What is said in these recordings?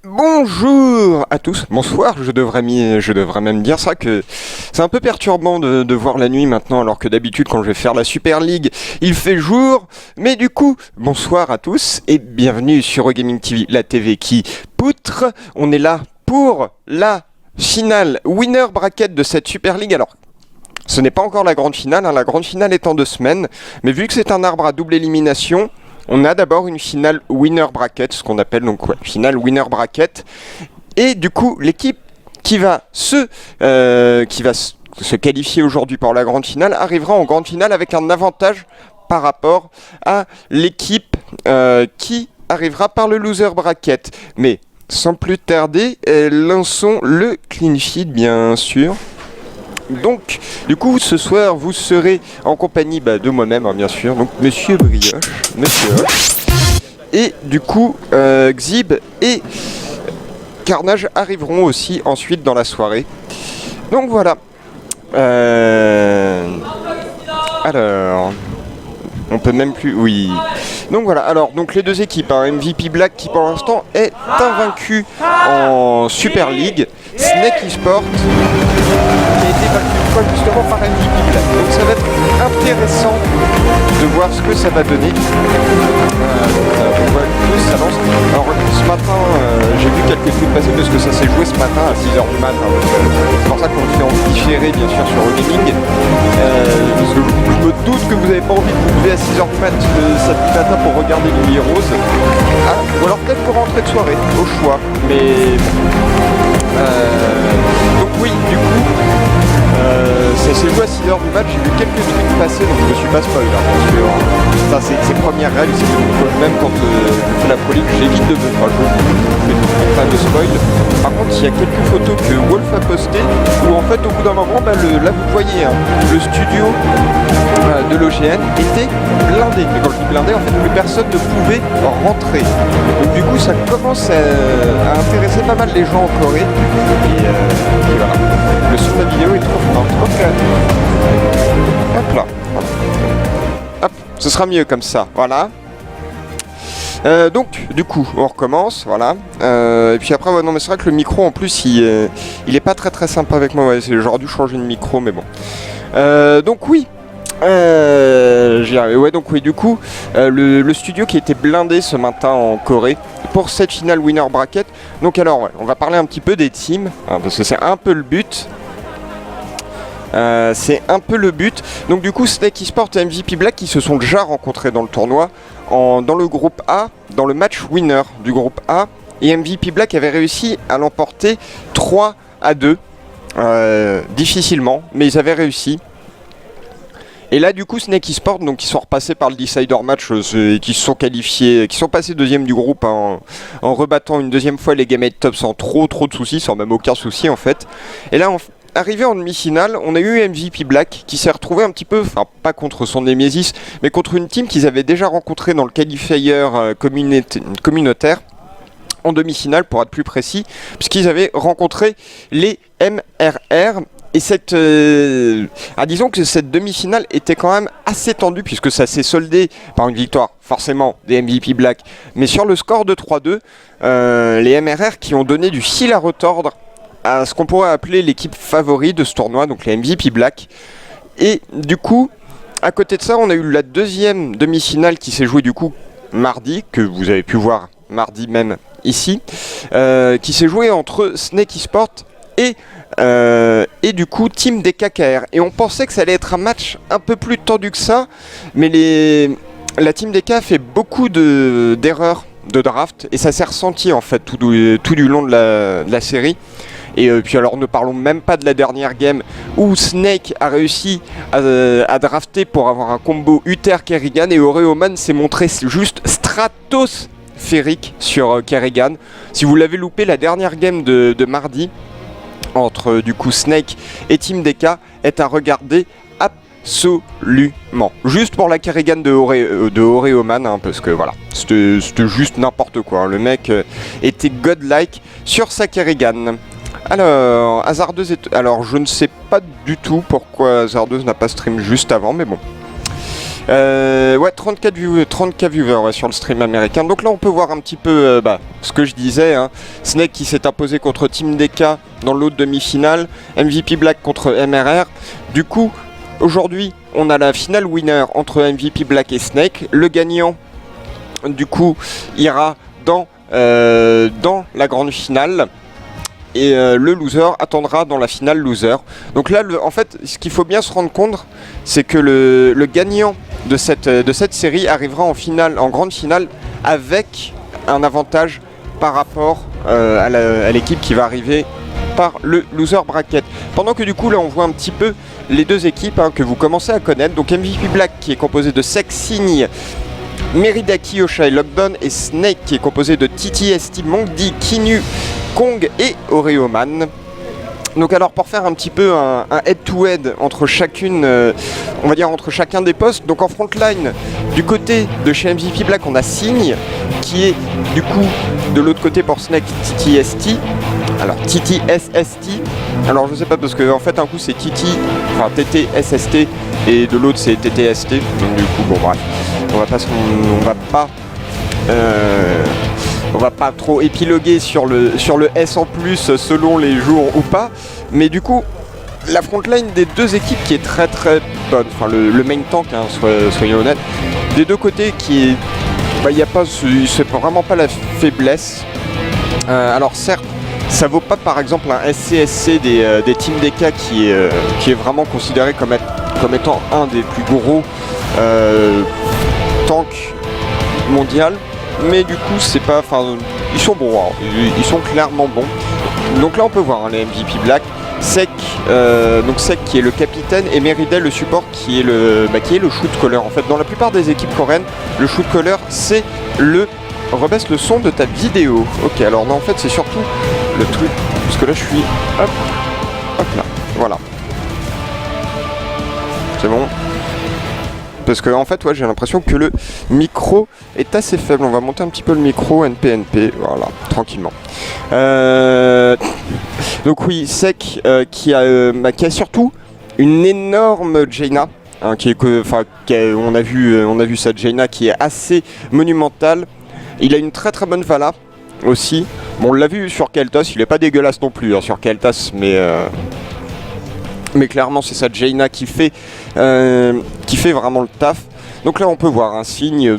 Bonjour à tous, bonsoir, je devrais même dire ça, que c'est un peu perturbant de voir la nuit maintenant, alors que d'habitude quand je vais faire la Super League, il fait jour. Mais du coup, bonsoir à tous et bienvenue sur Gaming TV, la TV qui poutre. On est là pour la finale winner bracket de cette Super League. Alors, ce n'est pas encore la grande finale, la grande finale est en 2 semaines, mais vu que c'est un arbre à double élimination, on a d'abord une finale winner bracket, ce qu'on appelle donc finale winner bracket. Et du coup, l'équipe qui va se qualifier aujourd'hui pour la grande finale arrivera en grande finale avec un avantage par rapport à l'équipe qui arrivera par le loser bracket. Mais sans plus tarder, lançons le clean sheet bien sûr. Donc, du coup, ce soir, vous serez en compagnie de moi-même, bien sûr. Donc, Monsieur Brioche, Monsieur Hoche. Et du coup, Xib et Carnage arriveront aussi ensuite dans la soirée. Donc, voilà. Alors... On peut même plus... Oui. Donc voilà, alors donc les deux équipes, MVP Black qui pour l'instant est invaincu en Super League, Snake Esports qui a été vaincu une fois justement par MVP Black. Donc ça va être intéressant de voir ce que ça va donner. On voit que ça lance. Alors ce matin, j'ai vu quelques trucs passer parce que ça s'est joué ce matin à 6h du matin. C'est pour ça qu'on le fait en différé bien sûr sur Gaming. Parce que je me doute que vous n'avez pas envie de vous lever à 6h du mat samedi matin pour regarder Nuit Rose. Ou alors peut-être pour rentrer de soirée, au choix. Mais donc oui, du coup, ça s'est joué à 6h du match, j'ai vu quelques trucs passer, donc je me suis pas spoil, bien sûr. Ça c'est première règle, c'est que même quand je fais la Pro League, j'évite de me pas de spoil. Par contre, il y a quelques photos que Wolf a postées, où en fait au bout d'un moment, là vous voyez, le studio de l'OGN était blindé. Mais quand je dis blindé, en fait plus personne ne pouvait rentrer. Donc du coup ça commence à intéresser pas mal les gens en Corée. Et voilà. Le son de la vidéo est trop fort. Ok. Hop là. Hop, ce sera mieux comme ça. Voilà. Donc du coup on recommence, voilà. Et puis après non mais c'est vrai que le micro en plus il est pas très sympa avec moi, j'aurais dû changer de micro mais bon. Donc oui. Donc oui, du coup, le studio qui était blindé ce matin en Corée pour cette finale winner bracket. Donc alors, on va parler un petit peu des teams, parce que c'est un peu le but. Donc du coup, Snake Esports et MVP Black qui se sont déjà rencontrés dans le tournoi, dans le groupe A, dans le match winner du groupe A. Et MVP Black avait réussi à l'emporter 3-2, difficilement, mais ils avaient réussi. Et là du coup Snake Esports, donc ils sont repassés par le Decider Match et qui se sont qualifiés, qui sont passés deuxième du groupe en rebattant une deuxième fois les Gamete Top sans trop de soucis, sans même aucun souci en fait. Et là arrivé en demi-finale, on a eu MVP Black qui s'est retrouvé un petit peu, enfin pas contre son Nemesis, mais contre une team qu'ils avaient déjà rencontrée dans le qualifier communautaire. En demi-finale pour être plus précis, puisqu'ils avaient rencontré les MRR. Et disons que cette demi-finale était quand même assez tendue puisque ça s'est soldé par une victoire forcément des MVP Black, mais sur le score de 3-2, les MRR qui ont donné du fil à retordre à ce qu'on pourrait appeler l'équipe favorite de ce tournoi, donc les MVP Black. Et du coup, à côté de ça, on a eu la deuxième demi-finale qui s'est jouée du coup mardi, que vous avez pu voir mardi même ici, qui s'est jouée entre Snake Esports et du coup Team des KKR. Et on pensait que ça allait être un match un peu plus tendu que ça, mais la Team DK a fait beaucoup d'erreurs de draft et ça s'est ressenti en fait tout du long de la série. Et puis alors ne parlons même pas de la dernière game où Snake a réussi à drafter pour avoir un combo Uther Kerrigan et Oreoman s'est montré juste stratosphérique sur Kerrigan. Si vous l'avez loupé la dernière game de mardi entre du coup Snake et Team DK est à regarder absolument. Juste pour la Kerrigan de Oreoman, parce que voilà, c'était juste n'importe quoi. Le mec était godlike sur sa Kerrigan. Alors, Hasardeuse alors je ne sais pas du tout pourquoi Hasardeuse n'a pas stream juste avant, mais bon. Ouais, 30K viewers ouais, sur le stream américain. Donc là, on peut voir un petit peu ce que je disais. Hein. Snake qui s'est imposé contre Team DK dans l'autre demi-finale. MVP Black contre MRR. Du coup, aujourd'hui, on a la finale winner entre MVP Black et Snake. Le gagnant, du coup, ira dans la grande finale. Et le loser attendra dans la finale loser. Donc là, en fait, ce qu'il faut bien se rendre compte, c'est que le gagnant de cette série arrivera en grande finale avec un avantage par rapport à l'équipe qui va arriver par le loser bracket. Pendant que du coup là on voit un petit peu les deux équipes que vous commencez à connaître. Donc MVP Black qui est composé de Sek, Signe, Merida, Kyosha et Lockdown, et Snake qui est composé de TTST, Monkdi, Kinu, Kong et Oreoman. Donc alors pour faire un petit peu un head-to-head entre chacune, on va dire entre chacun des postes, donc en frontline, du côté de chez MVP Black, on a Signe, qui est du coup de l'autre côté pour Snake, TTST. Alors TTSST, alors je sais pas parce que en fait un coup c'est TTSST et de l'autre c'est TTST, donc du coup bon bref, on va pas trop épiloguer sur le S en plus selon les jours ou pas, mais du coup la frontline des deux équipes qui est très très bonne, enfin le main tank, hein, soyons honnêtes, des deux côtés qui est, c'est vraiment pas la faiblesse. Alors certes, ça vaut pas par exemple un SCSC des Team DK qui est vraiment considéré comme étant un des plus gros tanks mondial. Mais du coup c'est pas, ils sont bons, hein. Ils sont clairement bons. Donc là on peut voir les MVP Black, Sek qui est le capitaine, et Merida le support qui est le shoot caller. En fait dans la plupart des équipes coréennes, le shoot caller c'est rebaisse le son de ta vidéo. Ok, alors non en fait c'est surtout le truc, parce que là je suis hop là, voilà. C'est bon. Parce que en fait ouais, j'ai l'impression que le micro est assez faible. On va monter un petit peu le micro NP, voilà, tranquillement. Donc oui, Sek qui a surtout une énorme Jaina, hein, on a vu sa Jaina qui est assez monumentale. Il a une très très bonne Vala aussi. Bon, on l'a vu sur Keltos, il est pas dégueulasse non plus hein, sur Keltos, mais clairement c'est sa Jaina qui fait vraiment le taf. Donc là on peut voir un Signe,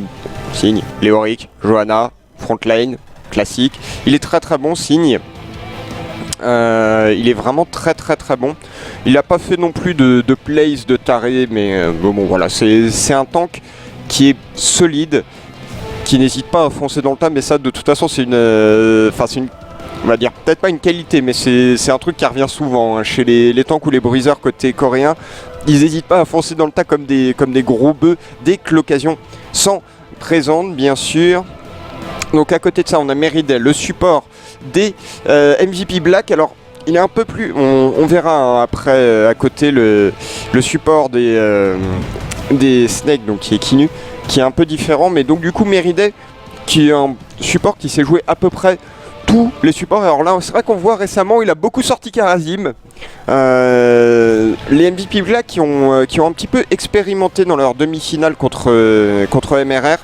Léoric, Johanna, frontline, classique. Il est très très bon Signe. Il est vraiment très très très bon. Il n'a pas fait non plus de plays de taré, mais bon voilà, c'est un tank qui est solide, qui n'hésite pas à foncer dans le tas, mais ça de toute façon c'est on va dire peut-être pas une qualité, mais c'est un truc qui revient souvent hein, chez les tanks ou les bruiseurs côté coréen. Ils n'hésitent pas à foncer dans le tas comme des gros bœufs dès que l'occasion s'en présente, bien sûr. Donc à côté de ça on a Merida, le support des MVP Black. Alors il est un peu plus, on verra hein, après à côté le support des Snake, donc qui est Kinu, qui est un peu différent, mais donc du coup Merida qui est un support qui s'est joué à peu près tous les supports. Alors là c'est vrai qu'on voit récemment il a beaucoup sorti Karazim. Les MVP Black qui ont un petit peu expérimenté dans leur demi-finale contre MRR,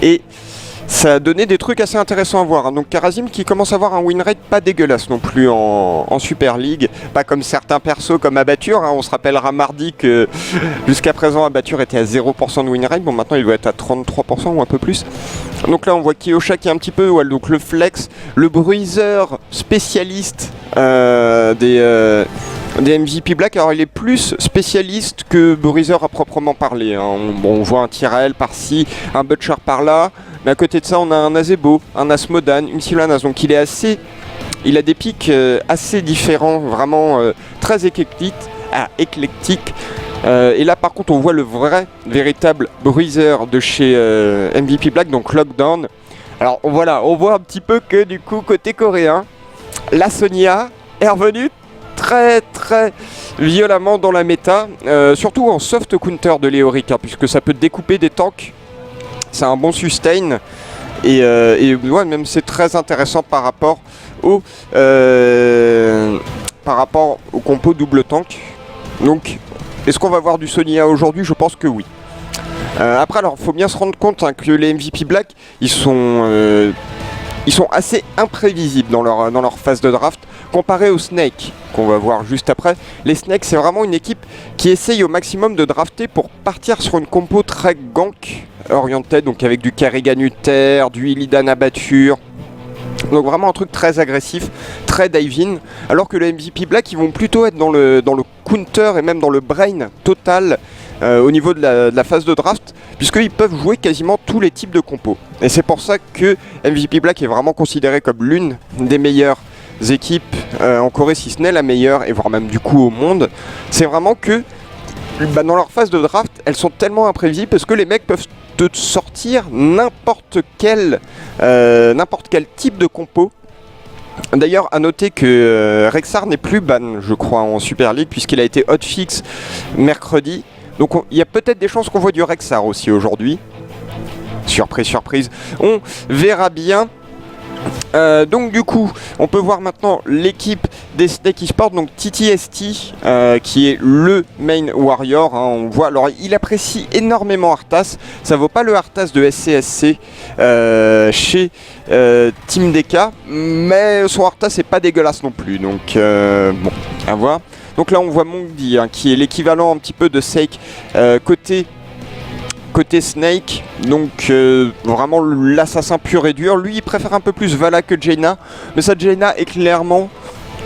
et ça a donné des trucs assez intéressants à voir hein. Donc Karazim qui commence à avoir un win rate pas dégueulasse non plus en Super League, pas comme certains persos comme Abatture hein. On se rappellera mardi que jusqu'à présent Abatture était à 0% de win rate. Bon maintenant il doit être à 33% ou un peu plus. Donc là on voit Kyosha qui est un petit peu donc le flex, le bruiseur spécialiste des MVP Black. Alors il est plus spécialiste que bruiseur à proprement parler hein. On voit un Tyrael par-ci, un Butcher par-là, mais à côté de ça on a un Azebo, un Asmodan, une Sylvanas. Donc il a des pics assez différents, vraiment très éclectiques. Et là par contre on voit le véritable bruiseur de chez MVP Black, donc Lockdown. Alors voilà, on voit un petit peu que du coup côté coréen, la Sonia est revenue très très violemment dans la méta, surtout en soft counter de Léoric hein, puisque ça peut découper des tanks. C'est un bon sustain et ouais, même c'est très intéressant par rapport au compo double tank. Donc est-ce qu'on va voir du Sonia aujourd'hui? Je pense que oui. Après, alors, faut bien se rendre compte hein, que les MVP Black, ils sont assez imprévisibles dans leur phase de draft, comparé aux Snake, qu'on va voir juste après. Les Snakes, c'est vraiment une équipe qui essaye au maximum de drafter pour partir sur une compo très gank orientée, donc avec du Kerrigan Uther, du Illidan Abatture. Donc vraiment un truc très agressif, très dive-in, alors que les MVP Black, ils vont plutôt être dans le counter et même dans le brain total au niveau de la phase de draft, puisqu'ils peuvent jouer quasiment tous les types de compos. Et c'est pour ça que MVP Black est vraiment considéré comme l'une des meilleures équipes en Corée, si ce n'est la meilleure, et voire même du coup au monde. C'est vraiment que dans leur phase de draft, elles sont tellement imprévisibles parce que les mecs peuvent te sortir n'importe quel type de compo. D'ailleurs, à noter que Rexxar n'est plus ban, je crois, en Super League, puisqu'il a été hotfix mercredi. Donc il y a peut-être des chances qu'on voit du Rexxar aussi aujourd'hui. Surprise, surprise. On verra bien. Donc du coup, on peut voir maintenant l'équipe des Snake Esports, donc TTST, qui est le main warrior. Hein, on voit, alors il apprécie énormément Arthas. Ça vaut pas le Arthas de SCSC chez Team DK, mais son Arthas est pas dégueulasse non plus. Donc bon, à voir. Donc là on voit Mongdi hein, qui est l'équivalent un petit peu de Sake côté Snake, donc vraiment l'assassin pur et dur. Lui il préfère un peu plus Vala que Jaina, mais sa Jaina est clairement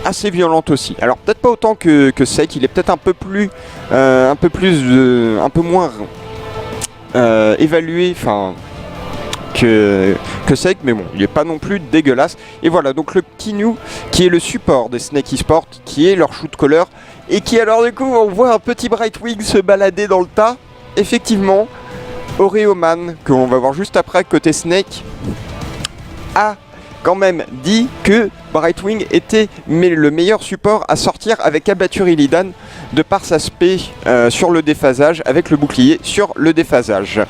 assez violente aussi. Alors peut-être pas autant que Sake, il est peut-être un peu moins évalué, enfin que Sake, mais bon, il est pas non plus dégueulasse. Et voilà, donc le Kinyu qui est le support des Snake Esports, qui est leur shoot caller, et qui alors du coup on voit un petit Brightwing se balader dans le tas. Effectivement, Oreoman, qu'on va voir juste après côté Snake, a quand même dit que Brightwing était le meilleur support à sortir avec Abatture Illidan de par sa spé sur le déphasage, avec le bouclier sur le déphasage.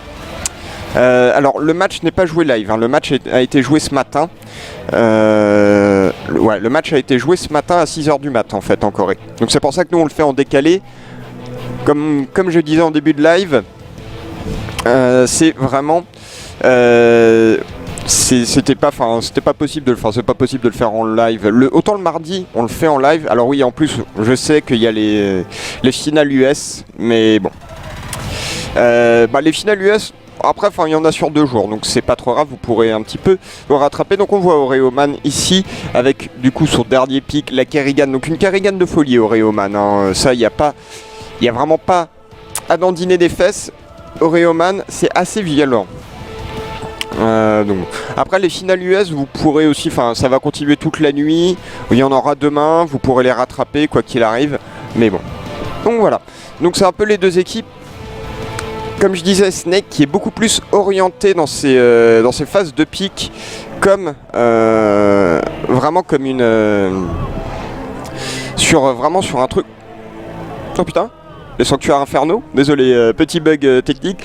Alors le match n'est pas joué live, hein. Le match a été joué ce matin. Ouais, le match a été joué ce matin à 6h du mat en fait en Corée. Donc c'est pour ça que nous on le fait en décalé. Comme je disais en début de live, c'est vraiment c'était pas possible de le faire, c'est pas possible de le faire en live. Autant le mardi on le fait en live. Alors oui, en plus je sais qu'il y a les finales US, mais bon, les finales US après, il y en a sur 2 jours, donc c'est pas trop grave, vous pourrez un petit peu le rattraper. Donc on voit Oreoman ici, avec du coup son dernier pic, la Kerrigan, donc une Kerrigan de folie Oreoman, hein. Ça, il y a vraiment pas à dandiner des fesses. Oreoman, c'est assez violent. Donc. Après les finales US, vous pourrez aussi, ça va continuer toute la nuit, il y en aura demain, vous pourrez les rattraper quoi qu'il arrive, mais bon. Donc voilà, donc c'est un peu les deux équipes. Comme je disais, Snake qui est beaucoup plus orienté dans ses phases de pique, comme vraiment comme une vraiment sur un truc. Oh putain, les sanctuaires infernaux. Désolé, petit bug technique,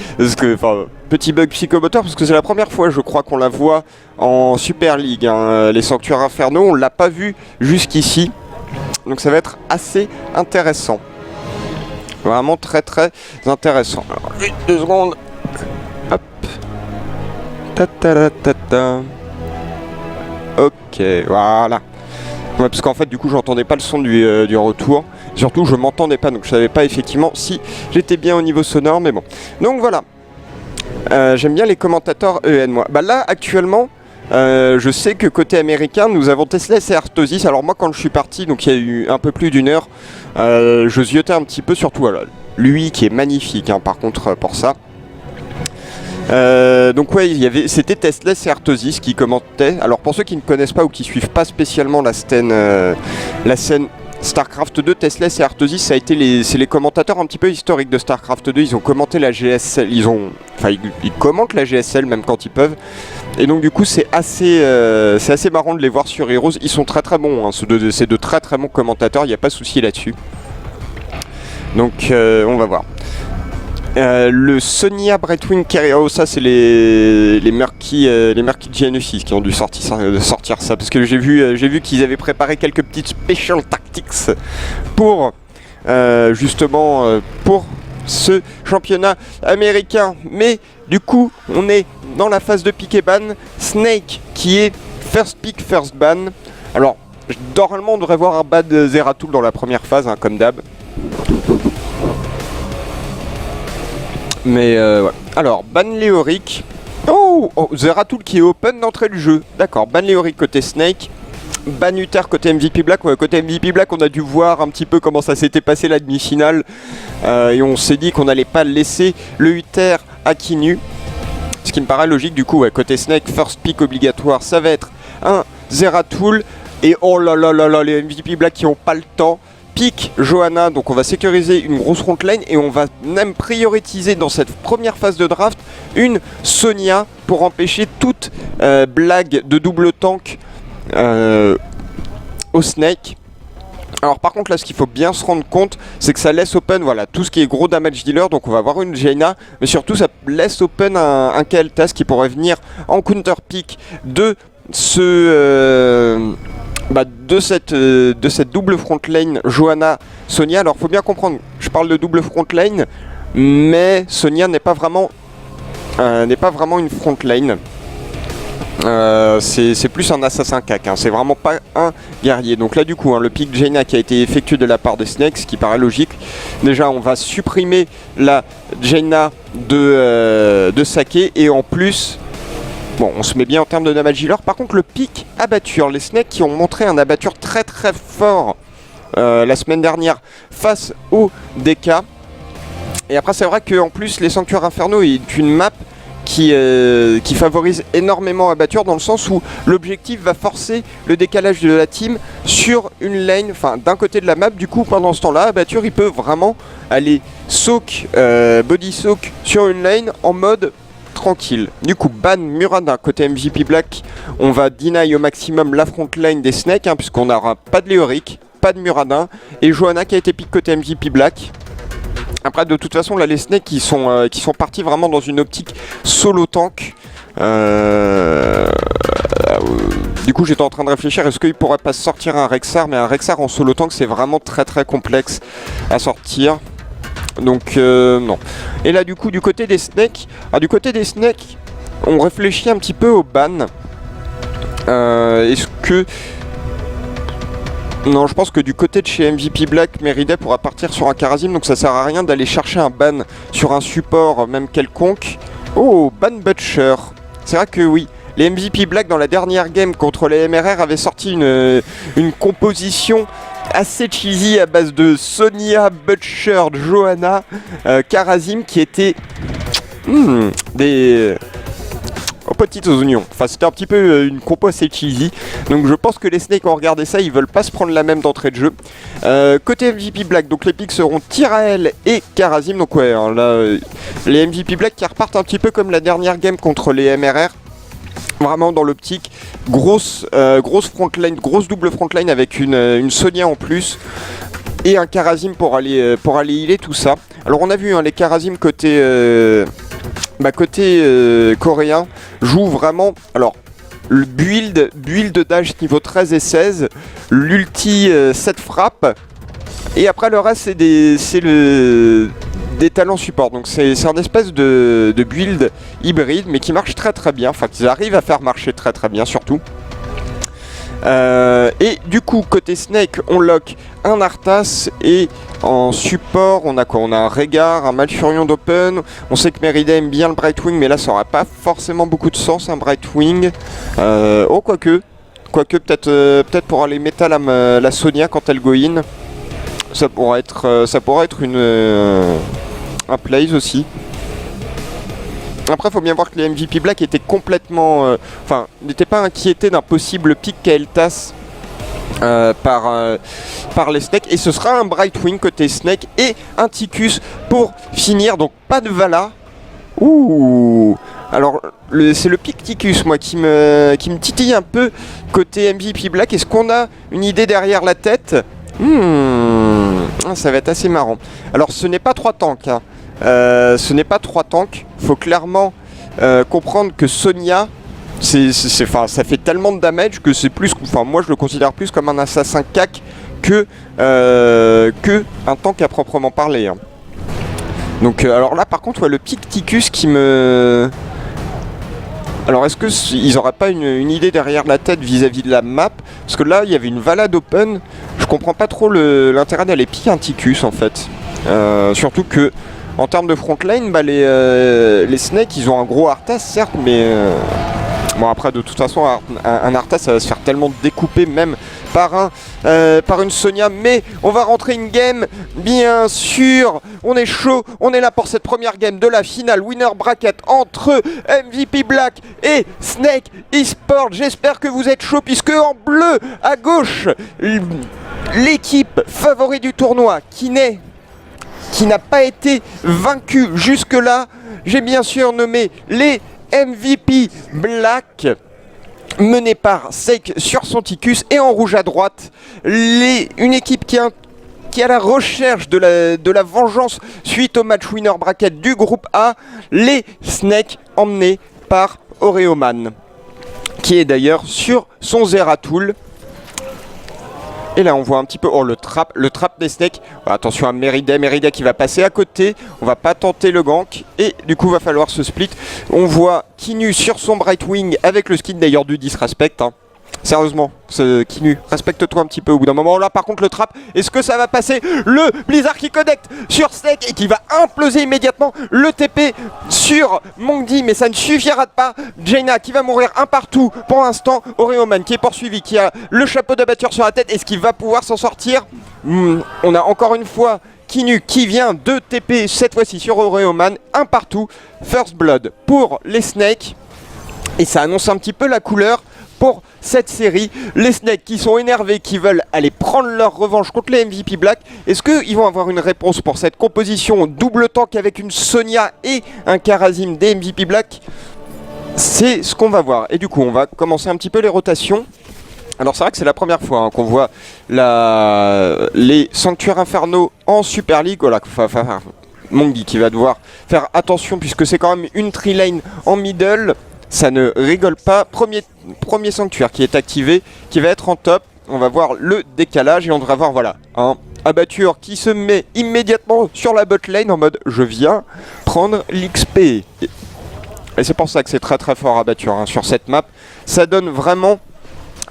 petit bug psychomoteur, parce que c'est la première fois, je crois, qu'on la voit en Super League. Hein, les sanctuaires infernaux, on l'a pas vu jusqu'ici, donc ça va être assez intéressant. Vraiment très très intéressant. Alors, 2 secondes. Hop. Ta. Ok, voilà. Ouais, parce qu'en fait, du coup, j'entendais pas le son du retour. Surtout, je m'entendais pas, donc je savais pas effectivement si j'étais bien au niveau sonore, mais bon. Donc voilà. J'aime bien les commentateurs EN, moi. Là, actuellement, je sais que côté américain, nous avons Tesla et Artosis. Alors moi, quand je suis parti, donc il y a eu un peu plus d'1 heure, je ziotais un petit peu, surtout lui qui est magnifique, hein, par contre, pour ça. Donc ouais, c'était Tesla et Artosis qui commentaient. Alors pour ceux qui ne connaissent pas ou qui suivent pas spécialement la scène StarCraft 2, Tesla et Artosis, c'est les commentateurs un petit peu historiques de StarCraft 2. Ils ont commenté la GSL, ils commentent la GSL même quand ils peuvent. Et donc du coup c'est assez marrant de les voir sur Heroes. Ils sont très très bons, hein. C'est de très très bons commentateurs, il n'y a pas de souci là-dessus. Donc on va voir. Le Sonya Brightwing Carrier, ça c'est les Murky Genesis qui ont dû sortir ça, parce que j'ai vu qu'ils avaient préparé quelques petites special tactics pour justement pour ce championnat américain. Mais du coup, on est dans la phase de pick et ban. Snake qui est first pick, first ban. Alors, normalement, on devrait voir un ban de Zeratul dans la première phase, hein, comme d'hab. Mais ouais. Alors, ban Léoric. Oh, Zeratul qui est open d'entrée du jeu. D'accord, ban Léoric côté Snake. Ban Uther côté MVP Black. Ouais, côté MVP Black, on a dû voir un petit peu comment ça s'était passé la demi-finale. Et on s'est dit qu'on n'allait pas laisser le Uther à Kinu. Ce qui me paraît logique du coup. Ouais, côté Snake, first pick obligatoire, ça va être un Zeratul. Et oh là là là là, les MVP Black qui n'ont pas le temps. Pick Johanna, donc on va sécuriser une grosse front lane et on va même prioriser dans cette première phase de draft une Sonia pour empêcher toute blague de double tank au Snake. Alors par contre là ce qu'il faut bien se rendre compte c'est que ça laisse open voilà, tout ce qui est gros damage dealer, donc on va avoir une Jaina, mais surtout ça laisse open un Kael'thas qui pourrait venir en counter pick de ce... de cette double front lane Johanna Sonia. Alors faut bien comprendre, je parle de double front lane, mais Sonia n'est pas vraiment une front lane. C'est plus un assassin cac, hein. C'est vraiment pas un guerrier. Donc là du coup hein, le pick Jaina qui a été effectué de la part des Snakes, ce qui paraît logique. Déjà on va supprimer la Jaina de Sake et en plus bon, on se met bien en termes de damage dealer. Par contre, le pic abatture, les Snakes qui ont montré un abatture très très fort la semaine dernière face au DK. Et après, c'est vrai qu'en plus, les Sanctuaires Infernaux est une map qui favorise énormément abatture dans le sens où l'objectif va forcer le décalage de la team sur une lane, enfin d'un côté de la map. Du coup, pendant ce temps-là, abatture, il peut vraiment aller soak, body soak sur une lane en mode tranquille. Du coup, ban Muradin côté MVP Black. On va deny au maximum la front line des Snakes, hein, puisqu'on n'aura pas de Léoric, pas de Muradin. Et Johanna qui a été pick côté MVP Black. Après, de toute façon, là, les Snakes qui sont partis vraiment dans une optique solo tank. Du coup, j'étais en train de réfléchir, est-ce qu'il pourrait pas sortir un Rexar? Mais un Rexar en solo tank, c'est vraiment très très complexe à sortir. Donc non. Et là du coup du côté des Snakes, on réfléchit un petit peu au ban. Est-ce que... Non, je pense que du côté de chez MVP Black, Merida pourra partir sur un Kharazim, donc ça sert à rien d'aller chercher un ban sur un support même quelconque. Oh, ban Butcher. C'est vrai que oui. Les MVP Black dans la dernière game contre les MRR avaient sorti une composition assez cheesy à base de Sonia, Butcher, Johanna, Kharazim qui étaient des petites oignons. Enfin c'était un petit peu une compo assez cheesy. Donc je pense que les Snakes ont regardé ça, ils veulent pas se prendre la même d'entrée de jeu. Côté MVP Black, donc les picks seront Tyrael et Kharazim. Donc ouais, hein, là les MVP Black qui repartent un petit peu comme la dernière game contre les MRR. Vraiment dans l'optique, grosse frontline, grosse double frontline avec une Sonia en plus et un Kharazim pour aller healer tout ça. Alors on a vu hein, les Kharazim côté coréen jouent vraiment. Alors le build dash niveau 13 et 16, l'ulti 7 frappe et après le reste c'est des talents support, donc c'est un espèce de build hybride mais qui marche très très bien, enfin qu'ils arrivent à faire marcher très très bien surtout. Et du coup côté Snake on lock un Arthas et en support on a quoi? On a un Rehgar, un Malfurion d'Open, on sait que Merida aime bien le Brightwing mais là ça aurait pas forcément beaucoup de sens un Brightwing. Quoique peut-être pour aller méta la Sonia quand elle go in, ça pourrait être un plays aussi. Après, il faut bien voir que les MVP Black étaient complètement... n'étaient pas inquiétés d'un possible pick Kael'thas par les Snakes. Et ce sera un Brightwing côté Snake et un Ticus pour finir. Donc, pas de Vala. Ouh. Alors, c'est le pick Ticus, moi, qui me titille un peu côté MVP Black. Est-ce qu'on a une idée derrière la tête? Ça va être assez marrant. Alors, ce n'est pas 3 tanks, hein. Ce n'est pas 3 tanks. Faut clairement comprendre que Sonia, ça fait tellement de damage que c'est plus. Enfin, moi je le considère plus comme un assassin cac que un tank à proprement parler. Hein. Donc alors là par contre ouais, le Picticus qui me... Alors est-ce qu'ils n'auraient pas une idée derrière la tête vis-à-vis de la map? Parce que là il y avait une valade open, je comprends pas trop l'intérêt d'aller piquer un Ticus en fait. Surtout que en termes de front lane, bah, les Snakes ils ont un gros Arthas certes, mais bon après de toute façon un Arthas ça va se faire tellement découper même par une Sonia, mais on va rentrer une game bien sûr, on est chaud, on est là pour cette première game de la finale winner bracket entre MVP Black et Snake Esports. J'espère que vous êtes chaud puisque en bleu à gauche l'équipe favori du tournoi qui n'a pas été vaincue jusque là, j'ai bien sûr nommé les MVP Black, mené par Seik sur son Ticus, et en rouge à droite, une équipe qui est à la recherche de la vengeance suite au match winner bracket du groupe A, les Snakes emmenés par Oreoman, qui est d'ailleurs sur son Zeratul. Et là on voit un petit peu, oh le trap des Snakes. Attention à Merida qui va passer à côté, on va pas tenter le gank et du coup va falloir se split. On voit Kinu sur son Brightwing avec le skin d'ailleurs du disrespect hein. Sérieusement, Kinu, respecte-toi un petit peu au bout d'un moment. Là par contre le trap, est-ce que ça va passer? Le Blizzard qui connecte sur Snake et qui va imploser immédiatement le TP sur Mongdi, mais ça ne suffira pas. Jaina qui va mourir un partout pour l'instant. Oreoman qui est poursuivi, qui a le chapeau d'abatteur sur la tête. Est-ce qu'il va pouvoir s'en sortir? On a encore une fois Kinu qui vient de TP cette fois-ci sur Oreoman, un partout. First Blood pour les Snakes et ça annonce un petit peu la couleur pour cette série. Les Snakes qui sont énervés, qui veulent aller prendre leur revanche contre les MVP Black. Est-ce qu'ils vont avoir une réponse pour cette composition double tank avec une Sonia et un Kharazim des MVP Black? C'est ce qu'on va voir. Et du coup, on va commencer un petit peu les rotations. Alors c'est vrai que c'est la première fois hein, qu'on voit les Sanctuaires Infernaux en Super League. Voilà, Mongi qui va devoir faire attention puisque c'est quand même une tri-lane en middle. Ça ne rigole pas. Premier sanctuaire qui est activé, qui va être en top. On va voir le décalage et on devrait voir voilà un abatture qui se met immédiatement sur la bot lane en mode je viens prendre l'XP. Et c'est pour ça que c'est très très fort abatture hein, sur cette map. Ça donne vraiment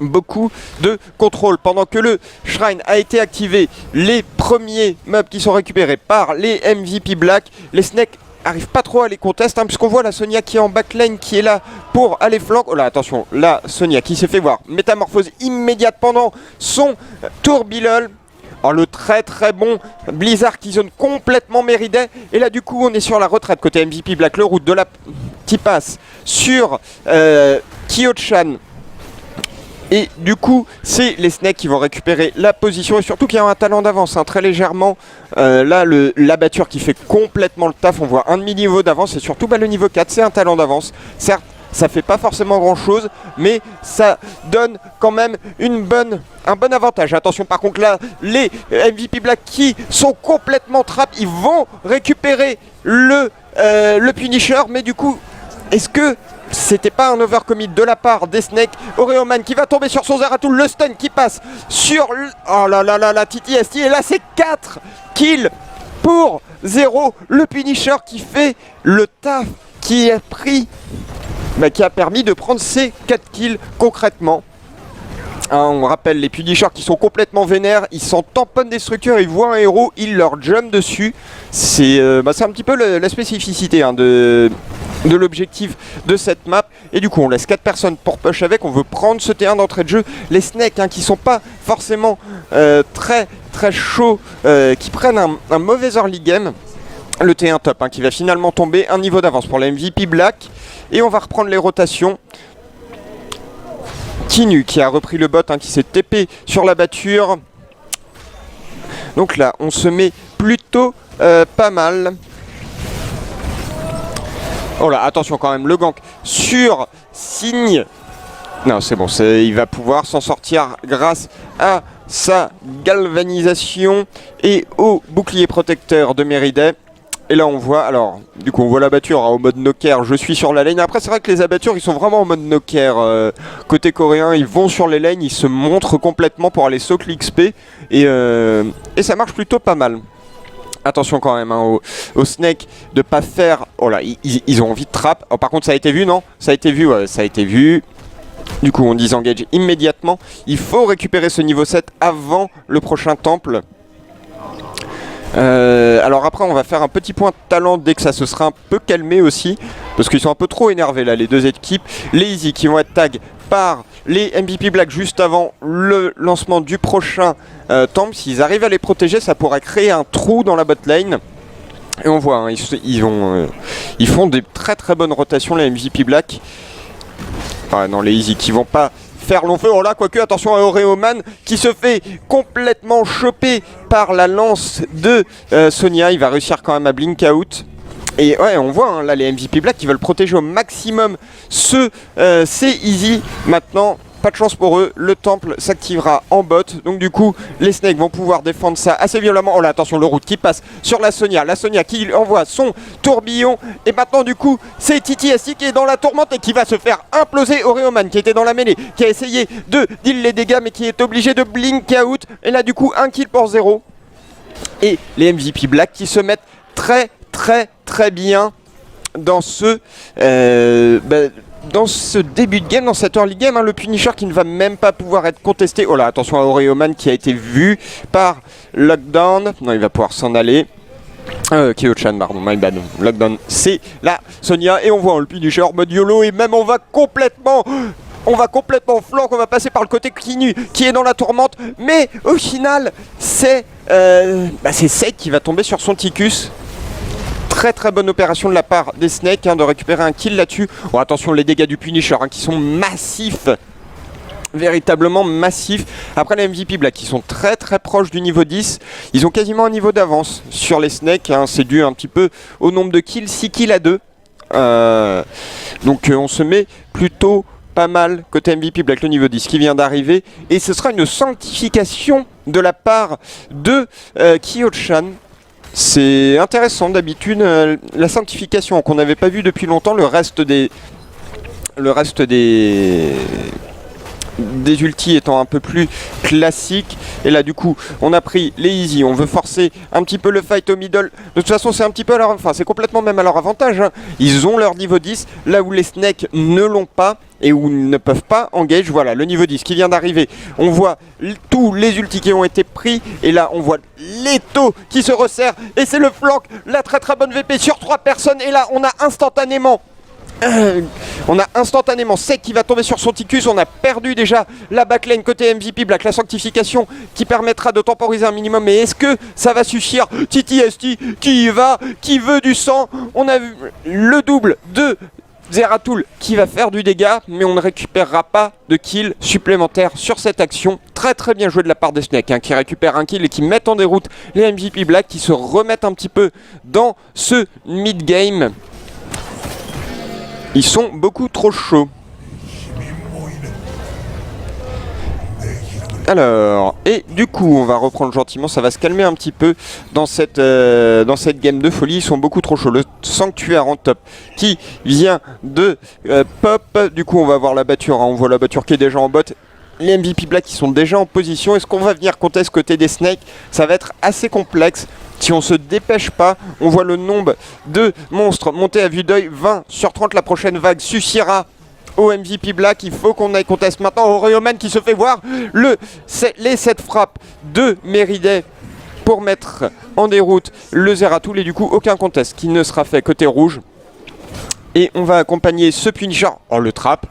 beaucoup de contrôle. Pendant que le Shrine a été activé, les premiers mobs qui sont récupérés par les MVP Black, les Snakes arrive pas trop à les contester hein, puisqu'on voit la Sonia qui est en backlane qui est là pour aller flank. Oh là attention, la Sonia qui s'est fait voir, métamorphose immédiate pendant son tourbillol. Oh le très très bon Blizzard qui zone complètement Merida. Et là du coup on est sur la retraite côté MVP Black, le route de la qui passe sur Kyo-chan. Et du coup, c'est les Snakes qui vont récupérer la position et surtout qu'il y a un talent d'avance, hein, très légèrement. Là, l'abatture qui fait complètement le taf, on voit un demi-niveau d'avance et surtout le niveau 4, c'est un talent d'avance. Certes, ça fait pas forcément grand-chose, mais ça donne quand même un bon avantage. Attention par contre là, les MVP Black qui sont complètement trap, ils vont récupérer le Punisher, mais du coup, est-ce que c'était pas un overcommit de la part des Snakes? Oreoman qui va tomber sur son Zeratul, le stun qui passe sur oh là là là la TTST et là c'est 4 kills pour 0. Le Punisher qui fait le taf, qui a pris qui a permis de prendre ces 4 kills concrètement. On rappelle les Punishers qui sont complètement vénères, ils s'en tamponnent des structures, ils voient un héros, ils leur jump dessus. C'est un petit peu la spécificité hein, de l'objectif de cette map. Et du coup on laisse 4 personnes pour push avec, on veut prendre ce T1 d'entrée de jeu. Les Snakes hein, qui sont pas forcément très très chauds, qui prennent un mauvais early game. Le T1 top hein, qui va finalement tomber, un niveau d'avance pour la MVP Black. Et on va reprendre les rotations. Kinu qui a repris le bot, hein, qui s'est TP sur la batture. Donc là, on se met plutôt pas mal. Oh là, attention quand même, le gank sur Signe. Non, c'est bon, il va pouvoir s'en sortir grâce à sa galvanisation et au bouclier protecteur de Merida. Et là on voit, alors du coup on voit l'abatture hein, au mode knocker, je suis sur la lane. Après c'est vrai que les abattures ils sont vraiment en mode knocker, côté coréen ils vont sur les lanes, ils se montrent complètement pour aller soak l'XP et ça marche plutôt pas mal. Attention quand même hein, au Snake de pas faire... Oh là, ils ont envie de trap. Oh, par contre, ça a été vu, non? Ça a été vu, ouais, ça a été vu. Du coup, on disengage immédiatement. Il faut récupérer ce niveau 7 avant le prochain temple. Alors après, on va faire un petit point de talent dès que ça se sera un peu calmé aussi. Parce qu'ils sont un peu trop énervés là, les deux équipes. Les Easy qui vont être tag par les MVP Black juste avant le lancement du prochain temple. S'ils arrivent à les protéger, ça pourrait créer un trou dans la bot lane. Et on voit, hein, ils font des très bonnes rotations, les MVP Black. Ah non, les Easy qui vont pas faire long feu. Oh là, quoique, attention à Aureoman qui se fait complètement choper par la lance de Sonia. Il va réussir quand même à blink out. Et ouais, on voit hein, là les MVP Black qui veulent protéger au maximum c'est Easy. Maintenant, pas de chance pour eux, le temple s'activera en bot. Donc du coup, les Snakes vont pouvoir défendre ça assez violemment. Oh là, attention, le route qui passe sur la Sonia. La Sonia qui envoie son tourbillon. Et maintenant du coup, c'est TTSI qui est dans la tourmente et qui va se faire imploser. Aureoman qui était dans la mêlée, qui a essayé de deal les dégâts mais qui est obligé de blink out. Et là du coup, 1 kill pour 0. Et les MVP Black qui se mettent très bien dans ce début de game, dans cette early game, hein, le Punisher qui ne va même pas pouvoir être contesté. Oh là, attention à Aureoman qui a été vu par Lockdown. Non, il va pouvoir s'en aller. Kyo-chan, pardon, my bad. Lockdown, c'est la Sonia. Et on voit hein, le Punisher mode YOLO. Et même on va complètement flanc, on va passer par le côté Kinu qui est dans la tourmente. Mais au final, c'est Sek qui va tomber sur son Ticus. Très bonne opération de la part des Snakes hein, de récupérer un kill là-dessus. Oh, attention les dégâts du Punisher hein, qui sont massifs. Véritablement massifs. Après les MVP Black qui sont très proches du niveau 10. Ils ont quasiment un niveau d'avance sur les Snakes. Hein. C'est dû un petit peu au nombre de kills. 6 kills à 2. Donc on se met plutôt pas mal côté MVP Black, le niveau 10 qui vient d'arriver. Et ce sera une sanctification de la part de Kyo-chan. C'est intéressant d'habitude, la sanctification qu'on n'avait pas vu depuis longtemps, le reste des ultis étant un peu plus classiques. Et là du coup on a pris les Easy, on veut forcer un petit peu le fight au middle. De toute façon c'est un petit peu à leur, enfin c'est complètement même à leur avantage hein. Ils ont leur niveau 10 là où les Snakes ne l'ont pas et où ils ne peuvent pas engage. Voilà le niveau 10 qui vient d'arriver. On voit tous les ultis qui ont été pris et là on voit Leto qui se resserre et c'est le flank, la très bonne VP sur 3 personnes. Et là on a instantanément Sek qui va tomber sur son Ticus. On a perdu déjà la backlane côté MVP Black, la sanctification qui permettra de temporiser un minimum. Mais est-ce que ça va suffire? TTST qui y va, qui veut du sang. On a vu le double de Zeratul qui va faire du dégât, mais on ne récupérera pas de kill supplémentaire sur cette action. Très bien joué de la part des Snakes hein, qui récupèrent un kill et qui mettent en déroute les MVP Black qui se remettent un petit peu dans ce mid-game. Ils sont beaucoup trop chauds. Alors, et du coup, on va reprendre gentiment, ça va se calmer un petit peu dans cette game de folie. Ils sont beaucoup trop chauds. Le sanctuaire en top qui vient de pop. Du coup, on va voir la batture. Hein. On voit la batture qui est déjà en bot. Les MVP Black qui sont déjà en position. Est-ce qu'on va venir contest côté des Snakes? Ça va être assez complexe. Si on se dépêche pas, on voit le nombre de monstres monter à vue d'œil. 20 sur 30, la prochaine vague suffira au MVP Black. Il faut qu'on aille contest maintenant. Aureoman qui se fait voir les 7 frappes de Meriday pour mettre en déroute le Zeratul. Et du coup, aucun contest qui ne sera fait côté rouge. Et on va accompagner ce Punisher. Oh, le trap,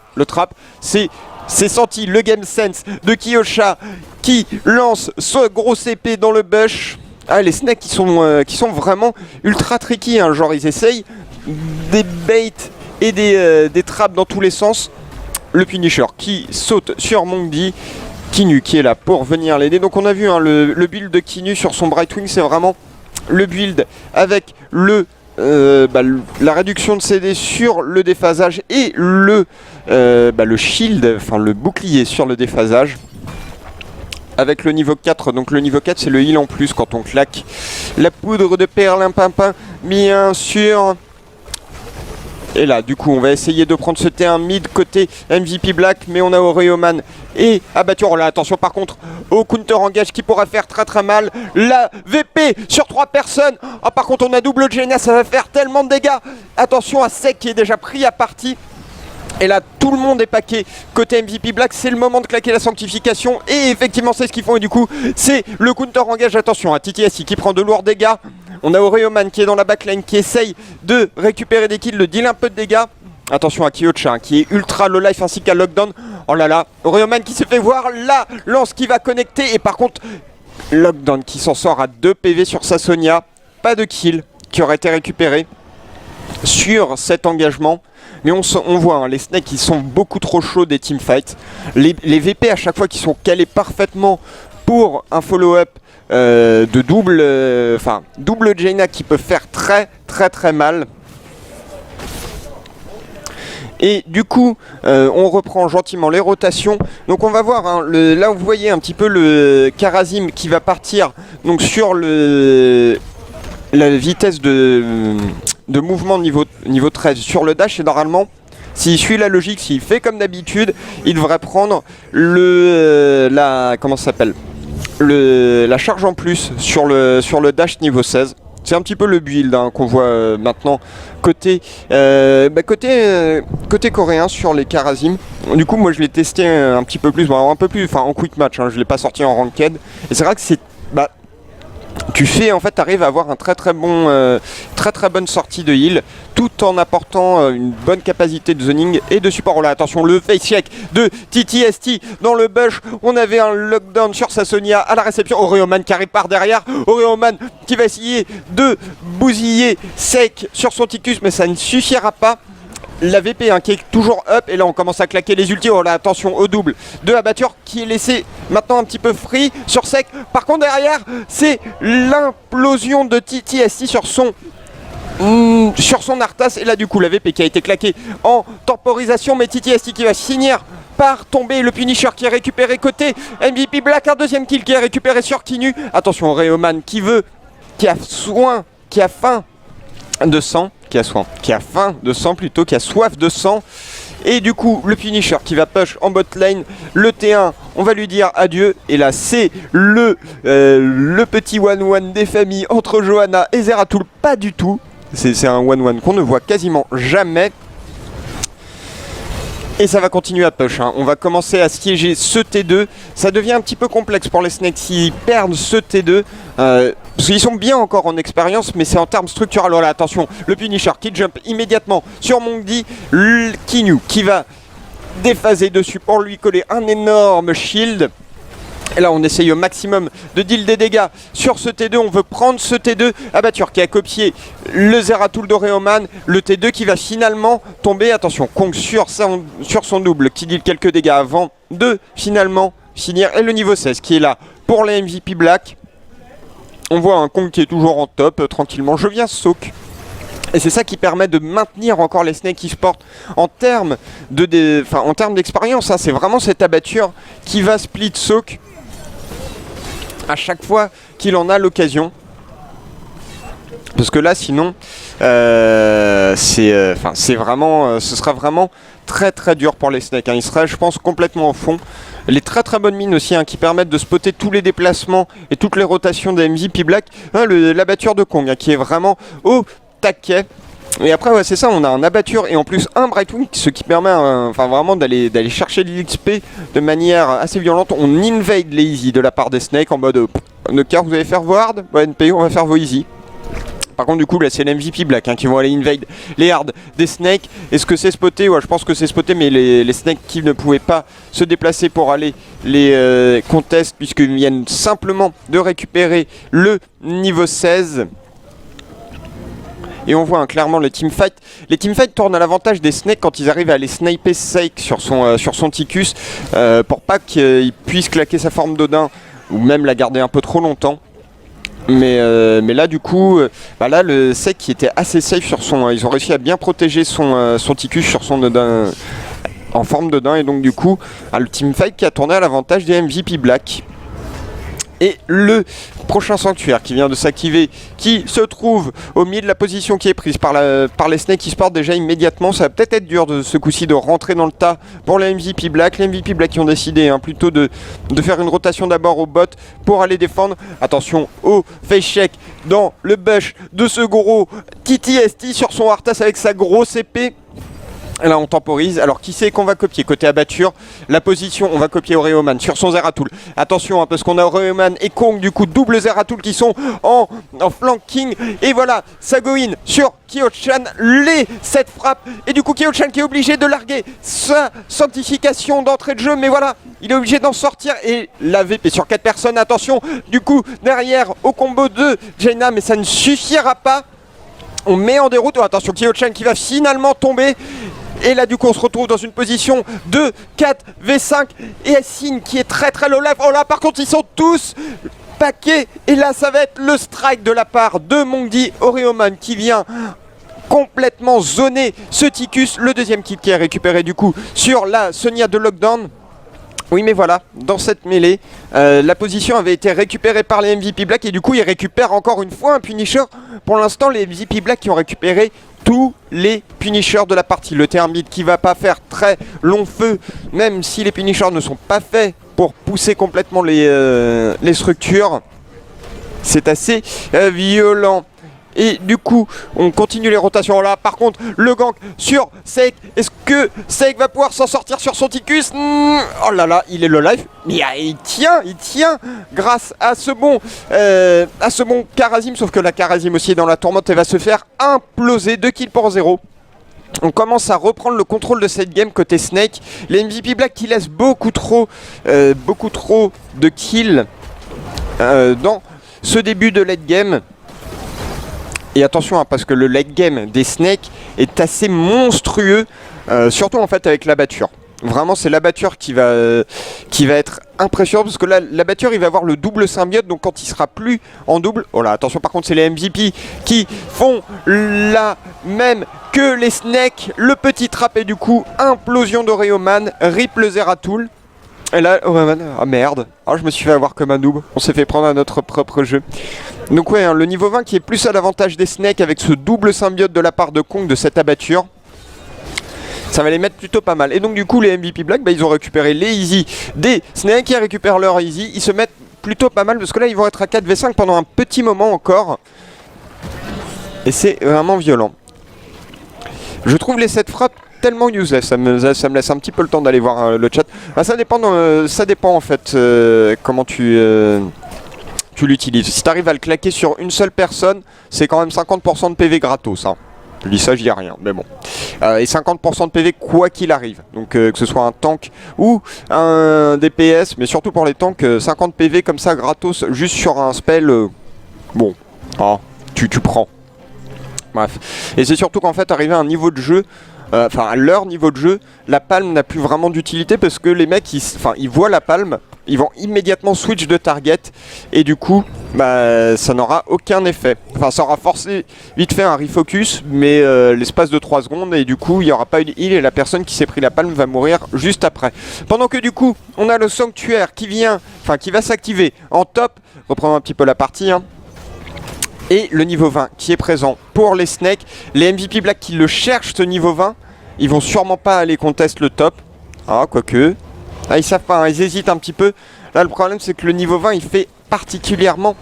c'est senti le game sense de Kyo-chan qui lance ce gros épée dans le bush. Ah, les Snakes qui sont vraiment ultra tricky, hein. Genre ils essayent des baits et des traps dans tous les sens. Le Punisher qui saute sur Mongdi, Kinu qui est là pour venir l'aider. Donc on a vu hein, le build de Kinu sur son Brightwing, c'est vraiment le build avec la réduction de CD sur le déphasage et le shield, enfin le bouclier sur le déphasage. Avec le niveau 4, donc le niveau 4 c'est le heal en plus quand on claque la poudre de perlimpinpin, bien sûr. Et là, du coup, on va essayer de prendre ce T1 mid côté MVP Black, mais on a Oreoman et Abatture. Oh là, attention par contre au counter engage qui pourra faire très mal. La VP sur 3 personnes. Oh, par contre, on a double Jaina, ça va faire tellement de dégâts. Attention à Sec qui est déjà pris à partie. Et là, tout le monde est paqué côté MVP Black. C'est le moment de claquer la sanctification. Et effectivement, c'est ce qu'ils font. Et du coup, c'est le counter engage. Attention à TTSI qui prend de lourds dégâts. On a Oreoman qui est dans la backline, qui essaye de récupérer des kills, de deal un peu de dégâts. Attention à Kyocha qui est ultra low life, ainsi qu'à Lockdown. Oh là là, Oreoman qui s'est fait voir. La lance qui va connecter. Et par contre, Lockdown qui s'en sort à 2 PV sur sa Sonia. Pas de kill qui aurait été récupéré sur cet engagement. Mais on voit, hein, les snakes qui sont beaucoup trop chauds des teamfights. Les VP à chaque fois qui sont calés parfaitement pour un follow-up de double Jaina qui peut faire très mal. Et du coup, on reprend gentiment les rotations. Donc on va voir, hein, là vous voyez un petit peu le Karazim qui va partir donc sur la vitesse de mouvement niveau 13 sur le dash. Et normalement, s'il suit la logique, s'il fait comme d'habitude, il devrait prendre la charge en plus sur le dash niveau 16. C'est un petit peu le build, hein, qu'on voit maintenant côté coréen sur les Karazim. Du coup, moi je l'ai testé un petit peu plus, en quick match, hein, je l'ai pas sorti en ranked. Et c'est vrai que c'est t'arrives à avoir un très bonne sortie de heal, tout en apportant une bonne capacité de zoning et de support. Là, attention, le face check de TTST dans le bush. On avait un lockdown sur sa Sonia à la réception. Oreoman qui arrive par derrière. Oreoman qui va essayer de bousiller Sec sur son Ticus, mais ça ne suffira pas. La VP, hein, qui est toujours up, et là on commence à claquer les ultis. Oh là, attention au double de Abatture qui est laissé maintenant un petit peu free sur Sec. Par contre derrière, c'est l'implosion de TTST sur son Arthas. Et là du coup la VP qui a été claquée en temporisation, mais TTST qui va finir par tomber. Le Punisher qui est récupéré côté MVP Black, un deuxième kill qui est récupéré sur Kinu. Attention Oreoman qui a faim de sang, qui a faim de sang plutôt, qui a soif de sang. Et du coup, le Punisher qui va push en bot lane. Le T1, on va lui dire adieu. Et là, c'est le petit 1-1 des familles entre Johanna et Zeratul. Pas du tout. C'est un 1-1 qu'on ne voit quasiment jamais. Et ça va continuer à push, hein. On va commencer à siéger ce T2. Ça devient un petit peu complexe pour les snakes s'ils perdent ce T2. Parce qu'ils sont bien encore en expérience, mais c'est en termes structurels. Voilà, attention, le Punisher qui jump immédiatement sur Mongdi. Kinu qui va déphaser dessus pour lui coller un énorme shield. Et là on essaye au maximum de deal des dégâts sur ce T2, on veut prendre ce T2. Abatture qui a copié le Zeratul d'Oreoman, le T2 qui va finalement tomber. Attention, Kong sur son double qui deal quelques dégâts avant de finalement finir. Et le niveau 16 qui est là pour les MVP Black. On voit un Kong qui est toujours en top, tranquillement, je viens soak. Et c'est ça qui permet de maintenir encore les snakes e-sport en termes d'expérience, hein. C'est vraiment cette Abatture qui va split soak à chaque fois qu'il en a l'occasion. Parce que là sinon ce sera vraiment très dur pour les snakes, hein. Il sera, je pense, complètement au fond. Les très bonnes mines aussi, hein, qui permettent de spotter tous les déplacements et toutes les rotations des MVP Black, hein, l'abatture de Kong, hein, qui est vraiment au taquet. Et après ouais, c'est ça, on a un Abatture et en plus un Brightwing, ce qui permet vraiment d'aller chercher de l'XP de manière assez violente. On invade les easy de la part des snakes en mode de car vous allez faire vos hard, NPO on va faire vos easy. Par contre du coup là c'est les MVP Black, hein, qui vont aller invade les hard des snakes. Est-ce que c'est spoté? Ouais, je pense que c'est spoté, mais les snakes qui ne pouvaient pas se déplacer pour aller les contest, puisqu'ils viennent simplement de récupérer le niveau 16. Et on voit, hein, clairement le teamfight. Les teamfights tournent à l'avantage des snakes quand ils arrivent à aller sniper Sake sur son Ticus, pour pas qu'il puisse claquer sa forme d'Odin ou même la garder un peu trop longtemps. Mais là du coup, là le Sake qui était assez safe sur son... ils ont réussi à bien protéger son Ticus sur son Odin en forme d'Odin. Et donc du coup, le teamfight qui a tourné à l'avantage des MVP Black. Et le prochain sanctuaire qui vient de s'activer, qui se trouve au milieu de la position qui est prise par les Snake Esports déjà immédiatement. Ça va peut-être être dur de ce coup-ci de rentrer dans le tas pour les MVP Black. Les MVP Black qui ont décidé plutôt de faire une rotation d'abord au bot pour aller défendre. Attention au face check dans le bush de ce gros TTST sur son Arthas avec sa grosse épée. Et là on temporise, alors qui c'est qu'on va copier? Côté abatture, la position, on va copier Oreoman sur son Zeratul. Attention parce qu'on a Oreoman et Kong du coup double Zeratul qui sont en flanking. Et voilà, ça go in sur Kyo-chan, les 7 frappes. Et du coup Kyo-chan qui est obligé de larguer sa sanctification d'entrée de jeu. Mais voilà, il est obligé d'en sortir. Et la VP sur 4 personnes, attention du coup derrière au combo de Jaina. Mais ça ne suffira pas. On met en déroute, attention Kyo-chan qui va finalement tomber. Et là du coup on se retrouve dans une position de 4v5 et Sin qui est très low life. Oh là par contre ils sont tous paquets. Et là ça va être le strike de la part de Monkdi. Oreoman qui vient complètement zoner ce Ticus. Le deuxième kit qui est récupéré du coup sur la Sonia de Lockdown. Oui mais voilà, dans cette mêlée, la position avait été récupérée par les MVP Black et du coup ils récupèrent encore une fois un Punisher. Pour l'instant les MVP Black qui ont récupéré tous les Punishers de la partie. Le Thermite qui va pas faire très long feu, même si les Punishers ne sont pas faits pour pousser complètement les structures. C'est assez violent. Et du coup, on continue les rotations. Là, par contre, le gank sur Seik. Est-ce que Seik va pouvoir s'en sortir sur son Ticus? Oh là là, il est le live. Mais il tient grâce à ce bon Kharazim. Sauf que la Kharazim aussi est dans la tourmente et va se faire imploser. 2 kills pour 0. On commence à reprendre le contrôle de cette game côté Snake. Les MVP Black qui laissent beaucoup trop de kills dans ce début de late game. Et attention parce que le late game des Snake est assez monstrueux, surtout en fait avec l'abatture. Vraiment c'est l'abatture qui va être impressionnant parce que là l'abatture il va avoir le double symbiote, donc quand il sera plus en double. Oh là attention par contre c'est les MVP qui font la même que les Snake. Le petit trap et du coup implosion d'Oreoman, rip le Zeratul. Et là, oh merde, je me suis fait avoir comme un noob, on s'est fait prendre à notre propre jeu. Donc ouais, le niveau 20 qui est plus à l'avantage des Snake avec ce double symbiote de la part de Kong de cette abatture. Ça va les mettre plutôt pas mal. Et donc du coup les MVP Black, ils ont récupéré les easy des Snake, ils récupèrent leur easy, ils se mettent plutôt pas mal parce que là ils vont être à 4v5 pendant un petit moment encore. Et c'est vraiment violent. Je trouve les 7 frappes tellement useless, ça me laisse un petit peu le temps d'aller voir le chat. Ça dépend en fait comment tu l'utilises. Si tu arrives à le claquer sur une seule personne, c'est quand même 50% de PV gratos. Je dis ça, je dis rien, mais bon. Et 50% de PV quoi qu'il arrive. Donc que ce soit un tank ou un DPS, mais surtout pour les tanks, 50 PV comme ça gratos juste sur un spell, bon, tu prends. Bref. Et c'est surtout qu'en fait, arrivé à un niveau de jeu, à leur niveau de jeu, la palme n'a plus vraiment d'utilité parce que les mecs, ils voient la palme, ils vont immédiatement switch de target et du coup, ça n'aura aucun effet. Enfin, ça aura forcé vite fait un refocus, mais l'espace de 3 secondes et du coup, il n'y aura pas eu de heal et la personne qui s'est pris la palme va mourir juste après. Pendant que du coup, on a le sanctuaire qui va s'activer en top. Reprenons un petit peu la partie. Et le niveau 20 qui est présent pour les Snake. Les MVP Black qui le cherchent ce niveau 20, ils vont sûrement pas aller contest le top. Quoique. Ils savent pas, ils hésitent un petit peu. Là le problème c'est que le niveau 20 il fait particulièrement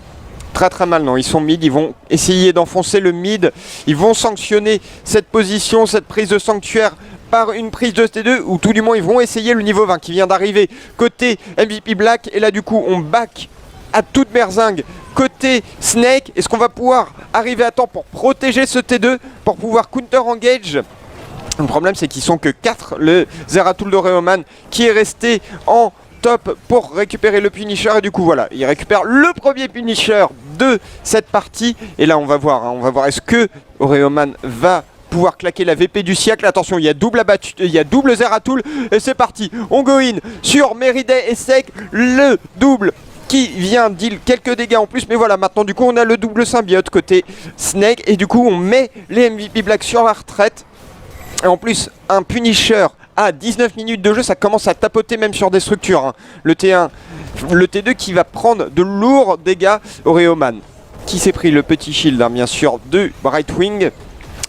très mal. Non, ils sont mid, ils vont essayer d'enfoncer le mid. Ils vont sanctionner cette position, cette prise de sanctuaire par une prise de T2 ou tout du moins ils vont essayer le niveau 20 qui vient d'arriver côté MVP Black. Et là du coup on back à toute berzingue côté Snake. Est-ce qu'on va pouvoir arriver à temps pour protéger ce T2, pour pouvoir counter engage? Le problème c'est qu'ils sont que 4, le Zeratul d'Oreoman qui est resté en top pour récupérer le Punisher. Et du coup voilà, il récupère le premier Punisher de cette partie. Et là on va voir est-ce que Oreoman va pouvoir claquer la VP du siècle. Attention, il y a double Zeratul et c'est parti. On go in sur Meriday et Seik, le double qui vient deal quelques dégâts en plus, mais voilà, maintenant du coup on a le double symbiote côté Snake et du coup on met les MVP Black sur la retraite et en plus un Punisher à 19 minutes de jeu, ça commence à tapoter même sur des structures. Hein. Le T1, le T2 qui va prendre de lourds dégâts. Oreoman qui s'est pris le petit shield, hein, bien sûr, de Brightwing.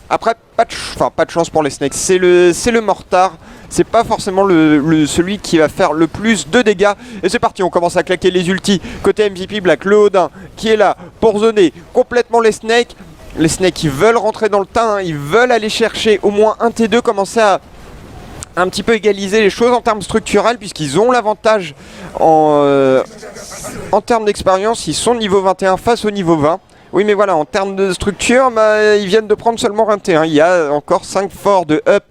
Après, pas de chance pour les Snakes. C'est le Mortar. C'est pas forcément celui qui va faire le plus de dégâts. Et c'est parti, on commence à claquer les ultis. Côté MVP Black, le Odin qui est là pour zoner complètement les Snakes. Les Snakes ils veulent rentrer dans le tas, hein, ils veulent aller chercher au moins un T2, commencer à un petit peu égaliser les choses en termes structurels, puisqu'ils ont l'avantage en termes d'expérience. Ils sont niveau 21 face au niveau 20. Oui mais voilà, en termes de structure, bah, ils viennent de prendre seulement 21. Il y a encore 5 forts de up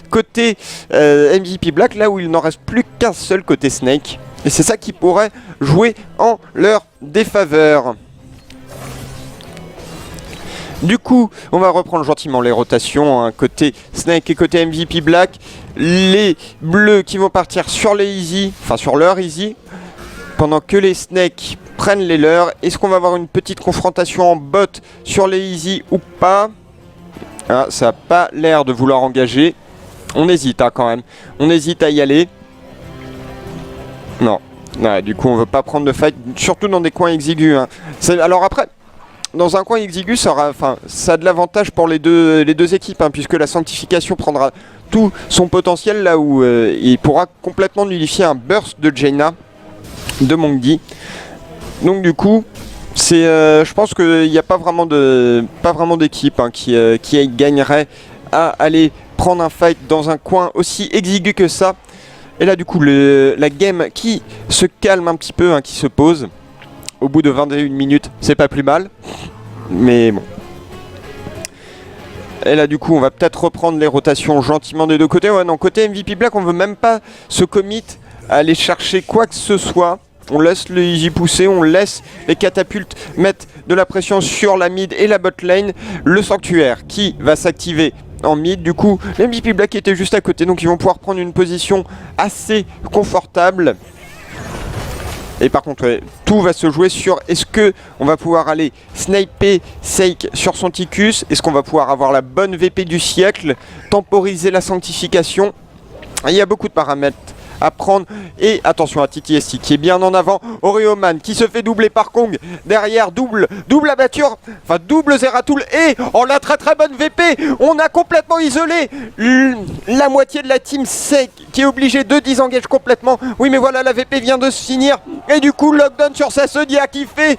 côté MVP Black, là où il n'en reste plus qu'un seul côté Snake. Et c'est ça qui pourrait jouer en leur défaveur. Du coup, on va reprendre gentiment les rotations, hein, côté Snake et côté MVP Black. Les bleus qui vont partir sur les easy, enfin sur leur easy, pendant que les Snakes prennent les leurs. Est-ce qu'on va avoir une petite confrontation en bot sur les easy ou pas? Ah, ça n'a pas l'air de vouloir engager. On hésite hein, quand même. On hésite à y aller. Non. Ouais, du coup, on veut pas prendre de fight, surtout dans des coins exigus. Hein. Alors après... Dans un coin exigu, ça a de l'avantage pour les deux équipes, hein, puisque la sanctification prendra tout son potentiel là où il pourra complètement nullifier un burst de Jaina, de Mongdi. Donc du coup, je pense qu'il n'y a pas vraiment d'équipe hein, qui gagnerait à aller prendre un fight dans un coin aussi exigu que ça. Et là du coup, la game qui se calme un petit peu, hein, qui se pose. Au bout de 21 minutes, c'est pas plus mal. Mais bon. Et là, du coup, on va peut-être reprendre les rotations gentiment des deux côtés. Ouais, non, côté MVP Black, on veut même pas se commit à aller chercher quoi que ce soit. On laisse le easy pousser, on laisse les catapultes mettre de la pression sur la mid et la bot lane. Le sanctuaire qui va s'activer en mid. Du coup, l'MVP Black était juste à côté, donc ils vont pouvoir prendre une position assez confortable. Et par contre, ouais, tout va se jouer sur est-ce que on va pouvoir aller sniper Seik sur son Ticus, est-ce qu'on va pouvoir avoir la bonne VP du siècle, temporiser la sanctification. Il y a beaucoup de paramètres à prendre. Et attention à TTST qui est bien en avant. Oreoman qui se fait doubler par Kong. Derrière, double abatture. Enfin, double Zeratul. Et on a très très bonne VP. On a complètement isolé la moitié de la team Seik qui est obligée de disengage complètement. Oui, mais voilà, la VP vient de se finir. Et du coup, lockdown sur sa Sonia qui fait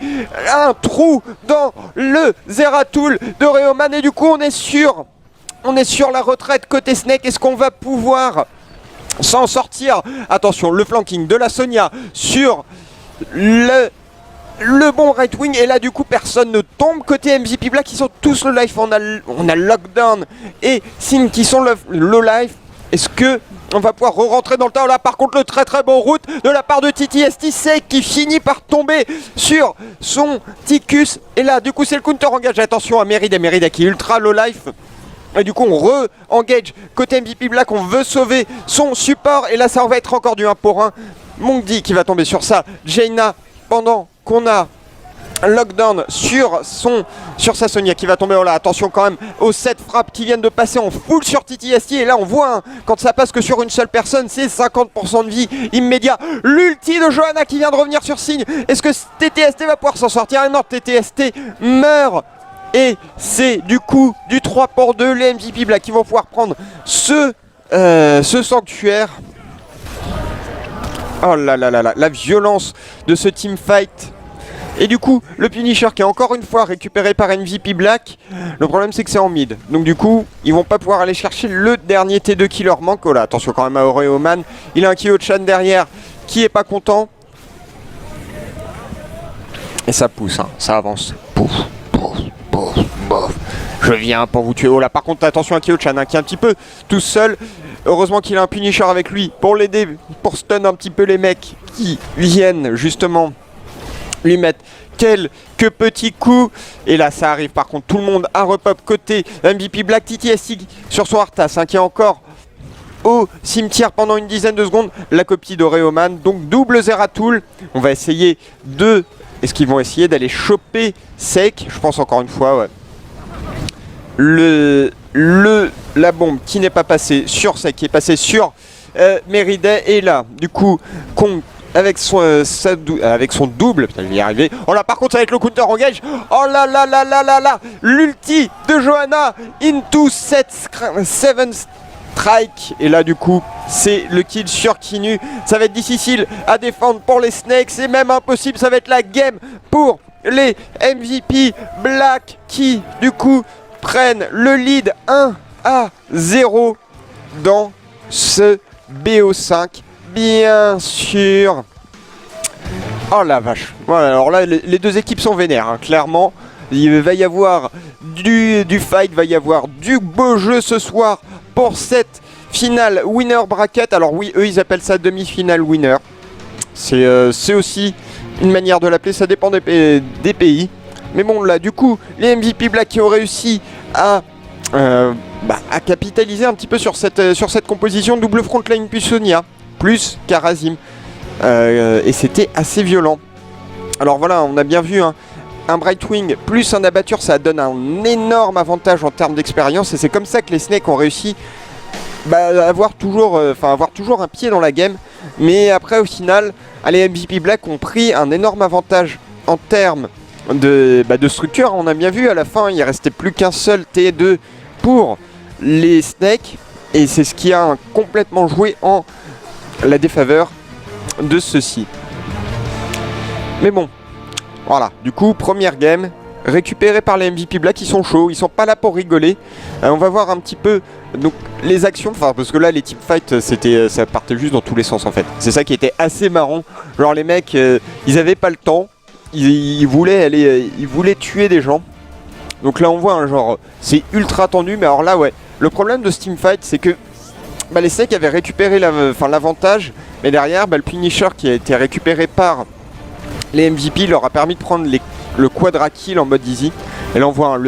un trou dans le Zeratul d'Oreoman. Et du coup, on est sur la retraite côté Snake. Est-ce qu'on va pouvoir s'en sortir? Attention, le flanking de la Sonia sur le bon right wing. Et là du coup personne ne tombe côté MVP Black. Ils sont tous low life. On a Lockdown et Sin qui sont low life. Est-ce que on va pouvoir re-rentrer dans le tas? Là par contre le très très bon route de la part de TTST Seik qui finit par tomber sur son Ticus. Et là du coup c'est le counter engage. Attention à Merida qui est ultra low life. Et du coup on re-engage côté MVP Black, on veut sauver son support. Et là ça va être encore du 1 pour 1. Mongdi qui va tomber sur ça, Jaina, pendant qu'on a Lockdown sur sa Sonia qui va tomber. Oh là, attention quand même aux 7 frappes qui viennent de passer en full sur TTST. Et là on voit hein, quand ça passe que sur une seule personne, c'est 50% de vie immédiat. L'ulti de Johanna qui vient de revenir sur Signe. Est-ce que TTST va pouvoir s'en sortir? Et non, TTST meurt. Et c'est du coup du 3 pour 2, les MVP Black qui vont pouvoir prendre ce sanctuaire. Oh là là là là, la violence de ce teamfight. Et du coup, le Punisher qui est encore une fois récupéré par MVP Black. Le problème c'est que c'est en mid. Donc du coup, ils vont pas pouvoir aller chercher le dernier T2 qui leur manque. Oh là, attention quand même à Oreoman. Il a un Kyo-chan derrière qui est pas content. Et ça pousse, hein, ça avance. Pouf. Je viens pour vous tuer. Oh là, par contre, attention à Kyo-chan hein, qui est un petit peu tout seul. Heureusement qu'il a un Punisher avec lui pour l'aider, pour stun un petit peu les mecs qui viennent justement lui mettre quelques petits coups. Et là, ça arrive. Par contre, tout le monde a repop côté MVP Black. TTST sur son Arthas hein, qui est encore au cimetière pendant une dizaine de secondes. La copie d'Oreoman. Donc, double Zeratul. On va essayer de... Est-ce qu'ils vont essayer d'aller choper Seik? Je pense encore une fois, ouais. la bombe qui n'est pas passée sur Sek, qui est passée sur Meriday. Et là, du coup, Kong avec son double, putain, il y est arrivé. Oh là, par contre, ça va être le counter engage. Oh là là là là là là, l'ulti de Johanna into 7 strike. Et là, du coup, c'est le kill sur Kinu. Ça va être difficile à défendre pour les Snakes. C'est même impossible. Ça va être la game pour les MVP Black qui, du coup, prennent le lead 1-0 dans ce BO5. Bien sûr. Oh la vache. Voilà, alors là, les deux équipes sont vénères, hein, clairement. Il va y avoir du fight, il va y avoir du beau jeu ce soir pour cette finale winner bracket. Alors oui, eux, ils appellent ça demi-finale winner. C'est aussi une manière de l'appeler, ça dépend des pays. Mais bon, là, du coup, les MVP Black qui ont réussi à capitaliser un petit peu sur cette composition double frontline plus Sonia plus Karazim. Et c'était assez violent. Alors voilà, on a bien vu un Brightwing plus un abatture, ça donne un énorme avantage en termes d'expérience. Et c'est comme ça que les Snakes ont réussi à avoir toujours un pied dans la game. Mais après, au final, les MVP Black ont pris un énorme avantage en termes de structure. On a bien vu à la fin, il ne restait plus qu'un seul T2 pour les Snakes. Et c'est ce qui a complètement joué en la défaveur de ceux-ci. Mais bon, voilà, du coup, première game récupérée par les MVP Black. Ils sont chauds, ils sont pas là pour rigoler. On va voir un petit peu donc les actions, parce que là les teamfights ça partait juste dans tous les sens en fait. C'est ça qui était assez marrant. Genre les mecs, ils avaient pas le temps, ils voulaient tuer des gens. Donc là on voit c'est ultra tendu. Mais alors là ouais, le problème de ce teamfight c'est que les Snakes avaient récupéré l'avantage, mais derrière le Punisher qui a été récupéré par les MVP leur a permis de prendre le quadra kill en mode easy. Et là on voit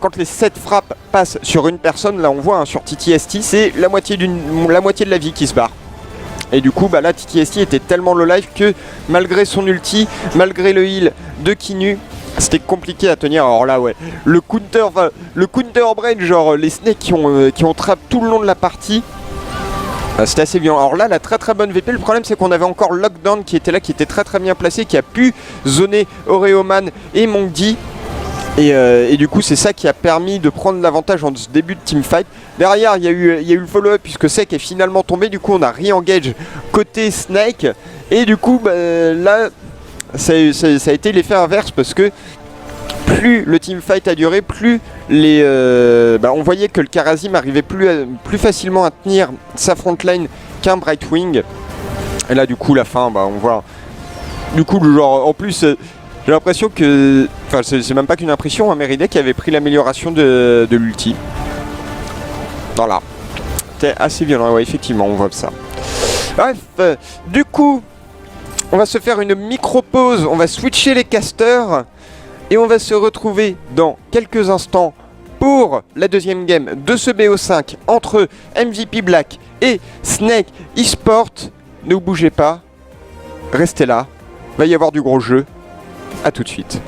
quand les 7 frappes passent sur une personne, là on voit sur TTST c'est la moitié de la vie qui se barre. Et du coup là TTST était tellement low life que malgré son ulti, malgré le heal de Kinu, c'était compliqué à tenir. Alors là ouais, le counter brain, les Snakes qui ont trap tout le long de la partie. C'était assez violent. Alors là, la très très bonne VP, le problème c'est qu'on avait encore Lockdown qui était là, qui était très très bien placé, qui a pu zoner Oreoman et Monkey. Et du coup, c'est ça qui a permis de prendre l'avantage en ce début de teamfight. Derrière, il y a eu le follow-up puisque Sek est finalement tombé. Du coup, on a re-engage côté Snake. Et du coup, là, ça a été l'effet inverse parce que plus le teamfight a duré, plus on voyait que le Karazim arrivait plus facilement à tenir sa frontline qu'un Brightwing. Et là, du coup, la fin, on voit. Du coup, en plus, j'ai l'impression que. Enfin, c'est même pas qu'une impression, Meriday qui avait pris l'amélioration de l'ulti. Voilà. C'était assez violent, ouais, effectivement, on voit ça. Bref, du coup, on va se faire une micro-pause, on va switcher les casters. Et on va se retrouver dans quelques instants pour la deuxième game de ce BO5 entre MVP Black et Snake Esport. Ne bougez pas, restez là, va y avoir du gros jeu. A tout de suite.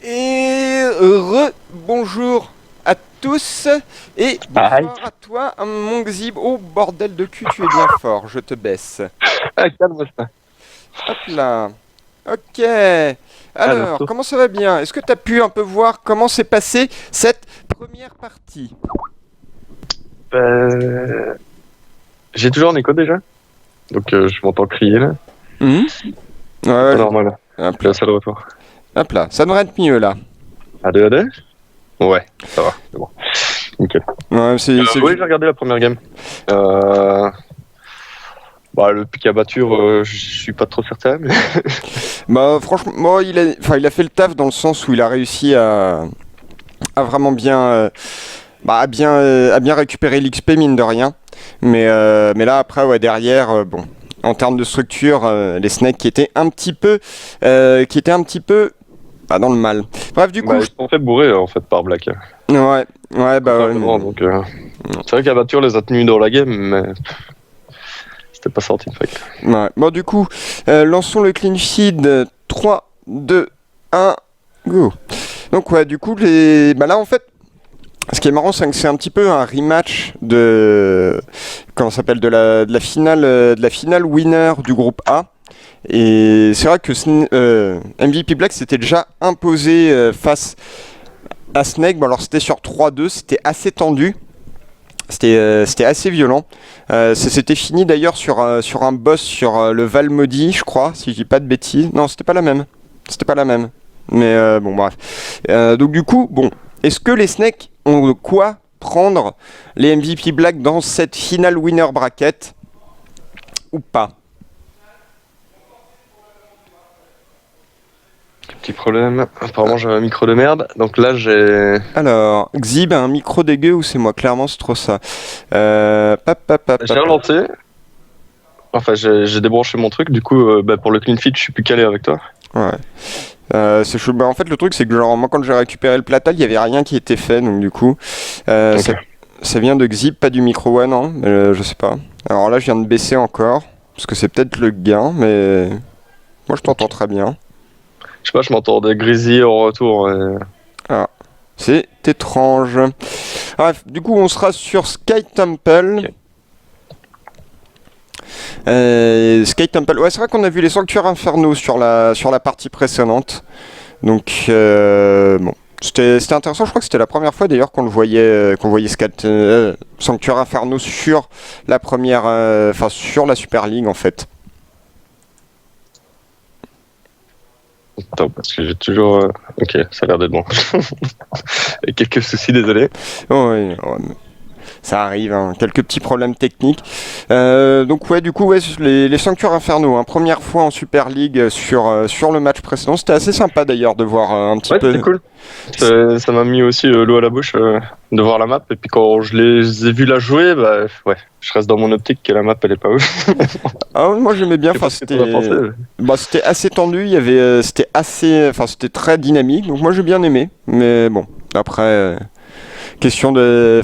Et bonjour à tous et bonsoir à toi mon Xib. Oh bordel de cul, tu es bien fort, je te baisse. Calme ça. Hop là. Ok. Alors, comment ça va bien? Est-ce que tu as pu un peu voir comment s'est passée cette première partie? J'ai toujours un écho déjà. Donc je m'entends crier là. Ouais, c'est normal. Hop là, ça le retour. Hop là, ça devrait être mieux là. A2 Ouais, ça va, c'est bon. Nickel. Ouais, oui, j'ai regardé la première game. Le pick à batture, je suis pas trop certain. Mais... franchement, il a fait le taf dans le sens où il a réussi à vraiment bien, à bien récupérer l'XP mine de rien. Mais là après, ouais, derrière, en termes de structure, les Snakes qui étaient un petit peu, dans le mal. Bref, du coup, ils sont fait bourrer en fait par Black. Ouais. Donc, c'est vrai qu'à batture les a tenus dans la game, mais c'était pas sorti de fait. Ouais. Bon, du coup, lançons le clean feed. 3, 2, 1, go. Donc ouais, du coup, là en fait, ce qui est marrant, c'est que c'est un petit peu un rematch comment ça s'appelle, de la finale winner du groupe A. Et c'est vrai que MVP Black s'était déjà imposé face à Snake. Bon, alors c'était sur 3-2, c'était assez tendu. C'était assez violent. C'était fini d'ailleurs sur un boss sur le Val Maudit, je crois, si je dis pas de bêtises. Non, c'était pas la même. C'était pas la même. Mais bon, bref. Donc du coup, bon, est-ce que les Snakes ont de quoi prendre les MVP Black dans cette finale winner bracket ou pas? Petit problème. Apparemment, j'ai un micro de merde. Donc là, j'ai. Alors, Xib a un micro dégueu ou c'est moi? Clairement, c'est trop ça. J'ai relancé. Enfin, j'ai débranché mon truc. Du coup, pour le clean feed, je suis plus calé avec toi. Ouais. C'est chaud. En fait, le truc, c'est que genre, moi, quand j'ai récupéré le Platal, il n'y avait rien qui était fait. Donc, du coup, Okay. ça vient de Xib, pas du micro One, hein, je sais pas. Alors là, je viens de baisser encore. Parce que c'est peut-être le gain, mais moi, je t'entends très bien. Je sais pas, je m'entendais grésiller au retour. Ah, c'est étrange. Bref, du coup, on sera sur Sky Temple. Okay. Sky Temple. Ouais, c'est vrai qu'on a vu les sanctuaires infernaux sur la partie précédente. Donc, bon, c'était intéressant. Je crois que c'était la première fois d'ailleurs qu'on voyait sanctuaires infernaux sur la première, sur la Super League en fait. Attends, parce que j'ai toujours. Ok, ça a l'air d'être bon. Et quelques soucis, désolé. Oh, oui, ça arrive, hein. Quelques petits problèmes techniques. Donc ouais, du coup, ouais, les sanctuaires infernaux, hein, première fois en Super League sur le match précédent. C'était assez sympa d'ailleurs de voir un petit peu. C'était cool. Ça m'a mis aussi l'eau à la bouche de voir la map. Et puis quand je les ai vus la jouer, bah ouais, je reste dans mon optique que la map elle est pas ouf. Ah, moi j'aimais bien. C'était assez tendu. Il y avait, c'était très dynamique. Donc moi j'ai bien aimé. Mais bon, après.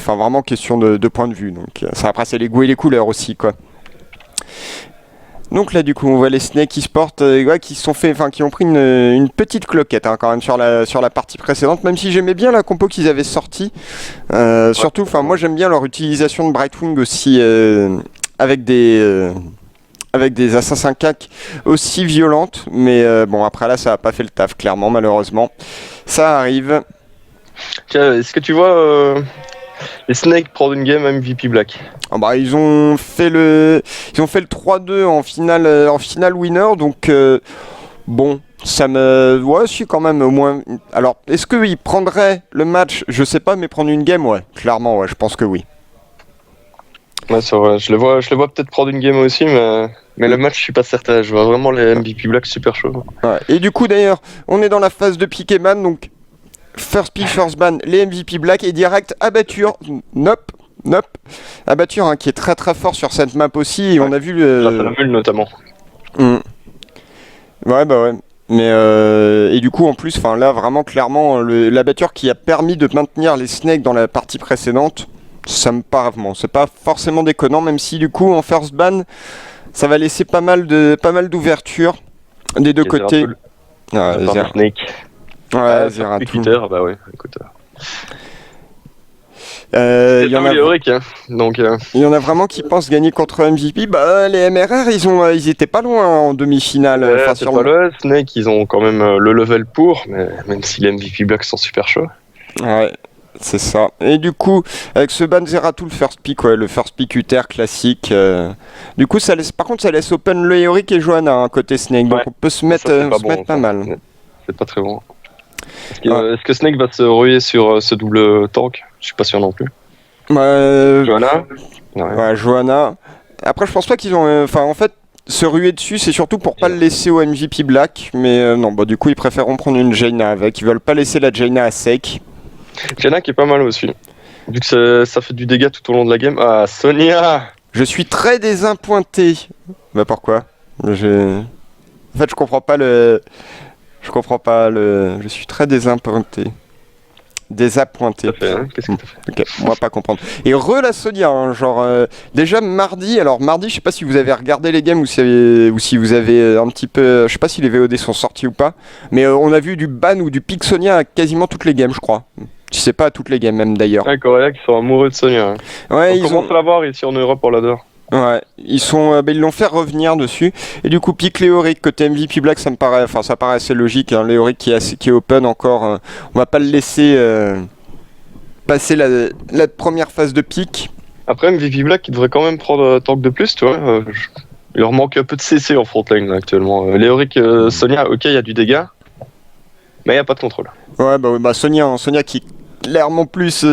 Vraiment question de point de vue. Donc ça, après c'est les goûts et les couleurs aussi, quoi. Donc là du coup on voit les Snake Esports qui ont pris une petite cloquette, hein, quand même sur la partie précédente, même si j'aimais bien la compo qu'ils avaient sortie. Surtout, moi j'aime bien leur utilisation de Brightwing aussi, avec des Assassin's CAC aussi violentes. Mais bon, après là ça a pas fait le taf, clairement, malheureusement. Ça arrive. Tiens, est-ce que tu vois les Snakes prendre une game MVP Black? Ils ont fait le 3-2 en finale winner, donc bon, ça me... Ouais, si, quand même, au moins... Alors, est-ce qu'ils prendraient le match? Je sais pas, mais prendre une game, ouais, clairement, ouais, je pense que oui. Ouais, c'est vrai, je les vois peut-être prendre une game aussi, mais le match, je suis pas certain. Je vois vraiment les MVP Black super chauds. Ouais. Et du coup, d'ailleurs, on est dans la phase de Pick-et-Ban, donc... First pick, first ban, les MVP Black et direct Abatture. Nope. Abatture, hein, qui est très très fort sur cette map aussi. Et on a vu la mule notamment. Ouais, bah ouais. Mais et du coup, en plus, là, vraiment clairement, l'Abatture qui a permis de maintenir les Snakes dans la partie précédente, ça me paraît vraiment. C'est pas forcément déconnant, même si du coup, en first ban, ça va laisser pas mal d'ouverture des deux côtés. Snake. Ouais, Zeratul. Bah ouais, écoute. Il y en a théorique, hein. Donc, il y en a vraiment qui pensent gagner contre MVP. Les MRR, ils étaient pas loin en demi-finale. Ouais, c'est pas le Snake, ils ont quand même le level pour, mais même si les MVP Blacks sont super chauds. Ouais, c'est ça. Et du coup, avec ce ban Zeratul first pick, ouais, le first pick Uther classique. Du coup, par contre, ça laisse open le Eoric et Johanna, hein, côté Snake. Donc on peut se mettre, pas mal. C'est pas très bon. Est-ce que Snake va se ruer sur ce double tank? Je suis pas sûr non plus. Johanna? Ouais, Johanna. Après, je pense pas qu'ils ont... en fait, se ruer dessus, c'est surtout pour pas le laisser au MVP Black. Mais non, du coup, ils préféreront prendre une Jaina avec. Ils veulent pas laisser la Jaina à sec. Jaina qui est pas mal aussi. Vu que ça fait du dégât tout au long de la game. Ah, Sonia! Je suis très désappointé. Pourquoi? En fait, je comprends pas le... Je suis très désappointé. Désappointé. Qu'est-ce que t'as fait? Ok, on va pas comprendre. Et la Sonia, hein, genre déjà mardi, je sais pas si vous avez regardé les games ou si vous avez un petit peu, je sais pas si les VOD sont sortis ou pas, mais on a vu du ban ou du pick Sonia à quasiment toutes les games, je crois. Si c'est pas à toutes les games même d'ailleurs. Les Coréens qui sont amoureux de Sonia. Ouais, on commence à la voir ici en Europe, on l'adore. Ouais, ils l'ont fait revenir dessus. Et du coup, pick Léoric côté MVP Black, ça paraît assez logique. Hein. Léoric qui est open encore, on va pas le laisser passer la première phase de pick. Après, MVP Black, il devrait quand même prendre tank de plus, tu vois. Il leur manque un peu de CC en frontline là, actuellement. Léoric, Sonia, ok, il y a du dégât, mais il n'y a pas de contrôle. Ouais, Sonia qui est clairement plus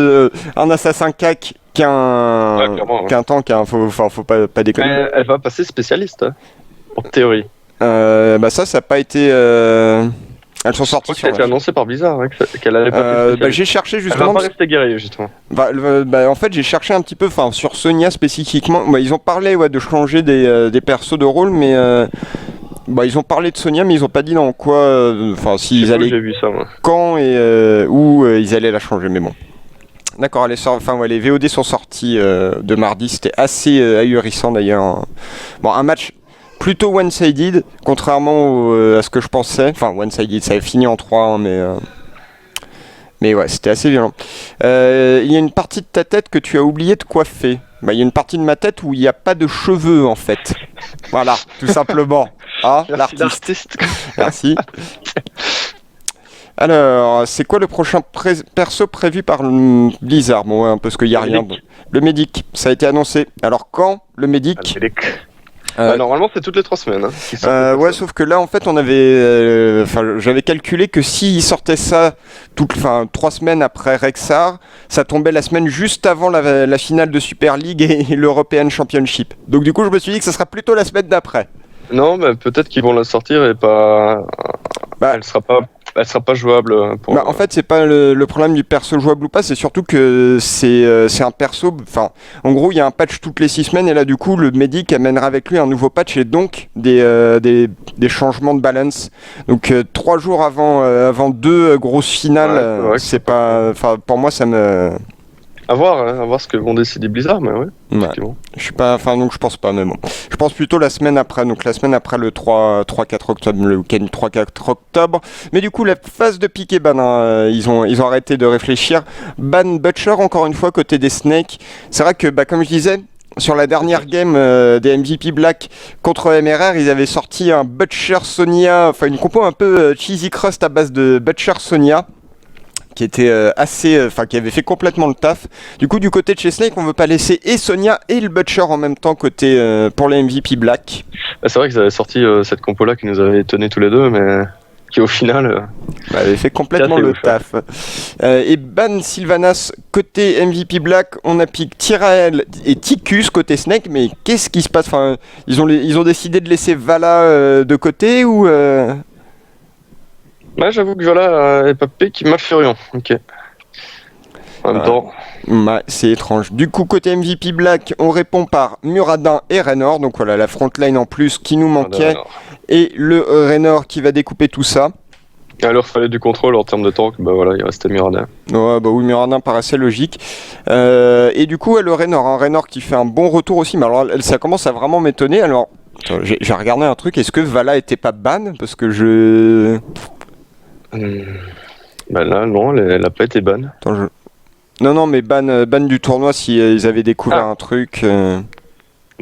un assassin cac qu'un tank, hein. Faut pas déconner. Mais elle va passer spécialiste, hein, en théorie. Ça a pas été. Elles sont sorties. Ça a été annoncé par Blizzard, hein, qu'elle allait pas. J'ai cherché justement. Elle va pas rester guerrier justement. En fait, j'ai cherché un petit peu, sur Sonia spécifiquement. Ils ont parlé de changer des persos de rôle, mais ils ont parlé de Sonia, mais ils ont pas dit dans quoi. S'ils allaient. J'ai vu ça, moi. Quand et où ils allaient la changer, mais bon. D'accord, les VOD sont sortis de mardi, c'était assez ahurissant d'ailleurs. Bon, un match plutôt one-sided, contrairement à ce que je pensais. Enfin, one-sided, ça avait fini en 3-1, mais ouais, c'était assez violent. Il y a une partie de ta tête que tu as oublié de coiffer. Il y a une partie de ma tête où il n'y a pas de cheveux en fait. Voilà, tout simplement. Ah, l'artiste. Merci. Alors, c'est quoi le prochain perso prévu par Blizzard? Bon, ouais, parce qu'il n'y a rien. Le Medic, ça a été annoncé. Alors, quand le Medic? Normalement, c'est toutes les 3 semaines. Hein, sauf que là, en fait, on avait. J'avais calculé que s'ils sortaient ça 3 semaines après Rexar, ça tombait la semaine juste avant la finale de Super League et l'European Championship. Donc, du coup, je me suis dit que ça sera plutôt la semaine d'après. En fait, c'est pas le problème du perso jouable ou pas, c'est surtout que c'est un perso. En gros, il y a un patch toutes les 6 semaines et là, du coup, le Medic amènera avec lui un nouveau patch et donc des changements de balance. Donc 3 jours avant 2 grosses finales, c'est pas. Pour moi, ça me. À voir ce que vont décider Blizzard, mais ouais. Je suis pas, donc je pense pas, mais bon. Je pense plutôt la semaine après, donc la semaine après le 3-4 octobre, le week-end 3-4 octobre. Mais du coup, la phase de pick est ban, hein. Ils ont arrêté de réfléchir. Ban Butcher, encore une fois, côté des Snakes. C'est vrai que, comme je disais, sur la dernière game des MVP Black contre MRR, ils avaient sorti un Butcher Sonia, une compo un peu cheesy crust à base de Butcher Sonia, qui était qui avait fait complètement le taf. Du coup, du côté de chez Snake, on veut pas laisser et Sonia et le Butcher en même temps côté pour les MVP Black. C'est vrai qu'ils avaient sorti cette compo-là qui nous avait étonnés tous les deux, mais qui au final avait fait complètement le taf. Et ban Sylvanas côté MVP Black, on a piqué Tyrael et Ticus côté Snake, mais qu'est-ce qui se passe? Ils ont décidé de laisser Vala de côté ou j'avoue que Vala est pas qui m'a furion. Ok. En même temps. C'est étrange. Du coup, côté MVP Black, on répond par Muradin et Raynor. Donc voilà, la frontline en plus qui nous manquait. Et le Raynor qui va découper tout ça. Alors, il fallait du contrôle en termes de tank. Il restait Muradin. Ouais, oui, Muradin paraissait logique. Et du coup, le Raynor. Raynor qui fait un bon retour aussi. Mais alors, ça commence à vraiment m'étonner. Alors, j'ai regardé un truc. Est-ce que Vala était pas ban? Parce que je. Là, non, elle a pas été ban. Attends, Non, mais ban du tournoi si ils avaient découvert un truc. Un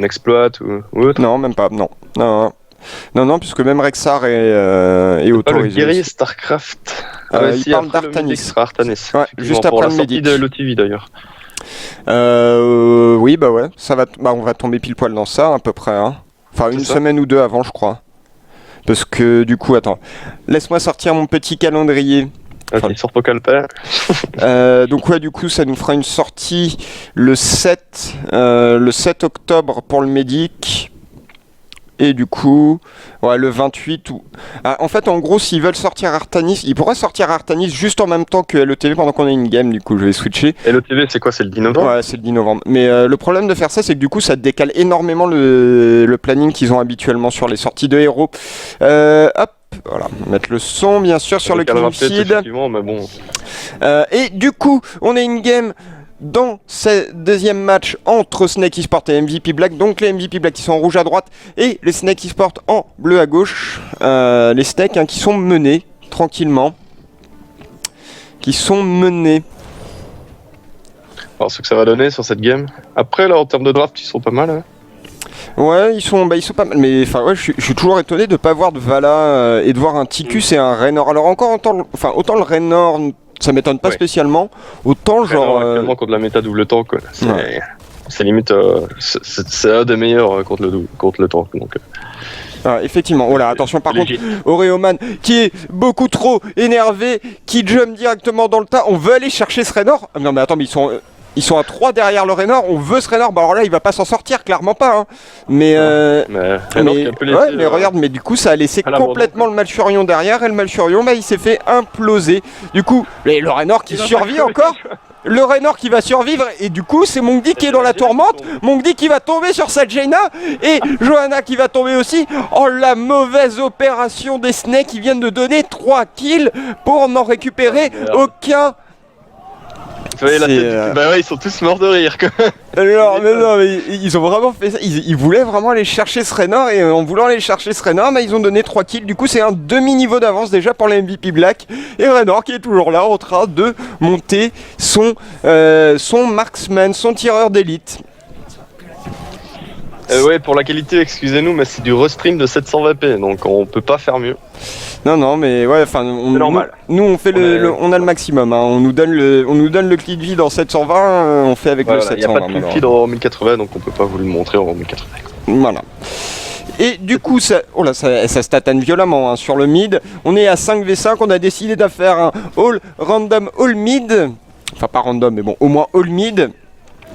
exploit ou autre. Non, même pas. Non, puisque même Rexar est autorisé. Pas le guerrier Starcraft. Il parle d'Artanis. Ouais, juste après le Medic. De l'OTV d'ailleurs. Oui, ouais. Ça va on va tomber pile poil dans ça à peu près. Hein. Une semaine ou 2 avant, je crois. Parce que du coup, attends, laisse-moi sortir mon petit calendrier. Il sort au calepin. Donc du coup, ça nous fera une sortie le 7 octobre pour le Medic. Et du coup, le 28 en fait, en gros, s'ils veulent sortir Artanis, ils pourraient sortir Artanis juste en même temps que LETV pendant qu'on a une game. Du coup, je vais switcher. LETV, c'est quoi? C'est le 10 novembre? Ouais, c'est le 10 novembre. Mais le problème de faire ça, c'est que du coup, ça décale énormément le planning qu'ils ont habituellement sur les sorties de héros. voilà, on va mettre le son bien sûr sur le Calvin Killing Pete, Feed. effectivement, mais bon. Et du coup, on a une game dans ce deuxième match entre Snake Esports et MVP Black. Donc les MVP Black qui sont en rouge à droite et les Snake Esports en bleu à gauche. Les Snake qui sont menés tranquillement. Qui sont menés. Alors ce que ça va donner sur cette game. Après là en termes de draft ils sont pas mal. Hein. Ouais, ils sont pas mal, mais enfin ouais, je suis toujours étonné de pas voir de Vala et de voir un Ticus et un Raynor. Alors encore autant le Raynor, ça m'étonne pas spécialement, autant genre Actuellement contre la méta double tank, quoi. C'est limite, c'est un des meilleurs contre le tank. Donc. Effectivement, voilà, attention par contre, Oreoman qui est beaucoup trop énervé, qui jump directement dans le tas. On veut aller chercher ce Raynor. Non mais attends, mais ils sont à 3 derrière le Raynor, on veut ce Raynor, bah alors là il va pas s'en sortir, clairement pas hein. Mais regarde, mais du coup ça a laissé complètement le Malfurion derrière, et le Malfurion bah il s'est fait imploser. Du coup, le Raynor qui survit encore, le Raynor qui va survivre, et du coup c'est Mongdi qui est dans la tourmente, Mongdi qui va tomber sur sa Jaina, et Johanna qui va tomber aussi. Oh la mauvaise opération des Snakes qui viennent de donner 3 kills pour n'en récupérer aucun. Bah ouais, ils sont tous morts de rire. Alors, mais ils ont vraiment fait ça. Ils voulaient vraiment aller chercher ce Raynor, et en voulant aller chercher ce Raynor, ils ont donné 3 kills. Du coup, c'est un demi-niveau d'avance déjà pour les MVP Black. Et Raynor qui est toujours là en train de monter son marksman, son tireur d'élite. Ouais, pour la qualité, excusez-nous, mais c'est du restream de 720p, donc on peut pas faire mieux. Non, mais ouais, enfin, nous on fait on a le maximum. Hein. On nous donne le clip de vie dans 720, on fait avec le 720. Il n'y a pas de clip de feed en 1080, donc on peut pas vous le montrer en 1080. Voilà. Et du coup, ça statane violemment hein, sur le mid. On est à 5v5, on a décidé de faire un all random all mid. Enfin, pas random, mais bon, au moins all mid.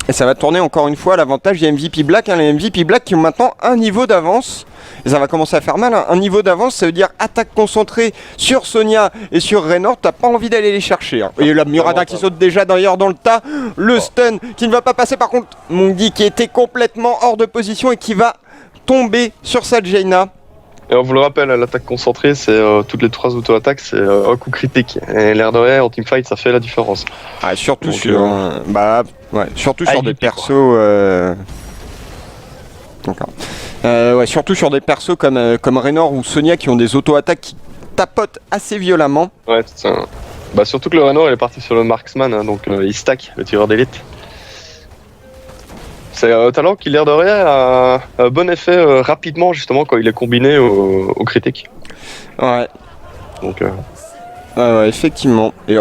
Et ça va tourner encore une fois à l'avantage des MVP Black. Hein, les MVP Black qui ont maintenant un niveau d'avance. Et ça va commencer à faire mal. Hein. Un niveau d'avance, ça veut dire attaque concentrée sur Sonia et sur Raynor. T'as pas envie d'aller les chercher. Hein. Et la Murada qui saute déjà d'ailleurs dans le tas. Le stun qui ne va pas passer. Par contre, Mongdi qui était complètement hors de position et qui va tomber sur sa Jaina. Et on vous le rappelle, l'attaque concentrée, c'est toutes les 3 auto-attaques, c'est un coup critique. Et l'air de rien, en teamfight, ça fait la différence. Ah, surtout donc, surtout sur des persos. Surtout sur des persos comme Raynor ou Sonia qui ont des auto-attaques qui tapotent assez violemment. Ouais, c'est ça. Bah, surtout que le Raynor, il est parti sur le marksman, hein, donc il stack, le tireur d'élite. C'est un talent qui, l'air de rien, a un bon effet rapidement, justement, quand il est combiné au critique. Ouais. Donc, ouais, effectivement. Et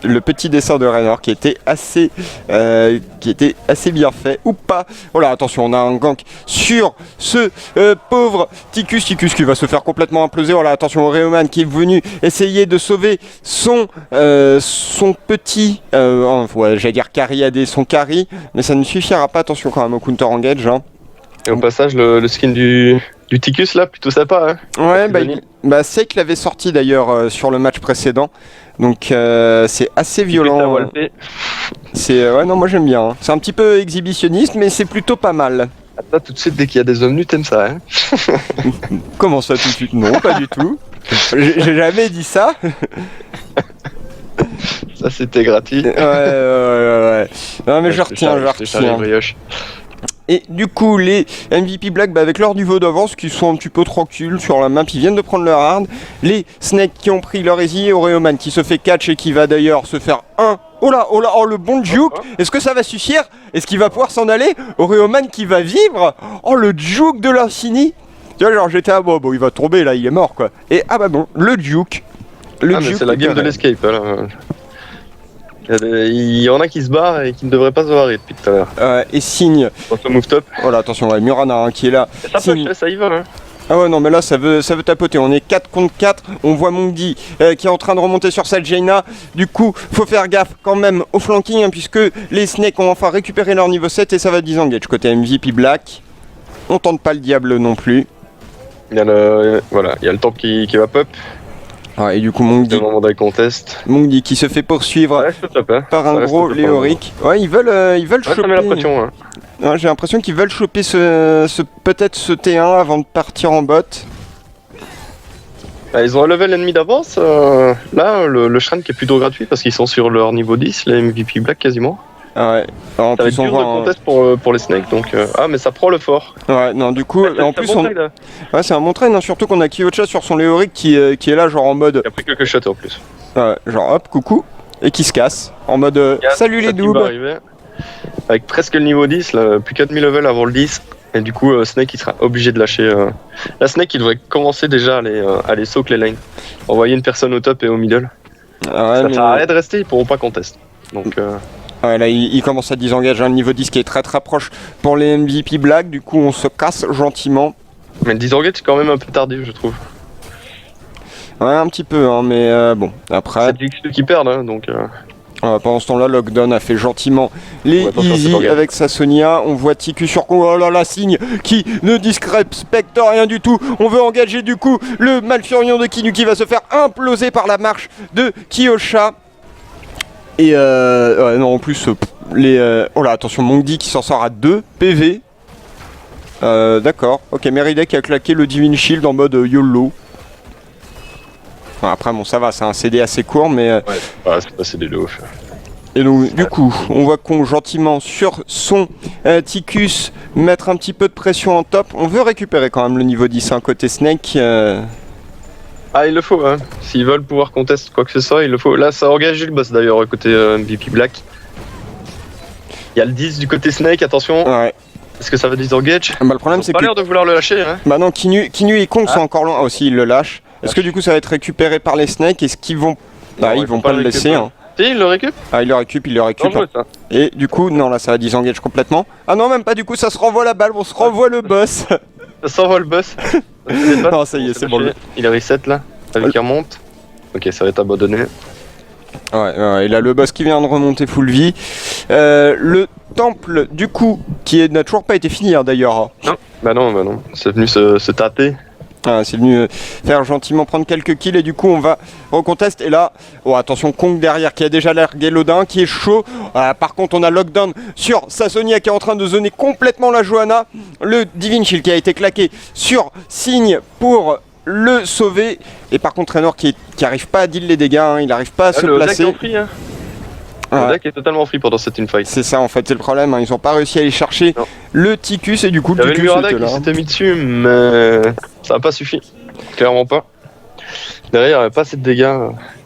le petit dessin de Raynor qui était assez bien fait ou pas. Voilà, attention, on a un gank sur ce pauvre Ticus qui va se faire complètement imploser. Voilà, attention, Oreoman qui est venu essayer de sauver son petit, j'allais dire carry AD, son carry, mais ça ne suffira pas. Attention quand même au counter engage. Hein. Et au passage, le skin du Ticus là, plutôt sympa. Hein. Ouais, Sek l'avait sorti d'ailleurs sur le match précédent. Donc c'est assez violent. Moi j'aime bien. Hein. C'est un petit peu exhibitionniste, mais c'est plutôt pas mal. Attends, tout de suite, dès qu'il y a des hommes nus, t'aimes ça, hein. Comment ça tout de suite? Non, pas du tout. J'ai jamais dit ça. Ça c'était gratuit. Ouais. Non mais je retiens. Et du coup, les MVP Black, avec leur niveau d'avance, qui sont un petit peu tranquilles sur la map, ils viennent de prendre leur hard. Les Snakes qui ont pris leur easy, Oreoman qui se fait catch et qui va d'ailleurs se faire un. Oh le bon juke. Est-ce que ça va suffire? Est-ce qu'il va pouvoir s'en aller? Oreoman qui va vivre. Oh, le juke de l'Infini. Tu vois, genre j'étais à bon, il va tomber là, il est mort quoi. Et le juke. Mais c'est la game de l'escape là. Il y en a qui se barrent et qui ne devraient pas se barrer depuis tout à l'heure. Et signe. Move top. Voilà, attention, Murana qui est là. Ça y va. Hein. Ah ouais, non, mais là ça veut tapoter. On est 4 contre 4. On voit Mongdi qui est en train de remonter sur sa Jaina. Du coup, faut faire gaffe quand même au flanking, hein, puisque les Snakes ont enfin récupéré leur niveau 7 et ça va disengage. Côté MVP Black, on tente pas le diable non plus. Il y a le tank qui va pop. Ouais, et du coup Mongdi qui se fait poursuivre par un gros Léoric. Ouais, ils veulent choper. Hein. Ouais, j'ai l'impression qu'ils veulent choper peut-être ce T1 avant de partir en bot. Ils ont un level ennemi d'avance. Là, le shrine qui est plutôt gratuit parce qu'ils sont sur leur niveau 10, les MVP Black quasiment. Ah ouais. Alors, en Ça va plus être on dur de voit. contest pour les snakes, donc... Ah, mais ça prend le fort. Ouais, non, du coup, en plus on. Ouais, c'est un bon trade, hein, surtout qu'on a Kyocha sur son Léoric qui est là, genre en mode. Il a pris quelques shots en plus. Ouais, genre hop, coucou, et qui se casse, en mode salut les doubs. doubs. Avec presque le niveau 10, là, plus 4000 levels avant le 10. Et du coup, Snake il sera obligé de lâcher. La Snake il devrait commencer déjà à les soak les lanes. Envoyer une personne au top et au middle. Ah ouais, ça sert à rien de rester, ils pourront pas contest. Donc. Ouais, là il commence à disengager un niveau 10 qui est très très proche pour les MVP Black, du coup on se casse gentiment. Mais le disengage c'est quand même un peu tardif, je trouve. Ouais, un petit peu, hein, mais bon, après. C'est du XP qui perdent, hein, donc. Pendant ce temps-là, Lockdown a fait gentiment les easy avec sa Sonia. On voit Tiku sur oh là là, Signe qui ne disrespecte rien du tout. On veut engager du coup le Malfurion de Kinu qui va se faire imploser par la marche de Kyocha. Et ouais, non, en plus, oh là, attention, Mongdi qui s'en sort à 2 PV. D'accord, ok, Meridek a claqué le Divine Shield en mode YOLO. Enfin, après, bon, ça va, c'est un CD assez court, mais. Ouais, c'est pas CD de ouf. Et donc, du coup, on voit qu'on gentiment sur son Ticus mettre un petit peu de pression en top. On veut récupérer quand même le niveau 10 hein, côté Snake. Ah, il le faut, hein. S'ils veulent pouvoir contester quoi que ce soit, il le faut. Là, ça a engagé le boss d'ailleurs, côté MVP Black. Il y a le 10 du côté Snake, attention. Ouais. Est-ce que ça va disengage? Bah, le problème, c'est que. Pas que. l'air de vouloir le lâcher, hein. Bah non, Kinu et Kong sont encore loin. Aussi, il le lâche. Est-ce que du coup, ça va être récupéré par les Snakes? Est-ce qu'ils vont. Bah, ils vont pas le laisser. Hein. Si, il le récup. Ah, il le récup. Dangereux, ça. Et du coup, non, là, ça va disengage complètement. Ah non, même pas, du coup, ça se renvoie la balle. On se renvoie le boss. Ça s'envoie le boss. Non, ça y est, c'est bon. Il est reset là. Avec qui remonte. Ok, ça va être abandonné. Ouais, et là le boss qui vient de remonter full vie. Le temple du coup qui n'a toujours pas été fini hein, d'ailleurs. Non, bah non. C'est venu se tâter. Ah, c'est venu faire gentiment prendre quelques kills et du coup on va recontest et là, oh attention Kong derrière qui a déjà largué l'Odin qui est chaud. Par contre on a Lockdown sur sa Sonia qui est en train de zoner complètement la Johanna. Le Divine Shield qui a été claqué sur Signe pour le sauver et par contre Raynor qui arrive pas à deal les dégâts, hein, il arrive pas à se placer. Le deck est free, hein. Le deck est totalement free pendant cette teamfight. C'est ça en fait, c'est le problème, hein. Ils ont pas réussi à aller chercher le Ticus et du coup le Ticus était là. Il s'était mis dessus mais ça n'a pas suffi, clairement pas. Derrière il n'y avait pas assez de dégâts,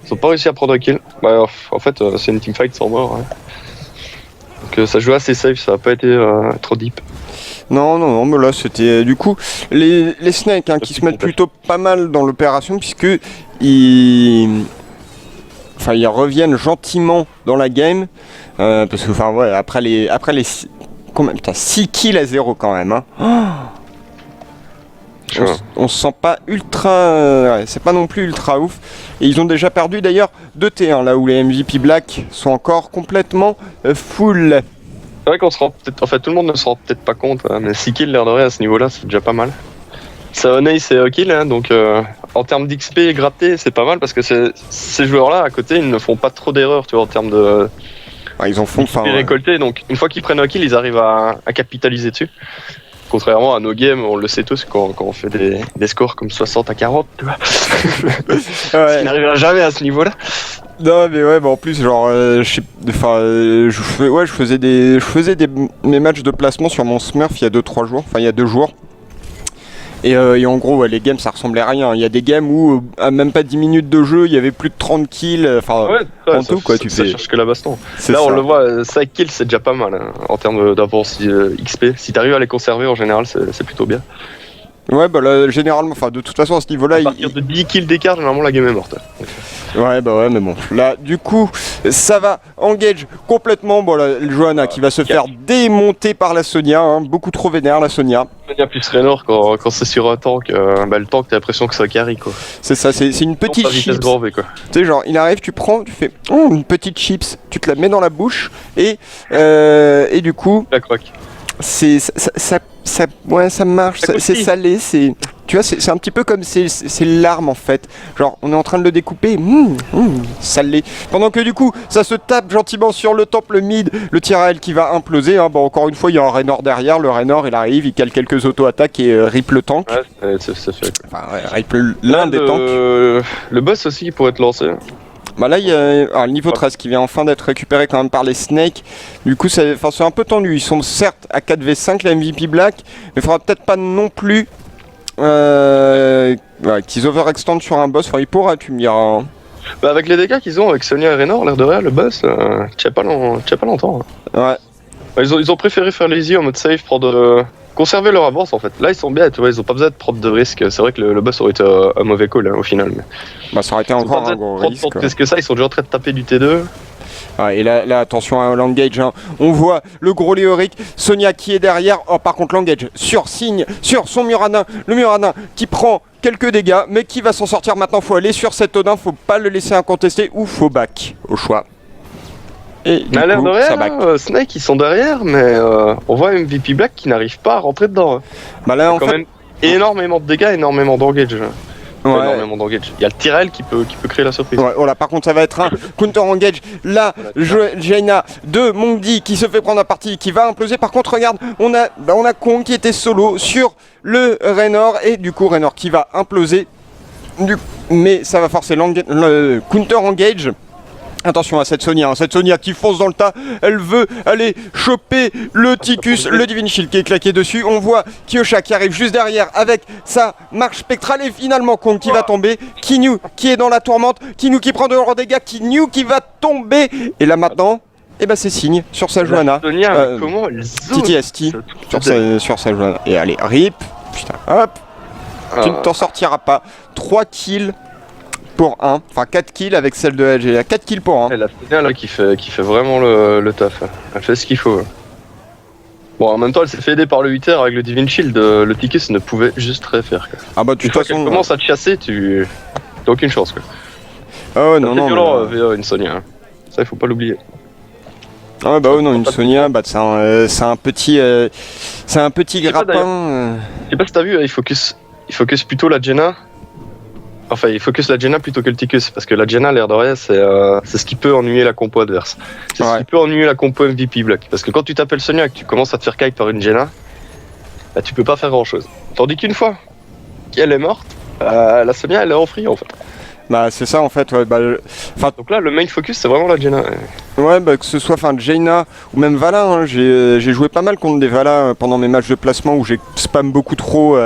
ils ont pas réussi à prendre un kill. Bah, en fait c'est une teamfight sans mort. Hein. Donc ça joue assez safe, ça n'a pas été trop deep. Non, mais là c'était du coup les Snakes hein, qui se mettent plutôt pas mal dans l'opération puisque ils reviennent gentiment dans la game parce que enfin ouais après les combien putain 6 kills à 0 quand même hein. On se sent pas ultra c'est pas non plus ultra ouf et ils ont déjà perdu d'ailleurs 2 T1 là où les MVP Black sont encore complètement full. C'est vrai qu'on se rend peut-être, en fait tout le monde ne se rend peut-être pas compte, hein, mais 6 kills l'air de rien à ce niveau-là, c'est déjà pas mal. Ça Honey c'est kill, hein, donc en termes d'XP gratté c'est pas mal parce que ces joueurs-là à côté ils ne font pas trop d'erreurs, tu vois, en termes de. Ils en font récolté, donc une fois qu'ils prennent un kill, ils arrivent à capitaliser dessus. Contrairement à nos games, on le sait tous quand on fait des scores comme 60 à 40, tu vois. Ça n'arrivera jamais à ce niveau-là. Non mais ouais, bah en plus genre je faisais mes matchs de placement sur mon Smurf il y a 2-3 jours, enfin il y a 2 jours. Et en gros ouais, les games ça ressemblait à rien. Il y a des games où à même pas 10 minutes de jeu, il y avait plus de 30 kills, enfin en tout quoi, tu fais. Ça cherche que la baston. Là on le voit, 5 kills c'est déjà pas mal hein, en termes d'avance XP. Si t'arrives à les conserver en général c'est plutôt bien. Ouais bah là généralement, enfin de toute façon à ce niveau là à partir de 10 kills d'écart généralement la game est morte. Ouais bah ouais mais bon là du coup ça va engage complètement. Bon là Johanna qui va se faire démonter par la Sonia hein, beaucoup trop vénère la Sonia. Sonia plus Raynor quand c'est sur un tank, le tank t'as l'impression que ça carry quoi. C'est ça, c'est une petite chips. Tu sais genre il arrive, tu prends, tu fais une petite chips, tu te la mets dans la bouche et du coup la croque. Ouais, ça marche, c'est salé, tu vois, c'est un petit peu comme c'est l'arme en fait. Genre, on est en train de le découper, salé. Pendant que du coup, ça se tape gentiment sur le temple mid, le Tyrael qui va imploser. Hein. Bon, encore une fois, il y a un Raynor derrière. Le Raynor, il arrive, il cale quelques auto-attaques et rip le tank. Ouais, c'est fait. Enfin, ouais, rip l'un des tanks. Le boss aussi qui pourrait être lancé. Bah là, il y a le niveau 13 qui vient enfin d'être récupéré quand même par les Snakes. Du coup, c'est un peu tendu. Ils sont certes à 4v5, la MVP Black, mais il faudra peut-être pas non plus qu'ils overextendent sur un boss. Enfin, il pourra, tu me diras. Hein. Bah avec les dégâts qu'ils ont avec Sonia et Raynor, l'air de rien, le boss, tient pas longtemps. Hein. Ouais. Bah, ils ont préféré faire l'easy en mode safe, conserver leur avance en fait. Là ils sont bien, tu vois, ils ont pas besoin de prendre de risques. C'est vrai que le boss aurait été un mauvais call hein, au final. Mais... Bah ça aurait été encore un gros risque. Parce que ça, ils sont déjà en train de taper du T2. Ouais, et là, attention à l'engage, hein. On voit le gros Léoric, Sonia qui est derrière. Oh, par contre, l'engage sur signe, sur son Muradin. Le Muradin qui prend quelques dégâts, mais qui va s'en sortir maintenant. Faut aller sur cet Odin, faut pas le laisser incontesté ou faut back au choix. Et mais à l'air de rien, Snake ils sont derrière, mais on voit MVP Black qui n'arrive pas à rentrer dedans. Hein. Bah là, en fait, même énormément de dégâts, énormément d'engage. Ouais. Énormément d'engage. Il y a le Tyrell qui peut créer la surprise. Ouais, voilà, par contre, ça va être un counter engage. Là, Jaina de Mongdi qui se fait prendre à partie, qui va imploser. Par contre, regarde, on a Kong qui était solo sur le Raynor et du coup, Raynor qui va imploser. Mais ça va forcer le counter engage. Attention à cette Sonia qui fonce dans le tas, elle veut aller choper le Ticus, le Divine Shield qui est claqué dessus. On voit Kyosha qui arrive juste derrière avec sa marche spectrale et finalement Kong qui va tomber, Kinyu qui est dans la tourmente, Kinyu qui prend de gros dégâts, Kinyu qui va tomber. Et là maintenant, c'est signe sur sa Johanna. Sonia, comment elle zone TTST sur sa Johanna. Et allez, rip, putain, hop, tu ne t'en sortiras pas. 3 kills. Pour 1, enfin 4 kills avec celle de LG, 4 kills pour 1. Elle a Sonia là qui fait vraiment le taf, elle fait ce qu'il faut. Bon en même temps elle s'est fait aider par le 8R avec le Divine Shield, le Ticus ne pouvait juste rien faire quoi. Ah bah de toute façon... Quand tu commences à te chasser, t'as aucune chance quoi. Ah ouais non c'est non. Violent, VA une Sonia, hein. Ça il faut pas l'oublier. Ah bah non une Sonia, c'est un petit grappin. Je sais pas si t'as vu, il focus plutôt la Jaina. Enfin, il focus la Jaina plutôt que le Ticus, parce que la Jaina, l'air de rien, c'est ce qui peut ennuyer la compo adverse. C'est ce qui peut ennuyer la compo MVP Black. Parce que quand tu t'appelles Sonia et que tu commences à te faire kite par une Jaina, bah, tu peux pas faire grand chose. Tandis qu'une fois qu'elle est morte, la Sonia, elle est en free en fait. Bah c'est ça en fait, ouais, donc là le main focus c'est vraiment la Jaina. Ouais que ce soit Jaina ou même Vala, hein, j'ai joué pas mal contre des Vala pendant mes matchs de placement où j'ai spam beaucoup trop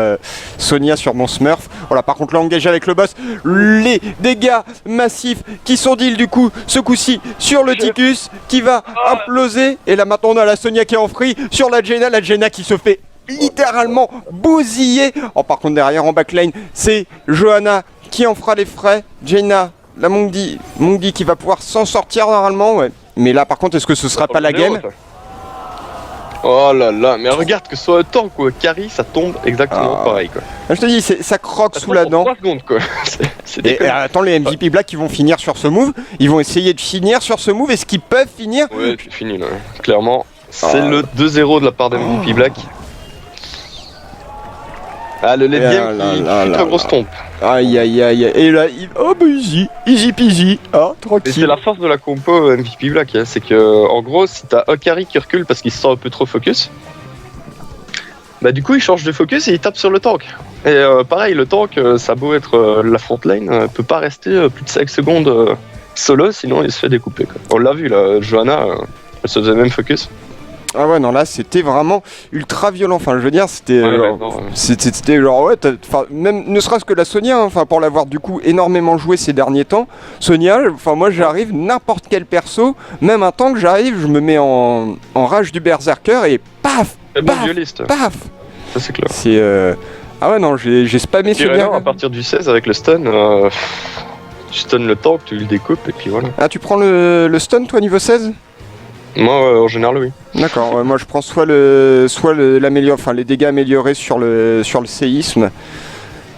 Sonia sur mon Smurf. Voilà, par contre là engagé avec le boss, les dégâts massifs qui sont deal du coup, ce coup-ci sur le Ticus qui va imploser. Et là maintenant on a la Sonia qui est en free sur la Jaina qui se fait littéralement bousiller. Oh par contre derrière en backline c'est Johanna qui en fera les frais. Jaina, la Mongdi qui va pouvoir s'en sortir normalement, ouais. Mais là par contre est-ce que ce sera pas la game? Oh là là, mais regarde que ce soit un tank ou un carry, ça tombe exactement pareil quoi. Je te dis, ça croque sous la dent. 3 secondes quoi. Et attends, les MVP Black qui vont finir sur ce move, ils vont essayer de finir sur ce move, est-ce qu'ils peuvent finir? Ouais, c'est fini là, clairement. C'est le 2-0 de la part des MVP Black. Ah, le late game qui fait une grosse tombe. Aïe aïe aïe. Et là, easy peasy. Ah, tranquille. Et c'est la force de la compo MVP Black, hein. C'est que, en gros, si t'as un carry qui recule parce qu'il se sent un peu trop focus, bah du coup il change de focus et il tape sur le tank. Et pareil, le tank, ça a beau être la front lane, peut pas rester plus de 5 secondes solo, sinon il se fait découper quoi. On l'a vu là, Johanna, elle se faisait même focus. Ah ouais non là c'était vraiment ultra violent, enfin je veux dire c'était c'était genre ouais, même ne serait-ce que la Sonia, hein, enfin pour l'avoir du coup énormément joué ces derniers temps, Sonia, enfin moi j'arrive n'importe quel perso, même un tank j'arrive, je me mets en rage du berserker et paf paf. Ça c'est clair. C'est ah ouais non j'ai spammé Sonia à partir du 16 avec le stun. Tu stun le tank, tu le découpes et puis voilà. Ah tu prends le stun toi niveau 16? Moi en général oui. D'accord, moi je prends soit les dégâts améliorés sur le séisme.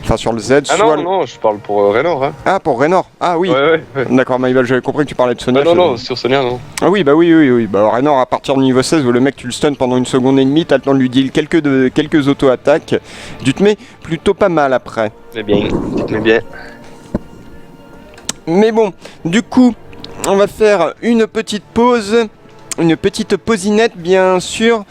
Enfin sur le Z, Ah soit... non, je parle pour Raynor. Hein. Ah, pour Raynor. Ah oui. Ouais. D'accord, Maïval, j'avais compris que tu parlais de Sonia. Non, sur Sonia, non. Ah oui, bah oui. Bah Raynor, à partir du niveau 16, où le mec tu le stun pendant 1 seconde et demie, t'as le temps de lui deal quelques auto-attaques. Tu te mets plutôt pas mal après. Mais bien, tu te mets bien. Mais bon, du coup, on va faire une petite pause. Une petite pausinette, bien sûr,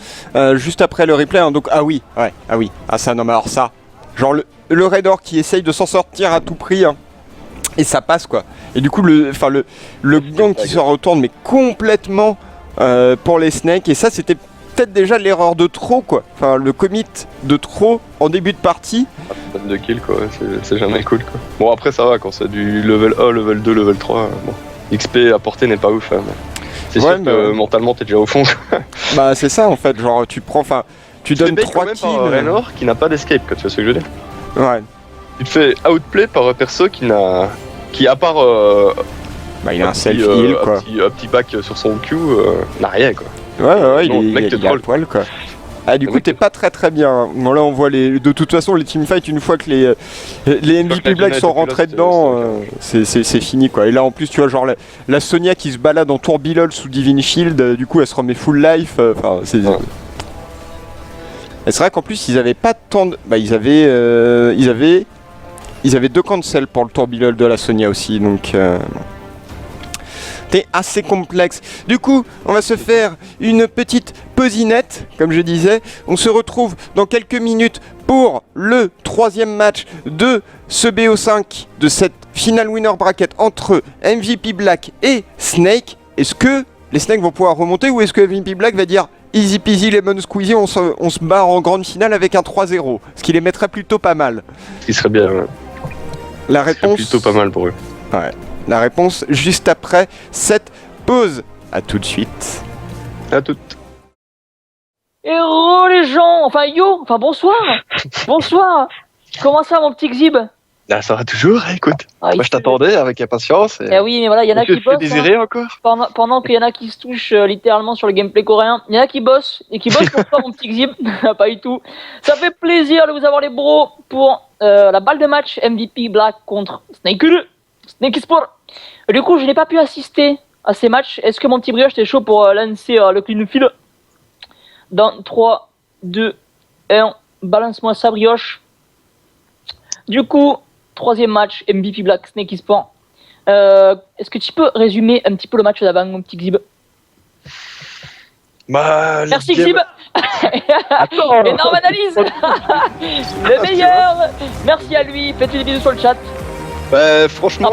juste après le replay. Hein, donc, ah oui. Ah ça, non mais alors ça, genre le Raynor qui essaye de s'en sortir à tout prix, hein, et ça passe quoi. Et du coup, le gang qui se retourne, mais complètement pour les Snakes. Et ça, c'était peut-être déjà l'erreur de trop quoi. Enfin, le commit de trop en début de partie. De kill quoi, c'est jamais cool quoi. Bon après ça va quand c'est du level 1, level 2, level 3, bon. XP apporté n'est pas ouf hein, mais c'est sûr que mentalement t'es déjà au fond quoi. Bah c'est ça en fait, genre tu prends, enfin tu donnes 3 kills. Par Raynor qui n'a pas d'escape quoi, tu vois ce que je veux dire. Ouais. Tu te fais outplay par un perso qui à part bah il a un self-heal quoi. Un petit back sur son Q, n'a rien quoi. Ouais, il est à poil quoi. Ah du coup t'es pas très bien. Bon là on voit de toute façon les teamfights une fois que les MVP Black sont rentrés dedans, c'est fini quoi. Et là en plus tu vois genre la Sonia qui se balade en tourbillol sous Divine Shield, du coup elle se remet full life. Enfin c'est. Et c'est vrai qu'en plus ils avaient pas tant de. Bah ils avaient 2 cancels pour le tourbillol de la Sonia aussi donc. Assez complexe. Du coup, on va se faire une petite pausinette, comme je disais. On se retrouve dans quelques minutes pour le 3e match de ce BO5, de cette Final Winner Bracket entre MVP Black et Snake. Est-ce que les Snakes vont pouvoir remonter ou est-ce que MVP Black va dire easy peasy lemon squeezy, on se barre en grande finale avec un 3-0, ce qui les mettrait plutôt pas mal. Ce qui serait bien, ouais. La réponse... plutôt pas mal pour eux. Ouais. La réponse juste après cette pause. A tout de suite. À toutes. Hello les gens, enfin bonsoir. Bonsoir. Comment ça mon petit Xib? Ah, ça va toujours, écoute. Moi je t'attendais avec impatience. Eh oui, mais voilà, il y en a qui bossent. Désiré encore. Pendant qu'il y en a qui se touchent littéralement sur le gameplay coréen, il y en a qui bossent et qui bossent pour toi mon petit Xib. Pas du tout. Ça fait plaisir de vous avoir les bros pour la balle de match MVP Black contre Snake Sport. Du coup, je n'ai pas pu assister à ces matchs. Est-ce que mon petit brioche t'es chaud pour lancer le clean fil? Dans 3, 2, 1, balance-moi ça brioche. Du coup, 3e match, MVP Black, Snake Sport. Est-ce que tu peux résumer un petit peu le match d'avant, mon petit Xib? Bah, merci Xib. Énorme analyse. Le meilleur. Merci à lui, faites des bisous sur le chat. Bah franchement,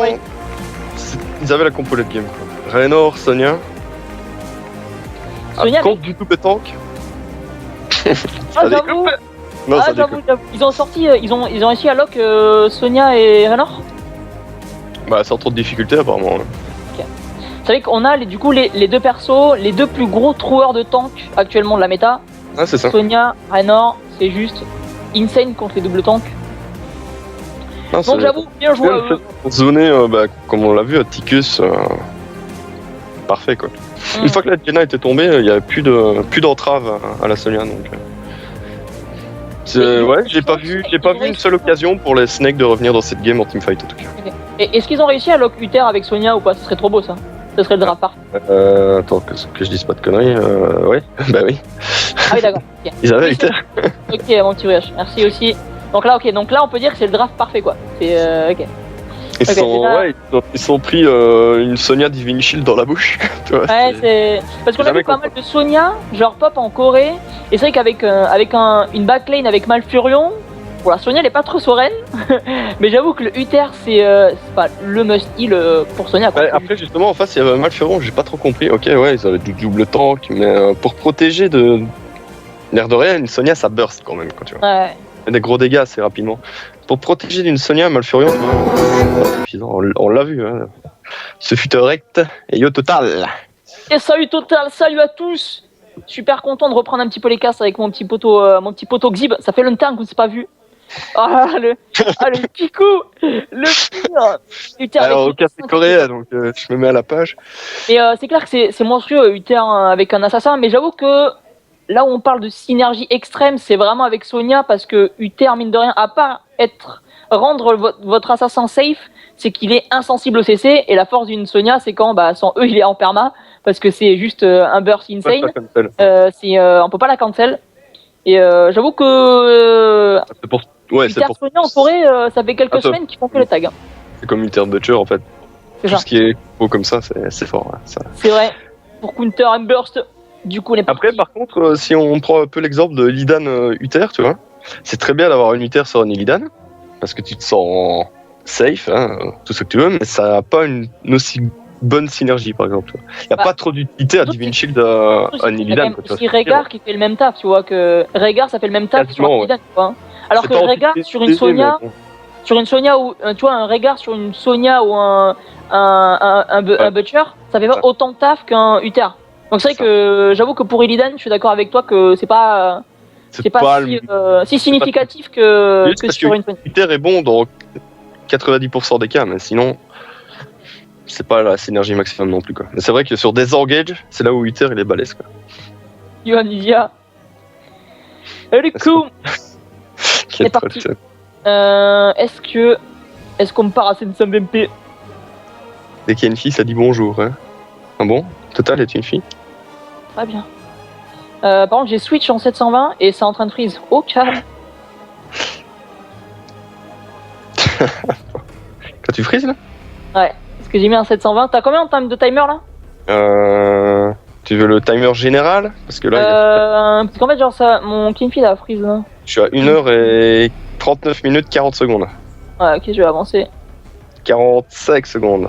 ils avaient la compo de game quoi. Raynor, Sonia. Contre du double tank. Ah j'avoue. Non, ça j'avoue. Ils ont sorti, ils ont réussi à lock Sonia et Raynor. Bah sans trop de difficultés apparemment. Ok. Vous savez qu'on a du coup les 2 persos, les 2 plus gros throwers de tank actuellement de la méta. Ah c'est ça. Sonia, Raynor, c'est juste insane contre les double tanks. Non, donc j'avoue, bien joué à eux. Zoné, comme on l'a vu à Ticus, parfait quoi. Une fois que la Jenna était tombée, il n'y avait plus d'entrave à la Sonia donc. Ouais, j'ai pas vu une seule occasion pour les Snakes de revenir dans cette game en teamfight en tout cas. Okay. Et est-ce qu'ils ont réussi à lock Uther avec Sonia ou pas? Ce serait trop beau ça. Ce serait le draft parfait. Attends, que je dise pas de conneries. Ouais, bah oui. Ah oui, d'accord. Okay. Ils avaient Uther. Ok, mon petit voyage. Merci aussi. Donc là, on peut dire que c'est le draft parfait quoi. C'est ok. Ils sont pris une Sonia Divine Shield dans la bouche. Tu vois, ouais, c'est parce qu'on a vu pas mal de Sonia, genre pop en Corée. Et c'est vrai qu'avec une backlane avec Malfurion, bon la Sonia elle est pas trop sereine. Mais j'avoue que le Uther c'est pas le must heal pour Sonia quoi. Ouais, après justement en face il y avait Malfurion, j'ai pas trop compris. Ok ouais, ils avaient du double tank, mais pour protéger de l'air de rien, une Sonia ça burst quand même quoi, tu vois. Ouais. Des gros dégâts assez rapidement. Pour protéger d'une Sonia, Malfurion, on l'a vu. Hein. Ce fut correct. Et yo total. Et salut total, salut à tous. Super content de reprendre un petit peu les castes avec mon petit poteau Xib. Ça fait longtemps qu'on ne s'est pas vu. Ah le picou, le pire. Alors au cas c'est coréen, donc je me mets à la page. Et c'est clair que c'est monstrueux Uther avec un assassin, mais j'avoue que là où on parle de synergie extrême, c'est vraiment avec Sonya parce que Uther, mine de rien, à part rendre votre assassin safe, c'est qu'il est insensible au CC, et la force d'une Sonya, c'est quand sans eux il est en perma, parce que c'est juste un burst insane. On peut pas la cancel. Et j'avoue que Uther Sonya en forêt, ça fait quelques semaines qu'ils font que le tag. Hein. C'est comme Uther Butcher en fait. Tout ce qui est beau comme ça, c'est fort. Hein, ça. C'est vrai. Pour counter and burst, du coup on est parti. Après, par contre, si on prend un peu l'exemple de Illidan Uther, tu vois, c'est très bien d'avoir une Uther sur un Illidan, parce que tu te sens safe, hein, tout ce que tu veux, mais ça n'a pas une aussi bonne synergie, par exemple. Il n'y a pas trop d'utilité à Divine Shield à un Illidan. C'est Rehgar qui fait le même taf, tu vois, que Rehgar ça fait le même taf sur un Illidan, tu vois. Alors que Rehgar sur une Sonya, ou tu vois, un Rehgar sur une Sonya ou un Butcher, ça fait pas autant de taf qu'un Uther. Donc c'est vrai que j'avoue que pour Illidan, je suis d'accord avec toi que c'est pas si significatif que sur une Sonya. Uther est bon dans 90% des cas, mais sinon c'est pas la synergie maximum non plus quoi. Mais c'est vrai que sur Disengage, c'est là où Uther il est balèze quoi. Yohan Lysia. Et du coup, c'est parti. Est-ce qu'on part à Sensei MP? Dès qu'il y a une fille, ça dit bonjour. Hein. Ah bon? Total est une fille? Très bien. Par contre, j'ai switch en 720 et c'est en train de freeze. Oh, calme. Quand tu frises là? Ouais, parce que j'ai mis un 720. T'as combien en de timer là? Tu veux le timer général? Parce que là. Parce qu'en fait, genre, mon clean feed a freeze là. Je suis à 1h39 minutes 40 secondes. Ouais, ok, je vais avancer. 45 secondes.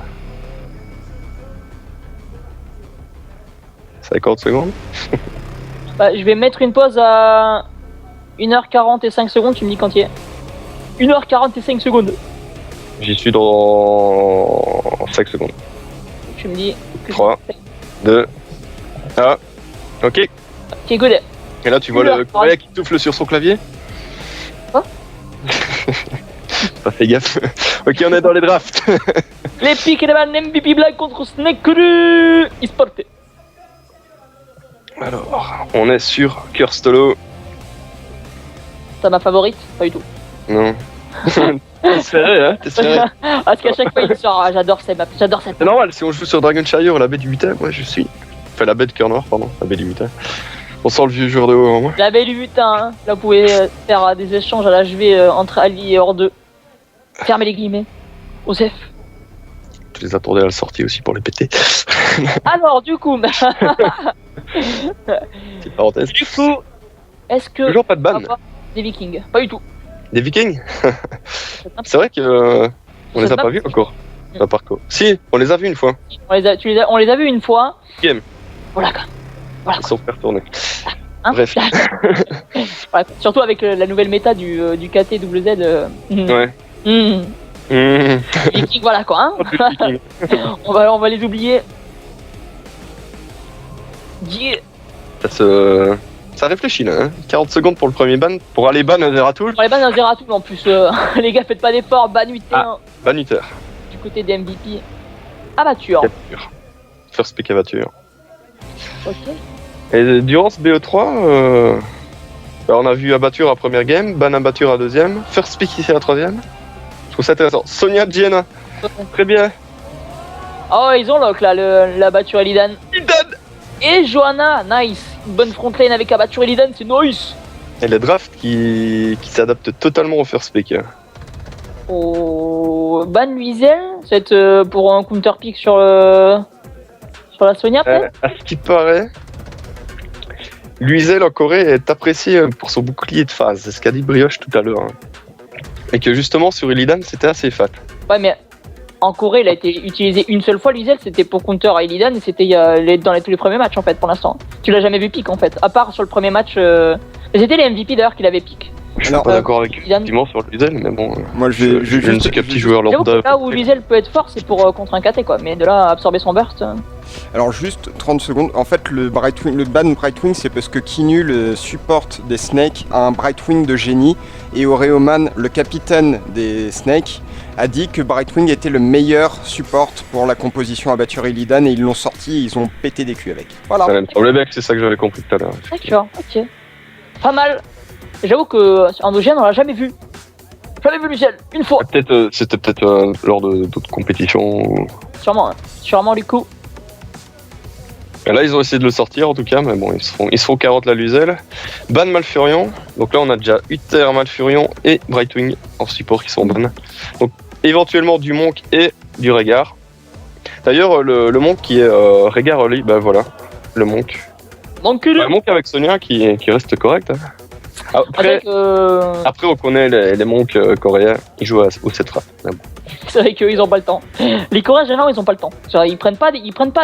50 secondes? Je vais mettre une pause à 1h40 et 5 secondes, tu me dis quand il est. 1h40 et 5 secondes. J'y suis dans 5 secondes. Tu me dis. 3, 2, 1. Ok. Ok, good. Et là, tu vois le Coréen qui souffle sur son clavier? Quoi? Pas fait gaffe. Ok, on est dans les drafts. Les pics et les balles MVP Black contre Snake Cru eSport. Alors, on est sur Curstolo. T'as ma favorite? Pas du tout. Non. T'es serré, hein? T'es serré. Parce qu'à chaque fois, il sort. J'adore cette map. J'adore cette map. C'est normal, si on joue sur Dragon Shire, la baie du 8 moi je suis. Enfin, la baie de Cœur Noir, pardon. La baie du 8 On sent le vieux joueur de haut en moi. La baie du 8 hein. Là, vous pouvez faire des échanges à l'HV entre Ali et Hors 2. Fermez les guillemets. Osef. Tu les attendais à la sortie aussi pour les péter. Alors, du coup. Petite parenthèse. Du coup, est-ce que. Toujours pas de ban. Des Vikings? Pas du tout. Des Vikings? C'est vrai que. On les a pas vus encore. Dans parcours. Si, on les a vus une fois. On les a vus une fois. Game. Voilà quoi. Ils sont fait retourner. Hein Bref. Voilà, surtout avec la nouvelle méta du KTWZ. Ouais. Vikings, voilà quoi. Hein. on va les oublier. Yeah. Ça réfléchit là, hein. 40 secondes pour le premier ban, pour aller ban un Zeratul. Pour les ban un Zeratul en plus, les gars faites pas d'efforts, ban Uther. Ban Uther. Du côté des MVP. Abatture. First pick Abatture. Ok. Et durant ce BO3, on a vu Abatture à première game, ban Abatture à deuxième, first pick ici à troisième. Je trouve ça intéressant. Sonya Gienna. Très bien. Oh, ils ont lock là, l'Abatture et Illidan. Et Johanna, nice. Une bonne front lane avec Abatture et Illidan, c'est nice. Et les drafts qui s'adaptent totalement au first pick. Au ban Luizel, c'est pour un counter pick sur la Sonya peut-être. À ce qui paraît, Luizel en Corée est apprécié pour son bouclier de phase, c'est ce qu'a dit Brioche tout à l'heure. Hein. Et que justement sur Illidan c'était assez fat. Ouais mais en Corée il a été utilisé une seule fois Luizel, c'était pour counter à Illidan et c'était dans tous les premiers matchs en fait pour l'instant. Tu l'as jamais vu pick en fait, à part sur le premier match, c'était les MVP d'ailleurs qui l'avaient pick. Je suis Alors, pas d'accord avec Lidan. effectivement sur Luzel, mais bon. Moi, Je ne juste- suis qu'un petit joueur J'avoue lambda. que là où Luzel peut être fort, c'est pour contre un KT quoi. Mais de là à absorber son burst. Alors juste 30 secondes, en fait le ban Brightwing c'est parce que Kinu, le support des Snakes, a un Brightwing de génie et Oreoman, le capitaine des Snakes, a dit que Brightwing était le meilleur support pour la composition Abatture Illidan et ils l'ont sorti et ils ont pété des culs avec. Voilà. Ça me semblait bien que c'est ça que j'avais compris tout à l'heure. D'accord, ok. Pas mal. J'avoue que en OGN on l'a jamais vu. Jamais vu Luzel, une fois. C'était peut-être lors d'autres compétitions. Sûrement, hein. Sûrement du coup. Et là, ils ont essayé de le sortir en tout cas, mais bon, ils se font 40 la Luzel. Ban Malfurion, donc là on a déjà Uther, Malfurion et Brightwing en support qui sont ban. Donc éventuellement du Monk et du Régard. D'ailleurs, le Monk qui est Régard early, bah voilà, le Monk. Donc Le Monk avec Sonia qui reste correct. Hein. Après, on connaît les Monks coréens, ils jouent au 7 frappes. Mais bon. c'est vrai qu'eux ils ont pas le temps. Les Coréens généralement ils ont pas le temps. Genre, ils prennent pas,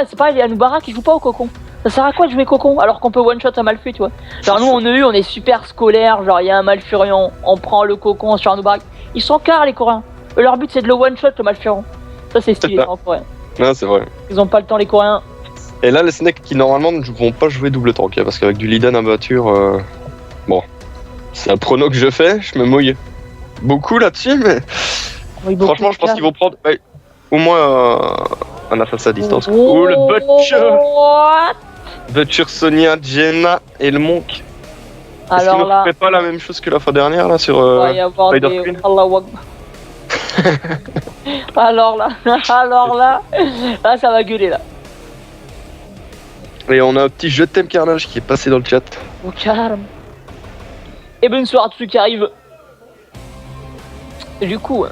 c'est pas les Anubara qui jouent pas au cocon. Ça sert à quoi de jouer cocon alors qu'on peut one shot un Malfui, tu vois. Genre nous en EU on est super scolaire, genre il y a un Malfurion, on prend le cocon sur Anubara. Ils sont car les Coréens. Eux, leur but c'est de le one shot le Malfurion. Ça c'est stylé en Corée. Non, c'est vrai. Ils ont pas le temps les Coréens. Et là, les Snakes qui normalement ne vont pas jouer double tank, hein, parce qu'avec du Lidan abatture, bon, c'est un prono que je fais, je me mouille beaucoup là-dessus, mais Oui, beaucoup franchement, je pense de qu'ils vont prendre au moins un assassin à distance. Oh, Oh, le Butcher what? Butcher, Sonia, Jenna et le Monk. Est-ce qu'ils Alors ne là, feraient pas la même chose que la fois dernière là sur il va y avoir Spider des... Queen Allahu Akbar. alors là, là ça va gueuler là. Et on a un petit Je t'aime Carnage qui est passé dans le chat. Au calme. Et bonne soirée à tous ceux qui arrivent. Du coup.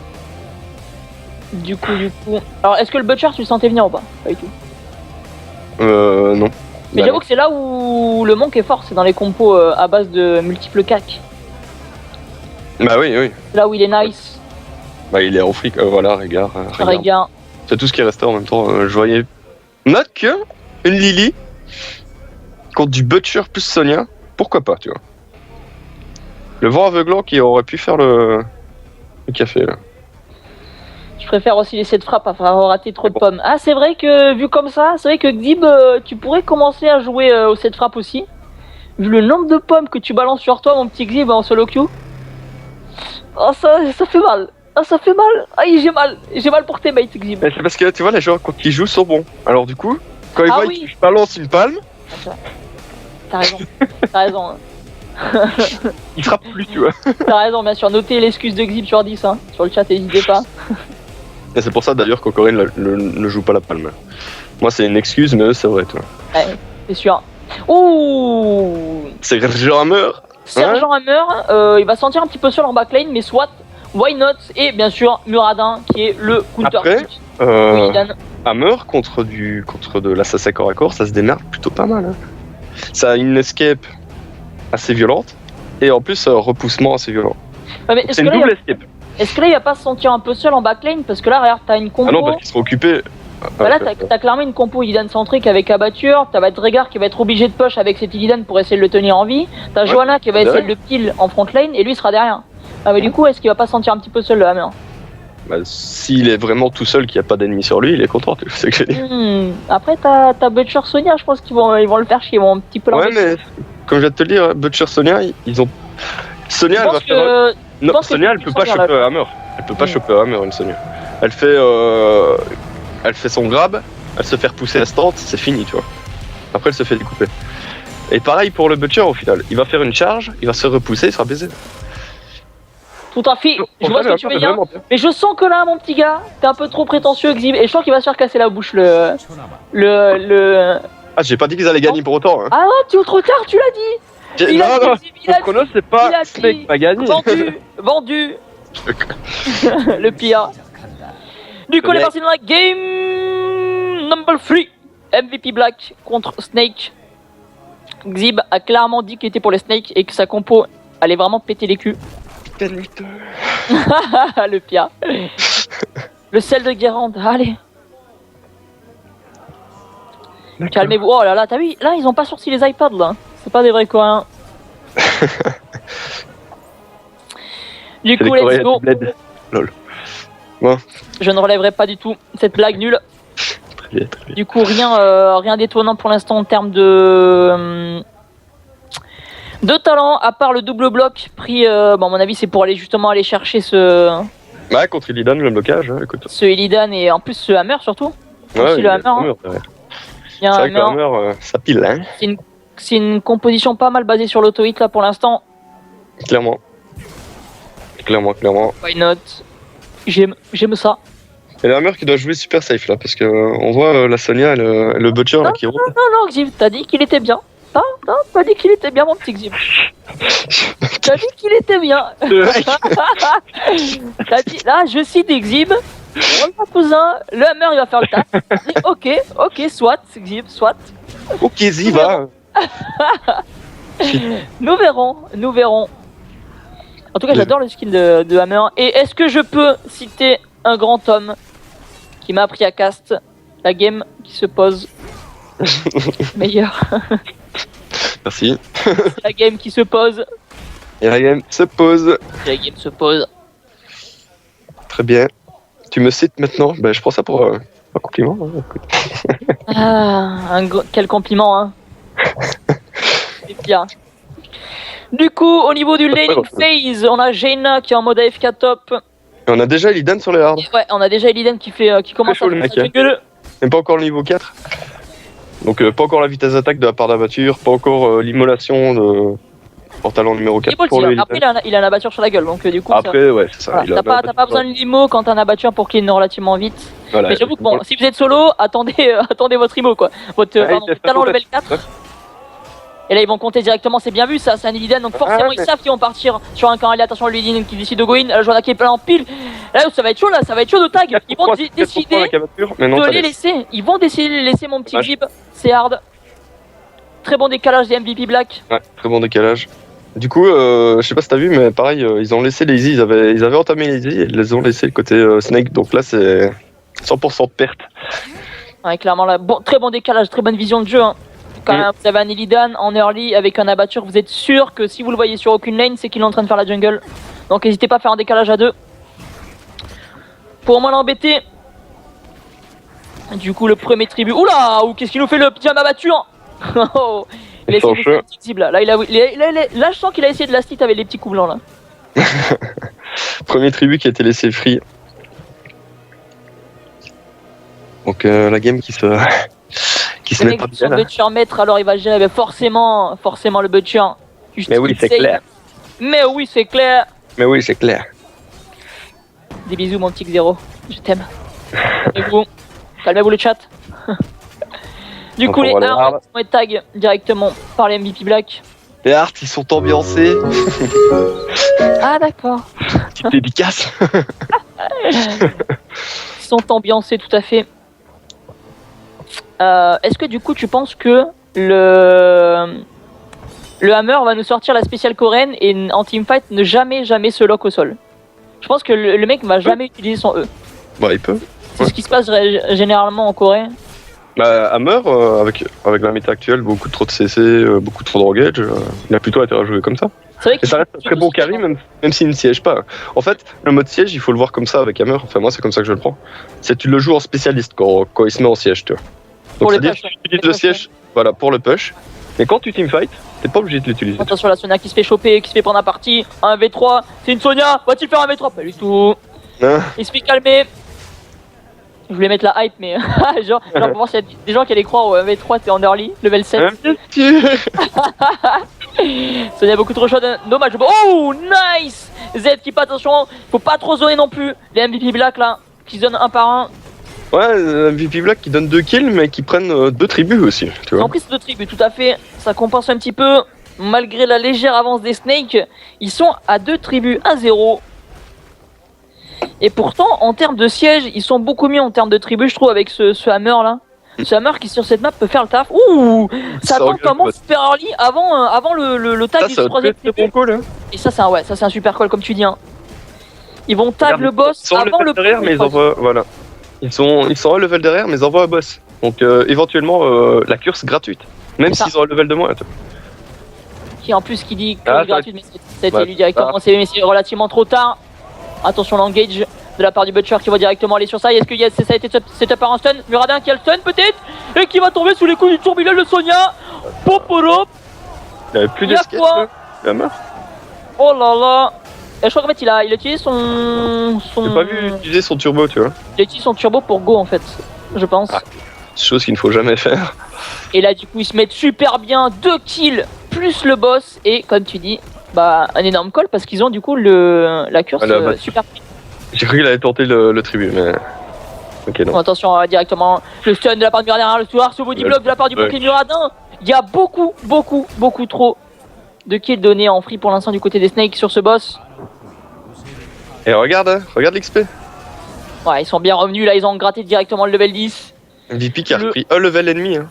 Alors, est-ce que le Butcher, tu le sentais venir ou pas? Pas du tout. Non. Mais Bah, j'avoue que c'est là où le Monk est fort, c'est dans les compos à base de multiples cac. bah oui, oui. C'est là où il est nice. Bah il est en fric, voilà, regarde. Regarde. C'est tout ce qui est resté en même temps. Je voyais. Note que une Lily contre du Butcher plus Sonia, pourquoi pas, tu vois. Le vent aveuglant qui aurait pu faire le café là. Je préfère aussi laisser de frappe afin d'avoir raté trop de pommes. Ah, c'est vrai que, vu comme ça, c'est vrai que Xib, tu pourrais commencer à jouer au set frappe aussi. Vu le nombre de pommes que tu balances sur toi, mon petit Xib, en solo queue. Oh, ça fait mal. Ah, ça fait mal. Aïe, j'ai mal. J'ai mal pour tes mates, Xib. Mais c'est parce que tu vois, les joueurs quand ils jouent sont bons. Alors du coup, quand ils Ah voient oui. que je balance une palme, T'as raison. T'as raison. Hein. ils frappent plus, tu vois. T'as raison, bien sûr. Notez l'excuse de Xib sur 10, hein. Sur le chat, n'hésitez pas. Et c'est pour ça d'ailleurs qu'Ocorine ne joue pas la palme. Moi, c'est une excuse, mais eux, c'est vrai, tu vois. Ouais, c'est sûr. Ouh. C'est Hammer. Sergent Hammer, il va se sentir un petit peu seul en backline, mais soit, why not? Et bien sûr, Muradin, qui est le counter Après, pick. Oui, Dan. Hammer contre de l'assassin corps à corps, ça se démerde plutôt pas mal. Hein. Ça a une escape assez violente et en plus un repoussement assez violent. Ouais, mais C'est une double escape. est-ce que là il va pas se sentir un peu seul en backline? Parce que là, regarde, t'as une compo. Ah non, parce qu'ils seront occupés. Bah là, t'as clairement une compo Illidan centrique avec abatture. T'as Dregard qui va être obligé de push avec cet Illidan pour essayer de le tenir en vie. T'as Ouais, Johanna qui va essayer derrière. de le kill en front lane et lui il sera derrière. Ah, mais du coup, est-ce qu'il va pas se sentir un petit peu seul le Hammer? Bah, s'il est vraiment tout seul, qu'il n'y a pas d'ennemis sur lui, il est content, tu sais ce que je veux dire. Après, t'as Butcher Sonia, je pense qu'ils vont le faire chier, ils vont un petit peu Ouais, l'embêter. mais comme je viens de te le dire, Butcher Sonia, ils ont. Sonia, elle va faire. Non, pense que Sonia, elle c'est peut pas Sonia, choper là. un Hammer. Elle peut pas Mm. choper un Hammer, une Sonia. Elle fait son grab, elle se fait repousser instant, c'est fini, tu vois. Après, elle se fait découper. Et pareil pour le Butcher au final. Il va faire une charge, il va se repousser, il sera baisé. Tout à fait, je vois ce que tu veux dire. Vraiment bien. Mais je sens que là, mon petit gars, t'es un peu trop prétentieux, Xib, et je sens qu'il va se faire casser la bouche le. Ah, j'ai pas dit qu'ils allaient gagner pour autant. Hein. Ah non, tu es trop tard, tu l'as dit. Il a Non, dit, non, il a mon chrono, c'est il pas a Snake dit. pas gagné. Vendu. Le pire. Du coup, on est parti dans la game number 3. MVP Black contre Snake. Xib a clairement dit qu'il était pour les Snake et que sa compo allait vraiment péter les culs. Le pire. Le sel de Guérande, allez. Calmez-vous. Oh là là, t'as vu? Là, ils ont pas sorti les iPads là. C'est pas des vrais coréens. Du C'est coup, les let's Coréens go. du bled. Lol. Je ne relèverai pas du tout cette blague nulle. Très bien, très bien. Du coup, rien d'étonnant pour l'instant en termes de talent, à part le double bloc pris. Bon, à mon avis, c'est pour aller chercher ce Ouais, contre Illidan, le blocage, hein, écoute. Illidan et en plus ce hammer surtout. Ouais, Aussi il le y a hammer. Hein. Hammer, ouais. Il y a C'est un vrai que le hammer. Hammer, ça pile, hein. C'est une composition pas mal basée sur l'auto-hit là pour l'instant. Clairement. Clairement. Why not? J'aime ça. Et le Hammer qui doit jouer super safe là, parce que on voit la Sonia et le Butcher là qui roule. Non, Xib, t'as dit qu'il était bien. Non, t'as dit qu'il était bien, mon petit Xib. T'as dit qu'il était bien. T'as dit, là, je cite Xib. Mon cousin, le hammer, il va faire le taf. Ok, soit, Xib, soit. Ok, y va. Nous verrons. En tout cas, j'adore le skin de hammer. Et est-ce que je peux citer un grand homme qui m'a appris à cast la game qui se pose meilleur. Merci. C'est la game qui se pose. Et la game se pose. La game se pose. Très bien. Tu me cites maintenant. Ben, je prends ça pour un compliment. Hein. Ah, quel compliment, hein. C'est pire. Du coup, au niveau du laning phase, on a Jaina qui est en mode AFK top. Et on a déjà Illidan sur les hards. Ouais, on a déjà Illidan qui commence chaud, à le faire mec, sa jungle. Même pas encore le niveau 4. Donc pas encore la vitesse d'attaque de la part d'abatture, pas encore l'immolation de portalon numéro 4 pour le Après, il a un abatture sur la gueule, donc du coup... Après, ouais, c'est ça. Voilà. T'as pas besoin de limo quand t'as un abatture pour clean relativement vite. Voilà, mais j'avoue que bon, si vous êtes solo, attendez votre imo quoi. Votre talent level 4. Ouais. Et là ils vont compter directement, c'est bien vu ça, c'est un Illidan, donc forcément ils savent qu'ils vont partir sur un camp allé. Attention, le Illidan qui décide de go in, la Johanna qui est plein en pile. Là ça va être chaud de tag. Ils vont décider de les laisser. Ils vont décider de les laisser, mon petit Jib. C'est hard. Très bon décalage des MVP Black. Ouais, très bon décalage. Du coup, je sais pas si t'as vu, mais pareil, ils ont laissé les Easy, ils avaient entamé les Easy et ils les ont laissé le côté Snake, donc là c'est 100% de perte. Ouais, clairement là, très bon décalage, très bonne vision de jeu. Hein. Quand vous avez un Illidan en early avec un abatture, vous êtes sûr que si vous le voyez sur aucune lane, c'est qu'il est en train de faire la jungle. Donc n'hésitez pas à faire un décalage à deux. Pour au moins l'embêter. Du coup, le premier tribut. Oula, qu'est-ce qu'il nous fait le petit abatture. Il a essayé de faire un petit cible là. Là, je sens qu'il a essayé de la stit avec les petits coups blancs là. Premier tribut qui a été laissé free. Donc la game qui se met pas bien. Le butcher maître, alors il va gérer forcément le butcher. Mais oui, c'est clair. Mais oui, c'est clair. Des bisous, mon petit Xero. Je t'aime. Calmez-vous le chat. Du coup, les Hearts vont être tag directement par les MVP Black. Les Hearts, ils sont ambiancés. Ah, d'accord. Petite dédicace. Ils sont ambiancés, tout à fait. Est-ce que du coup, tu penses que le Hammer va nous sortir la spéciale coréenne et en teamfight ne jamais se lock au sol? Je pense que le mec va jamais utiliser son E. Bah, il peut. C'est ce qui se passe généralement en Corée. Bah, Hammer, avec la méta actuelle, beaucoup trop de CC, beaucoup trop de engage, il a plutôt intérêt à jouer comme ça. C'est vrai et ça reste un très bon carry, même s'il ne siège pas. En fait, le mode siège, il faut le voir comme ça avec Hammer. Enfin, moi, c'est comme ça que je le prends. C'est tu le joues en spécialiste quand il se met en siège, tu vois. Donc, c'est-à-dire que tu utilises le siège voilà, pour le push. Mais quand tu teamfight, t'es pas obligé de l'utiliser. Attention, la Sonia qui se fait choper, qui se fait prendre un partie. Un V3, c'est une Sonia. Va-t-il faire un V3? Pas du tout. Il se fait calmer. Je voulais mettre la hype, mais genre pour voir s'il y a des gens qui allaient croire au V3, t'es en early, level 7. Sonia a beaucoup trop chaud, dommage. Oh, nice! Z qui pas attention, faut pas trop zoner non plus. Les MVP Black là, qui zone un par un. Ouais, MVP Black qui donne 2 kills, mais qui prennent 2 tribus aussi, tu vois. En plus, 2 tribus, tout à fait. Ça compense un petit peu. Malgré la légère avance des Snakes, ils sont à 2 tribus à 0. Et pourtant, en termes de siège, ils sont beaucoup mieux en termes de tribus, je trouve, avec ce Hammer là. Ce Hammer qui sur cette map peut faire le taf. Ouh, ça attend comment super early avant le tag du troisième tribu. Bon call, hein. Et ça c'est un super call comme tu dis. Hein. Ils vont tag le boss avant le derrière, mais ils envoient voilà. Ils sont au level derrière, mais ils envoient un boss. Donc éventuellement la curse gratuite, même s'ils ont un level de moins. en plus qui dit que Ah, gratuite, mais ça a été ouais, lu directement, c'est relativement trop tard. Attention l'engage de la part du Butcher qui va directement aller sur ça. Est-ce que ça a été setup par un stun? Muradin qui a le stun peut-être et qui va tomber sous les coups du tourbillon de Sonia. Poporo. Il avait plus Il y a d'escape quoi là. Il a mort. Oh là là. Et je crois qu'en fait il a utilisé son... J'ai pas vu utiliser son turbo, tu vois. Il a utilisé son turbo pour go en fait, je pense. Ah. Chose qu'il ne faut jamais faire. Et là du coup ils se mettent super bien, 2 kills plus le boss et comme tu dis, bah un énorme call parce qu'ils ont du coup la curse super. J'ai cru qu'il avait tenté le tribut, mais... Ok, non. Bon, attention directement, le stun de la part du Muradin, le soir, ce body block de la part du bouclier Muradin. Il y a beaucoup trop de kills donnés en free pour l'instant du côté des Snakes sur ce boss. Et regarde l'XP. Ouais, ils sont bien revenus là, ils ont gratté directement le level 10. MVP qui a repris un level ennemi. Hein.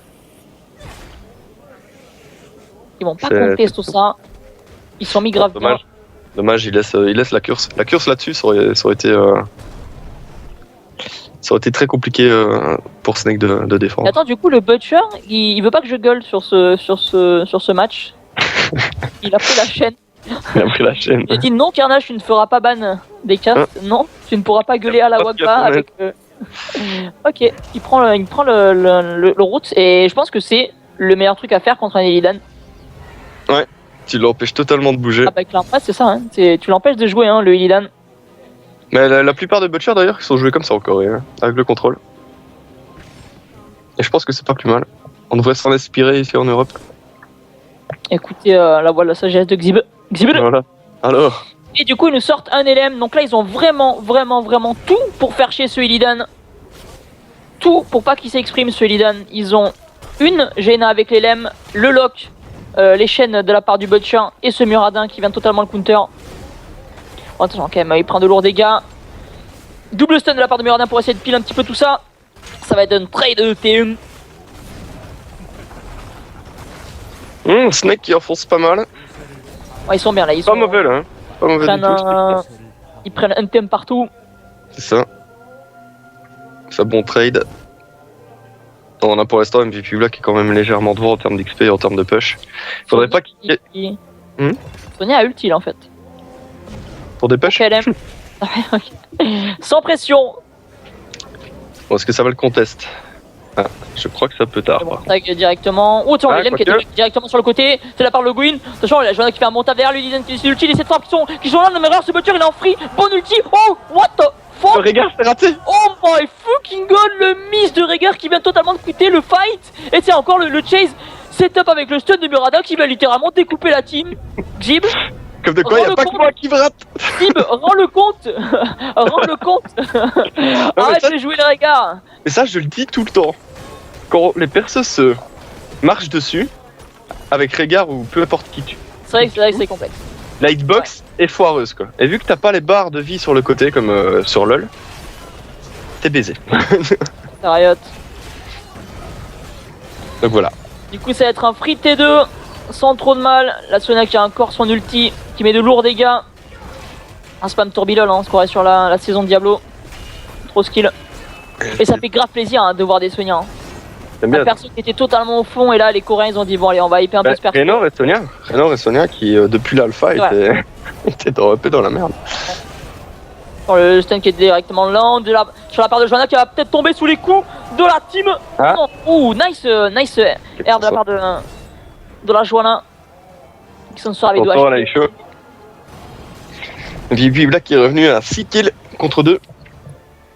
Ils vont pas compter tout ça. Ils sont mis grave bien. Dommage, il laisse la curse. La curse là-dessus, ça aurait été très compliqué pour Snake de défendre. Et attends, du coup, le Butcher, il veut pas que je gueule sur ce match. Il a pris la chaîne. Il a pris la chaîne. Il a dit non, Carnage, tu ne feras pas ban des castes. Non, tu ne pourras pas gueuler à la Wagba avec. Ok, il prend le route et je pense que c'est le meilleur truc à faire contre un Illidan. Ouais, tu l'empêches totalement de bouger. Ah bah clairement, c'est ça, hein. Tu l'empêches de jouer, hein, le Illidan. Mais la plupart des Butchers d'ailleurs qui sont joués comme ça en Corée, hein, avec le contrôle. Et je pense que c'est pas plus mal. On devrait s'en inspirer ici en Europe. Écoutez la voix de la sagesse de Xib. Voilà. Alors. Et du coup, ils nous sortent un LM. Donc là, ils ont vraiment tout pour faire chier ce Illidan. Tout pour pas qu'il s'exprime ce Illidan. Ils ont une Jaina avec l'LM, le lock, les chaînes de la part du Butcher et ce Muradin qui vient totalement le counter. Oh, attention, quand même, il prend de lourds dégâts. Double stun de la part de Muradin pour essayer de pile un petit peu tout ça. Ça va être un trade de T1. Snake qui enfonce pas mal. Ouais, ils sont bien là. Ils Pas sont mauvais là. Hein. Pas mauvais du tout. Ils prennent un thème partout. C'est ça. C'est un bon trade. On a pour l'instant MVP Black qui est quand même légèrement devant en termes d'XP et en termes de push. Faudrait pas qu'il... Sonia a ulti là en fait. Pour des push Sans pression. Bon, est-ce que ça va le contest? Ah, je crois que ça peut tard. Bon, tag directement. Oh, tiens, l'LM qui est directement sur le côté. C'est la part de Gwyn. Attention, la Joanna qui fait un montage derrière lui. L'ulti, les 7 frappes qui sont là. Non, mais regarde, ce Butcher il est en free. Bon ulti. Oh, what the fuck? Le Régard, c'est raté. Oh my fucking god, le miss de Régard qui vient totalement de quitter le fight. Et c'est encore le chase. Setup avec le stun de Muradin qui va littéralement découper la team. Xib. Comme de quoi, y'a pas que moi qui me rate. Xib, rends le compte. Rends le compte. Arrête de jouer le Régard. Mais ça, je le dis tout le temps. Quand les persos se marchent dessus, avec Régard ou peu importe qui tu. C'est vrai que c'est complexe. La hitbox est foireuse quoi. Et vu que t'as pas les barres de vie sur le côté comme sur LoL, t'es baisé. C'est Riot. Donc voilà. Du coup, ça va être un free T2 sans trop de mal. La Sonia qui a encore son ulti qui met de lourds dégâts. Un spam tourbillon, hein, on se croirait sur la saison de Diablo. Trop skill. Et ça fait grave plaisir hein, de voir des Sonia. Hein. Un perso qui était totalement au fond et là les Coréens ils ont dit bon allez on va hyper un peu ce perso. Raynor et Sonia qui depuis l'alpha étaient un peu dans la merde. Le stun qui est directement land sur la part de Joanna qui va peut-être tomber sous les coups de la team. Ah. Ouh nice air de la part de la Joanna qui s'en sort avec 2 HP. VP Black qui est revenu à 6 kills contre 2.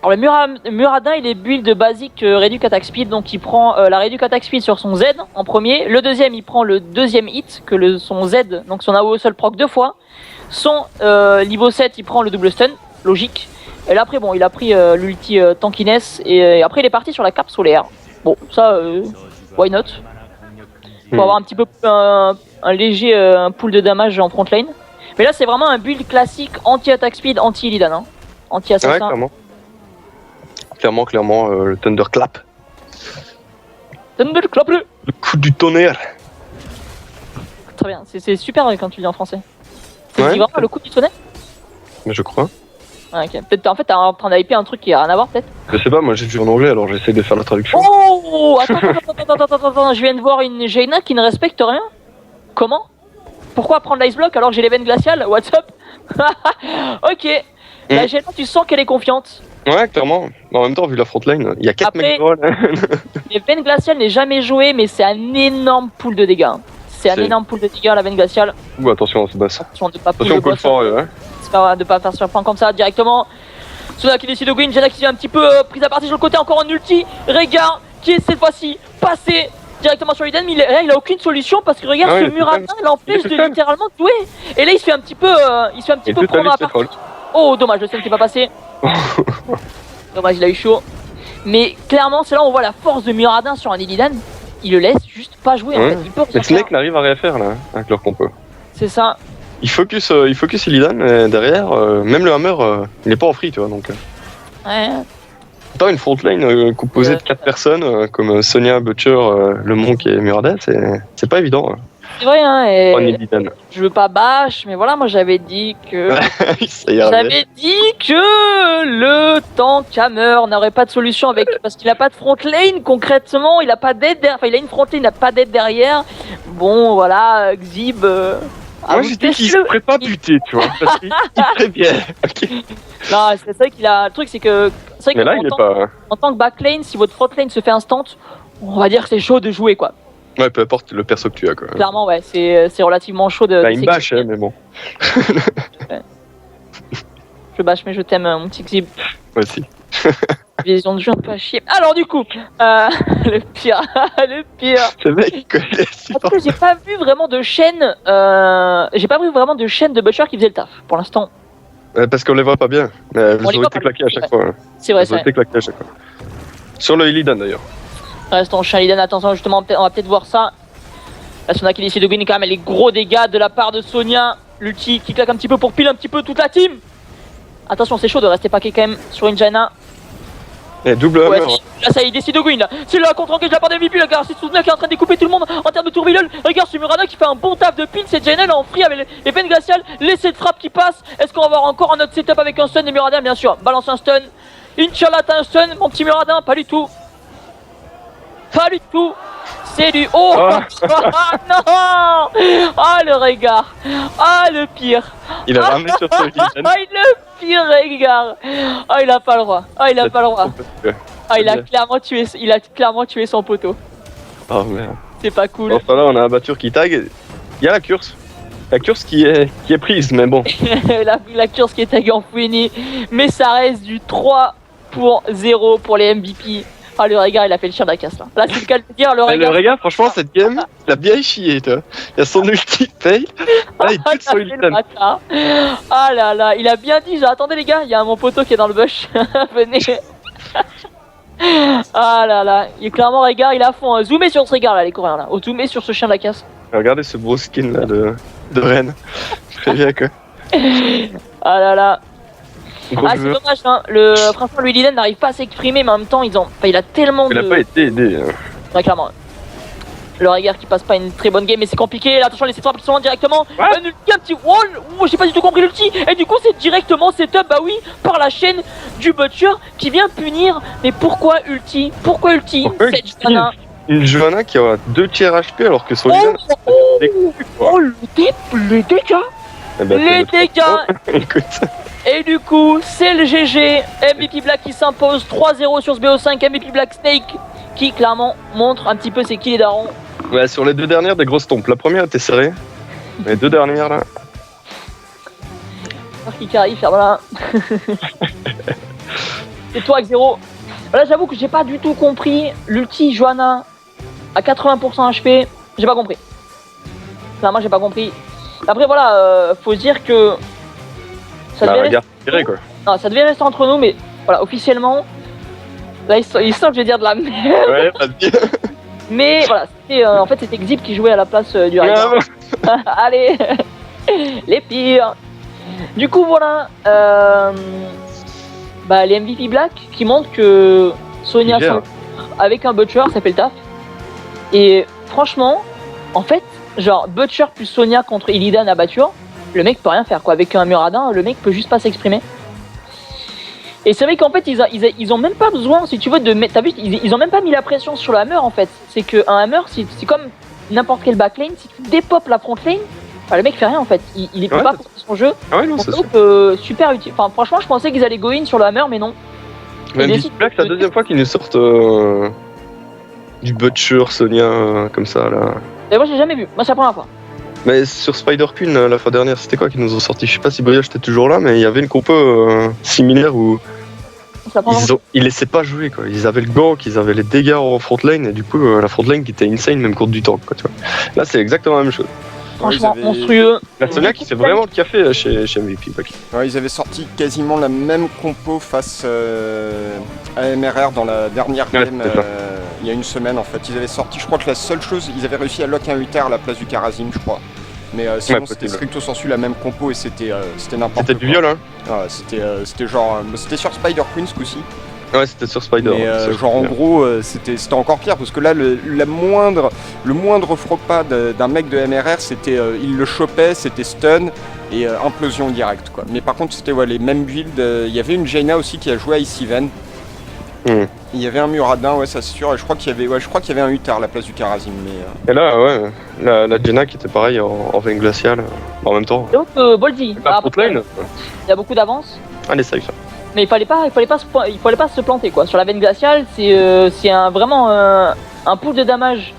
Alors le Muradin il est build basique Reduc Attack Speed, donc il prend la Reduc Attack Speed sur son Z en premier, le deuxième il prend le deuxième hit que son Z, donc son AOE seul proc 2 fois, son niveau 7 il prend le double stun, logique, et là après bon il a pris l'ulti tankiness et après il est parti sur la cape solaire, bon ça why not, pour avoir un petit peu un léger pool de damage en front lane, mais là c'est vraiment un build classique anti-attack speed, anti-Illidan, hein. Anti-assassin. Ouais, clairement, le Thunderclap. Thunderclap le coup du tonnerre. Très bien, c'est super quand tu le dis en français. Tu Ouais. dis vraiment le coup du tonnerre? Mais je crois. Ah, ok. Peut-être en fait t'es en train d'hyper un truc qui a rien à voir peut-être. Je sais pas, moi j'ai vu en anglais alors j'essaie de faire la traduction. Oh attends, je viens de voir une Jaina qui ne respecte rien. Comment? pourquoi prendre l'ice block alors que j'ai les veines glaciales? What's up? Ok. La Gena, tu sens qu'elle est confiante. Ouais, clairement. En même temps, vu la frontline, il y a 4 Après, mecs devant, là. Les veines glaciales n'est jamais joué, mais c'est un énorme pool de dégâts. C'est un énorme pool de dégâts, la veine glaciale. Ouh, attention, on se basse. Attention de pas Attention, on peut le foirer, hein. de pas faire surprendre comme ça directement. Sona qui décide de win, Gena qui vient un petit peu prise à partie sur le côté, encore en ulti. Régard qui est cette fois-ci passé directement sur Illidan, mais il a aucune solution parce que regarde ce Muradin l'empêche de littéralement jouer. Et là il se fait un petit peu, prendre à partie. Oh dommage, le seul qui est pas passé. Dommage, il a eu chaud. Mais clairement c'est là où on voit la force de Muradin sur un Illidan. Il le laisse juste pas jouer en fait. Il peut mais Snake n'arrive à rien faire là, avec leur compo. C'est ça. Il focus Illidan et derrière, même le hammer, il est pas en free, tu vois, donc. Ouais. Tant une frontline composée de 4 personnes, comme Sonia, Butcher, Le Monk et Muradin, c'est pas évident. C'est vrai, hein, et Illidan. je veux pas bâche, mais voilà, moi j'avais dit que... J'avais dit que le tank Hammer n'aurait pas de solution avec... Parce qu'il a pas de front lane, concrètement, il a pas d'aide derrière... Enfin, il a une front lane, il n'a pas d'aide derrière. Bon, voilà, Xib... Moi j'ai dit qu'il se ferait pas buter, tu vois, parce qu'il ferait bien. Ok. Non, c'est vrai qu'il a... Le truc, c'est que... C'est vrai mais là, il est pas... En tant que backlane, si votre front lane se fait instant, on va dire que c'est chaud de jouer, quoi. Ouais, peu importe le perso que tu as, quoi. Clairement, ouais, c'est relativement chaud de... Bah, il me bâche, hein, mais bon. Ouais. Je bâche, mais je t'aime, mon petit Xib. Moi aussi. Vision de jeu un peu à chier. Alors du coup, le pire, le pire. Ce mec il connaît si Parce que j'ai pas vu vraiment de chaîne, de Butcher qui faisait le taf pour l'instant. Parce qu'on les voit pas bien. Vous aurez été claqués à chaque fois. C'est vrai, vous aurez été claqués à chaque fois. Sur le Illidan d'ailleurs. Restons chez Illidan, attention justement, on va peut-être voir ça. La Sonia qui décide de win quand même, les gros dégâts de la part de Sonia. L'ulti qui claque un petit peu pour pile un petit peu toute la team. Attention, c'est chaud de rester paqué quand même sur une Jaina. Et double hammer. Là ça y est, il décide de win là. C'est là contre-engage de la part de MVP, la gare 6-9 qui est en train de découper tout le monde en termes de tourvillol. Regarde ce Muradin qui fait un bon taf de pin, c'est Jaina en free avec les veines glaciales, l'essai de frappe qui passe. Est-ce qu'on va avoir encore un autre setup avec un stun de Muradin? Bien sûr, balance un stun. Inch'Allah t'as un stun, mon petit Muradin, pas du tout. Pas du tout. C'est du... Oh, non. Ah le regard. Ah le pire. Il a ramené sur ce Illidan. Ah le pire regard. Ah il a pas le droit. Ah il a pas le droit. Ah il a clairement tué son poteau. Oh merde. C'est pas cool. Enfin là on a un batture qui tag. Il y a la curse. La curse qui est prise, mais bon. la curse qui est taguée en fouini. Mais ça reste du 3-0 pour les MVP. Ah le regard il a fait le chien de la casse là. Là c'est le cas de dire le regard. Le regard franchement cette game, il a bien chié toi. Il y a son ulti fail. Là il tue son Illidan. Ah là là, il a bien dit, attendez les gars, il y a mon poteau qui est dans le bush. Venez. Ah là là, il est clairement regard, il a à fond. Zoomez sur ce regard là les coréens là. Zoomez sur ce chien de la casse. Regardez ce beau skin là de Rennes. Très bien quoi. Ah là là. Gros c'est dommage, hein. Le principal Illidan n'arrive pas à s'exprimer, mais en même temps, il a tellement Il a pas été aidé. Hein. Ouais, clairement. Le regard qui passe pas une très bonne game, mais c'est compliqué. Là, attention, les setups qui sont directement. Un ulti, un petit wall. J'ai pas du tout compris l'ulti. Et du coup, c'est directement setup, bah oui, par la chaîne du Butcher qui vient punir. Mais pourquoi ulti? Pourquoi ulti? Cette Johanna. Une Johanna qui a 2 tiers HP alors que son Illidan. Les dégâts. Les dégâts. Écoute. Et du coup, c'est le GG. MVP Black qui s'impose 3-0 sur ce BO5. MVP Black Snake qui clairement montre un petit peu c'est qui les darons. Ouais, sur les 2 dernières, des grosses tombes. La première était serrée. Les 2 dernières là. Qui arrive, voilà. C'est toi, Xero. Là, j'avoue que j'ai pas du tout compris l'ulti Johanna à 80% HP. J'ai pas compris. Clairement, j'ai pas compris. Après, voilà, faut se dire que. Ça devait quoi. Non, ça devait rester entre nous, mais voilà, officiellement. Là, il sent que je vais dire de la merde. Ouais, vas-y. Mais voilà, en fait, c'était Xib qui jouait à la place du Raiden. Allez, les pires. Du coup, voilà. Les MVP Black qui montrent que Sonia avec un Butcher, ça fait le taf. Et franchement, en fait, genre Butcher plus Sonia contre Illidan à batture, le mec peut rien faire quoi. Avec un Muradin, le mec peut juste pas s'exprimer. Et c'est vrai qu'en fait, ils ont même pas besoin, si tu veux, de mettre. T'as vu, ils ont même pas mis la pression sur le hammer en fait. C'est qu'un hammer, c'est comme n'importe quel backlane, si tu dépopes la front lane, Enfin, le mec fait rien en fait, il est Ouais, pas pour son jeu. Ah ouais, non, Donc, c'est sûr. super utile. Enfin, franchement, je pensais qu'ils allaient go in sur le Hammer, mais non. Même Et Black, c'est la deuxième fois qu'ils nous sortent du Butcher, Sonia, comme ça, là. Et moi, j'ai jamais vu. Moi, c'est la première fois. Mais sur Spider Queen, la fois dernière, c'était quoi qu'ils nous ont sorti? Je sais pas si Brioche était toujours là, mais il y avait une compo similaire où C'est la première fois. ils laissaient pas jouer, quoi. Ils avaient le gank, ils avaient les dégâts en front lane, et du coup, la front lane qui était insane, même contre du tank, quoi, tu vois. Là, c'est exactement la même chose. Franchement, ils avaient- monstrueux. La Sonia qui fait vraiment le café chez MVP, Black. Ouais, ils avaient sorti quasiment la même compo face à MRR dans la dernière Ouais, game c'est ça. il y a une semaine en fait. Ils avaient sorti, je crois que la seule chose, ils avaient réussi à lock un 8 à la place du Karazim, je crois. Mais sinon, Ouais, c'était possible. stricto sensu la même compo et c'était n'importe quoi. C'était du viol, hein? Ouais, c'était genre. C'était sur Spider Queen ce coup-ci. Ouais, c'était sur Spider. Mais ça, je genre en me souviens. gros, c'était encore pire parce que là, le moindre faux pas d'un mec de MRR, c'était il le chopait, c'était stun et implosion directe quoi. Mais par contre, c'était les mêmes builds. Il y avait une Jaina aussi qui a joué à Ice Even. Il y avait un Muradin, ouais, ça c'est sûr. Et je crois qu'il y avait un Utar à la place du Karazim. Mais Et là, ouais, la Jenna qui était pareil en veine glaciale, en même temps. Donc, Boldy, La front lane, il y a beaucoup d'avance. elle est safe. Mais il fallait pas se planter quoi. Sur la veine glaciale, c'est vraiment un pool de damage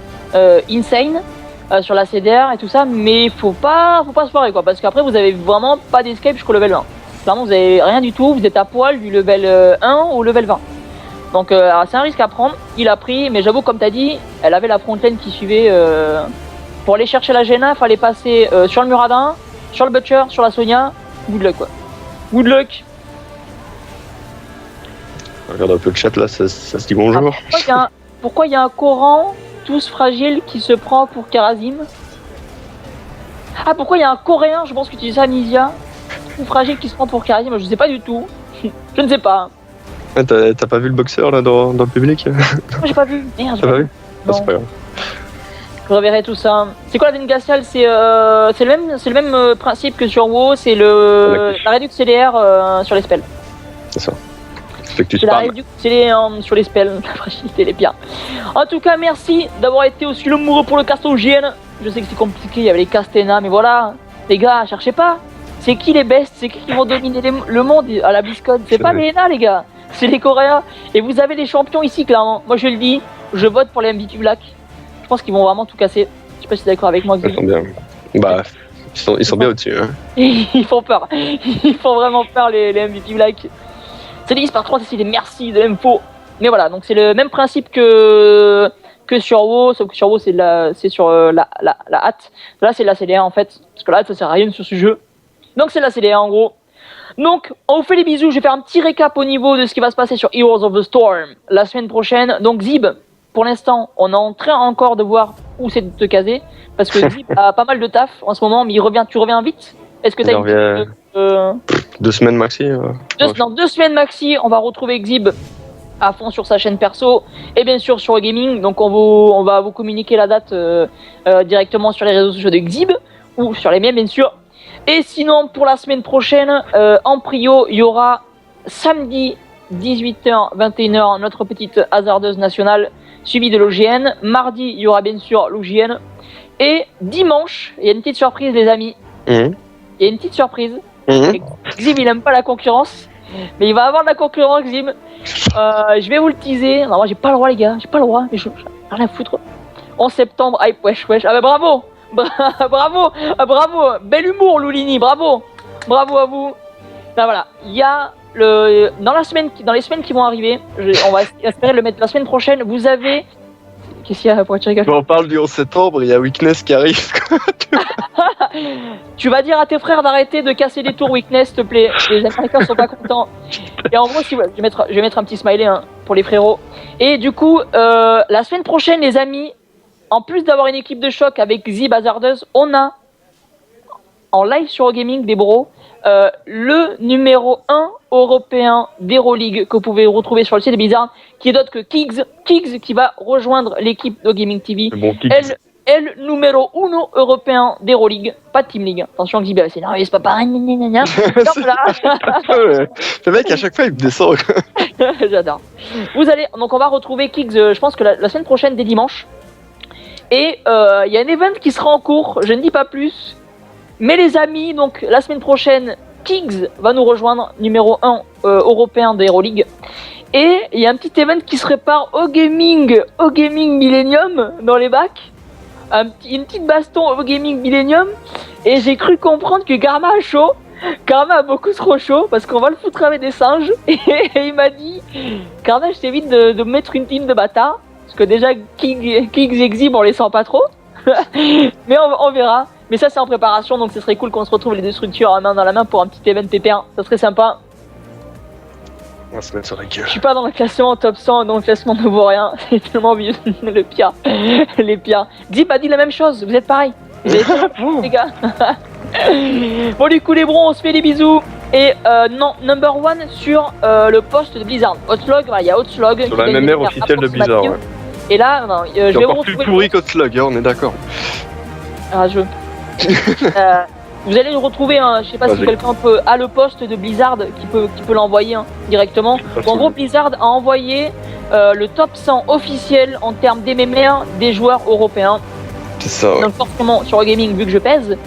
insane sur la CDR et tout ça, mais faut pas se foirer quoi, parce qu'après vous avez vraiment pas d'escape jusqu'au level 20. Clairement vous avez rien du tout, vous êtes à poil du level 1 au level 20. Donc alors, c'est un risque à prendre, il a pris, mais j'avoue comme t'as dit, elle avait la front lane qui suivait. Pour aller chercher la Jaina, fallait passer sur le Muradin, sur le Butcher, sur la Sonia, good luck quoi. Good luck. Regarde un peu le chat là, ça se dit bonjour. Pourquoi il y a un Coran tous fragile qui se prend pour Karazim? Ah, pourquoi il y a un Coréen, je pense que tu dis ça, Nisia, tout fragile qui se prend pour Karazim? Je sais pas du tout. Je ne sais pas. Ouais, t'as pas vu le boxeur là dans le public? Moi j'ai pas vu. Merde, j'ai T'as pas pas vu. vu? Ah, c'est pas grave. Je reverrai tout ça. C'est quoi la veine glaciale? C'est le même principe que sur WoW, c'est la réduction CDR sur les spells. C'est ça. Fait que tu C'est la spams. réduction CDR sur les spells. La fragilité, les pires. En tout cas, merci d'avoir été aussi l'amoureux pour le caston GN. Je sais que c'est compliqué, il y avait les Castena, mais voilà. Les gars, cherchez pas. C'est qui les bestes? C'est qui vont dominer le monde à la BlizzCon? C'est pas les NA, les gars. C'est les Coréens. Et vous avez les champions ici, clairement. Moi, je le dis, je vote pour les MVP Black. Je pense qu'ils vont vraiment tout casser. Je sais pas si t'es d'accord avec moi, Ils sont bien. Bah, ils sont bien au-dessus. Hein. Ils font peur. Ils font vraiment peur, les MVP Black. C'est des par 3, c'est des merci de l'info. Mais voilà, donc c'est le même principe que sur WoW, sauf que sur WoW, c'est sur la hâte. Là, c'est la CDA en fait. Parce que là, ça sert à rien sur ce jeu. Donc, c'est la CDA en gros. Donc, on vous fait les bisous. Je vais faire un petit récap au niveau de ce qui va se passer sur Heroes of the Storm la semaine prochaine. Donc, Zib, pour l'instant, on est en train encore de voir où c'est de te caser. Parce que Zib a pas mal de taf en ce moment, mais tu reviens vite. Est-ce que tu as 2 semaines maxi. Dans 2 semaines maxi, on va retrouver Xib à fond sur sa chaîne perso et bien sûr sur le gaming. Donc, on va vous communiquer la date directement sur les réseaux sociaux de Xib ou sur les miens, bien sûr. Et sinon, pour la semaine prochaine, en prio, il y aura samedi 18h, 21h, notre petite hasardeuse nationale, suivie de l'OGN. Mardi, il y aura bien sûr l'OGN. Et dimanche, il y a une petite surprise, les amis. Il y a une petite surprise. Xib, il aime pas la concurrence, mais il va avoir de la concurrence, Xib. Je vais vous le teaser. Non, moi, j'ai pas le droit, les gars. J'ai pas le droit, mais j'ai rien à foutre. En septembre, hype, wesh. Ah bah bravo! Bravo, bel humour Loulini, bravo à vous. Là voilà, il y a dans les semaines qui vont arriver, on va espérer le mettre la semaine prochaine. Vous avez, qu'est-ce qu'il y a pour tu rigoles? On parle du 11 septembre, il y a Weakness qui arrive. Tu vas dire à tes frères d'arrêter de casser les tours Weakness, s'il te plaît. Les Américains sont pas contents. Et en gros, je vais mettre un petit smiley pour les frérots. Et du coup, la semaine prochaine, les amis. En plus d'avoir une équipe de choc avec Zib Hazardeuse, on a en live sur Gaming des bros le numéro 1 européen d'Euroleague que vous pouvez retrouver sur le site de Blizzard, qui est d'autre que Kiggs qui va rejoindre l'équipe de Gaming TV. Bon, Elle numéro 1 européen d'Euroleague, pas de Team League. Attention, Xib, c'est non, c'est pas pareil. Le mec, à chaque fois, il me descend. J'adore. Donc on va retrouver Kiggs, je pense que la semaine prochaine, dès dimanche. Et il y a un event qui sera en cours, je ne dis pas plus. Mais les amis, donc la semaine prochaine, Kiggs va nous rejoindre, numéro 1 européen de Hero League. Et il y a un petit event qui se prépare au gaming Millennium dans les bacs. Une petite baston au gaming Millennium. Et j'ai cru comprendre que Karma a chaud. Karma a beaucoup trop chaud parce qu'on va le foutre avec des singes. Et il m'a dit, Karma, je t'évite de mettre une team de bâtards. Parce que déjà, Kiggs Exhib, on les sent pas trop. Mais on verra. Mais ça, c'est en préparation. Donc ce serait cool qu'on se retrouve les deux structures main dans la main pour un petit event pépère. Ça serait sympa. On va se mettre sur la gueule. Je suis pas dans le classement top 100, dans le classement ne vaut rien. C'est tellement vieux. Le pire. Les pires. Zip a dit la même chose. Vous êtes pareil. Vous êtes les gars. Bon, du coup, les bros, on se fait des bisous. Et non, number one sur le poste de Blizzard. Hotlog, il y a Hotlog. Sur la même ère officielle de Blizzard, ouais. Et là, non, je vais encore plus pourri qu'Hotlog, hein, on est d'accord. Ah, vous allez le retrouver, je sais pas si quelqu'un a le poste de Blizzard qui peut l'envoyer directement. Bon, en gros, Blizzard a envoyé le top 100 officiel en termes d'MMR des joueurs européens. C'est ça. Ouais. Donc forcément, sur Gaming, vu que je pèse,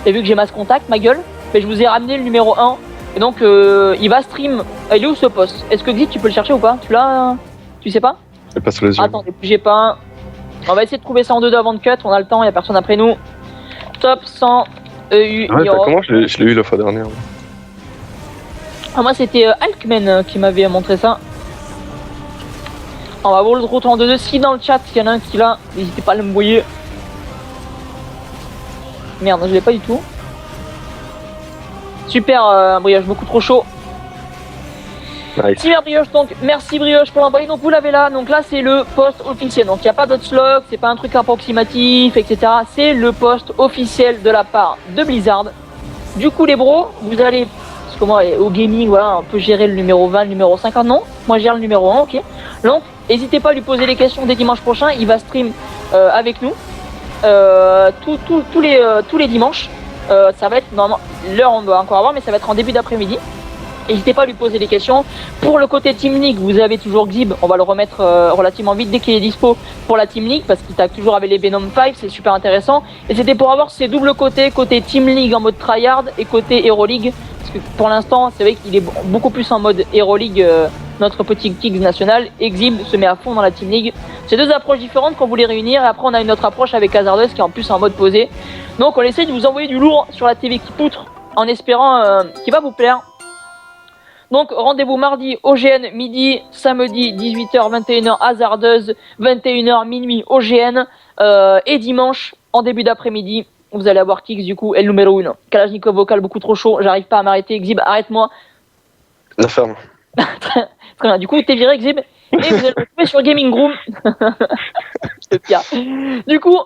et vu que j'ai masse contact, ma gueule, mais je vous ai ramené le numéro 1. Et donc, il va stream. Il est où ce poste? Est-ce que Xi, tu peux le chercher ou pas? Tu l'as? Tu sais pas? Je passe les yeux. Attendez, bougez pas. On va essayer de trouver ça en 2-2 avant de cut. On a le temps, il n'y a personne après nous. Top 100 EU Ouais, Europe. comment je l'ai eu la fois dernière. Ah, moi, c'était Alkmen qui m'avait montré ça. On va voir le retour en 2-2. Si dans le chat, il y en a un qui l'a, n'hésitez pas à le mouiller. Merde, je l'ai pas du tout. Super, Brioche, beaucoup trop chaud. Nice. Super Brioche, donc merci Brioche pour l'envoyer. Donc vous l'avez là, donc là c'est le poste officiel. Donc il n'y a pas d'autre slog, c'est pas un truc approximatif, etc. C'est le poste officiel de la part de Blizzard. Du coup les bros, vous allez, parce que moi au gaming, voilà, on peut gérer le numéro 20, le numéro 50, non. Moi je gère le numéro 1, ok. Donc n'hésitez pas à lui poser les questions dès dimanche prochain, il va stream avec nous tous les dimanches. Ça va être, normalement, l'heure on doit encore avoir, mais ça va être en début d'après-midi. N'hésitez pas à lui poser des questions. Pour le côté Team League, vous avez toujours Xib, on va le remettre relativement vite dès qu'il est dispo pour la Team League, parce qu'il tag toujours avec les Venom 5, c'est super intéressant. Et c'était pour avoir ces doubles côtés Team League en mode tryhard et côté Hero League. Parce que pour l'instant, c'est vrai qu'il est beaucoup plus en mode Hero League, notre petit Kiggs national. Et Xib se met à fond dans la Team League. C'est deux approches différentes qu'on voulait réunir. Et après, on a une autre approche avec Hazardeus qui est en plus en mode posé. Donc on essaie de vous envoyer du lourd sur la TV qui poutre, en espérant qu'il va vous plaire. Donc rendez-vous mardi OGN midi, samedi 18h, 21h Hazardeuse, 21h minuit OGN et dimanche en début d'après-midi, vous allez avoir Kiggs du coup, et le numéro 1. Kalashnikov vocal beaucoup trop chaud, j'arrive pas à m'arrêter, Xib, arrête-moi. La ferme. Très bien, du coup t'es viré Xib, et vous allez le retrouver sur Gaming Room. Le pire. Du coup,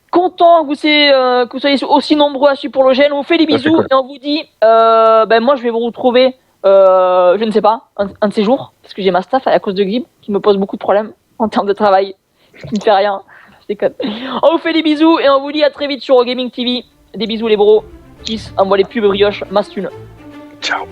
content que vous soyez aussi nombreux à suivre pour l'OGN, on vous fait des bisous cool. Et on vous dit, moi je vais vous retrouver. Je ne sais pas, un de ces jours, parce que j'ai ma staff à cause de Xib qui me pose beaucoup de problèmes en termes de travail, qui ne fait rien. Je déconne. On vous fait des bisous et on vous dit à très vite sur Gaming TV. Des bisous les bros. Kiss, envoie les pubs brioche, Mastune. Ciao.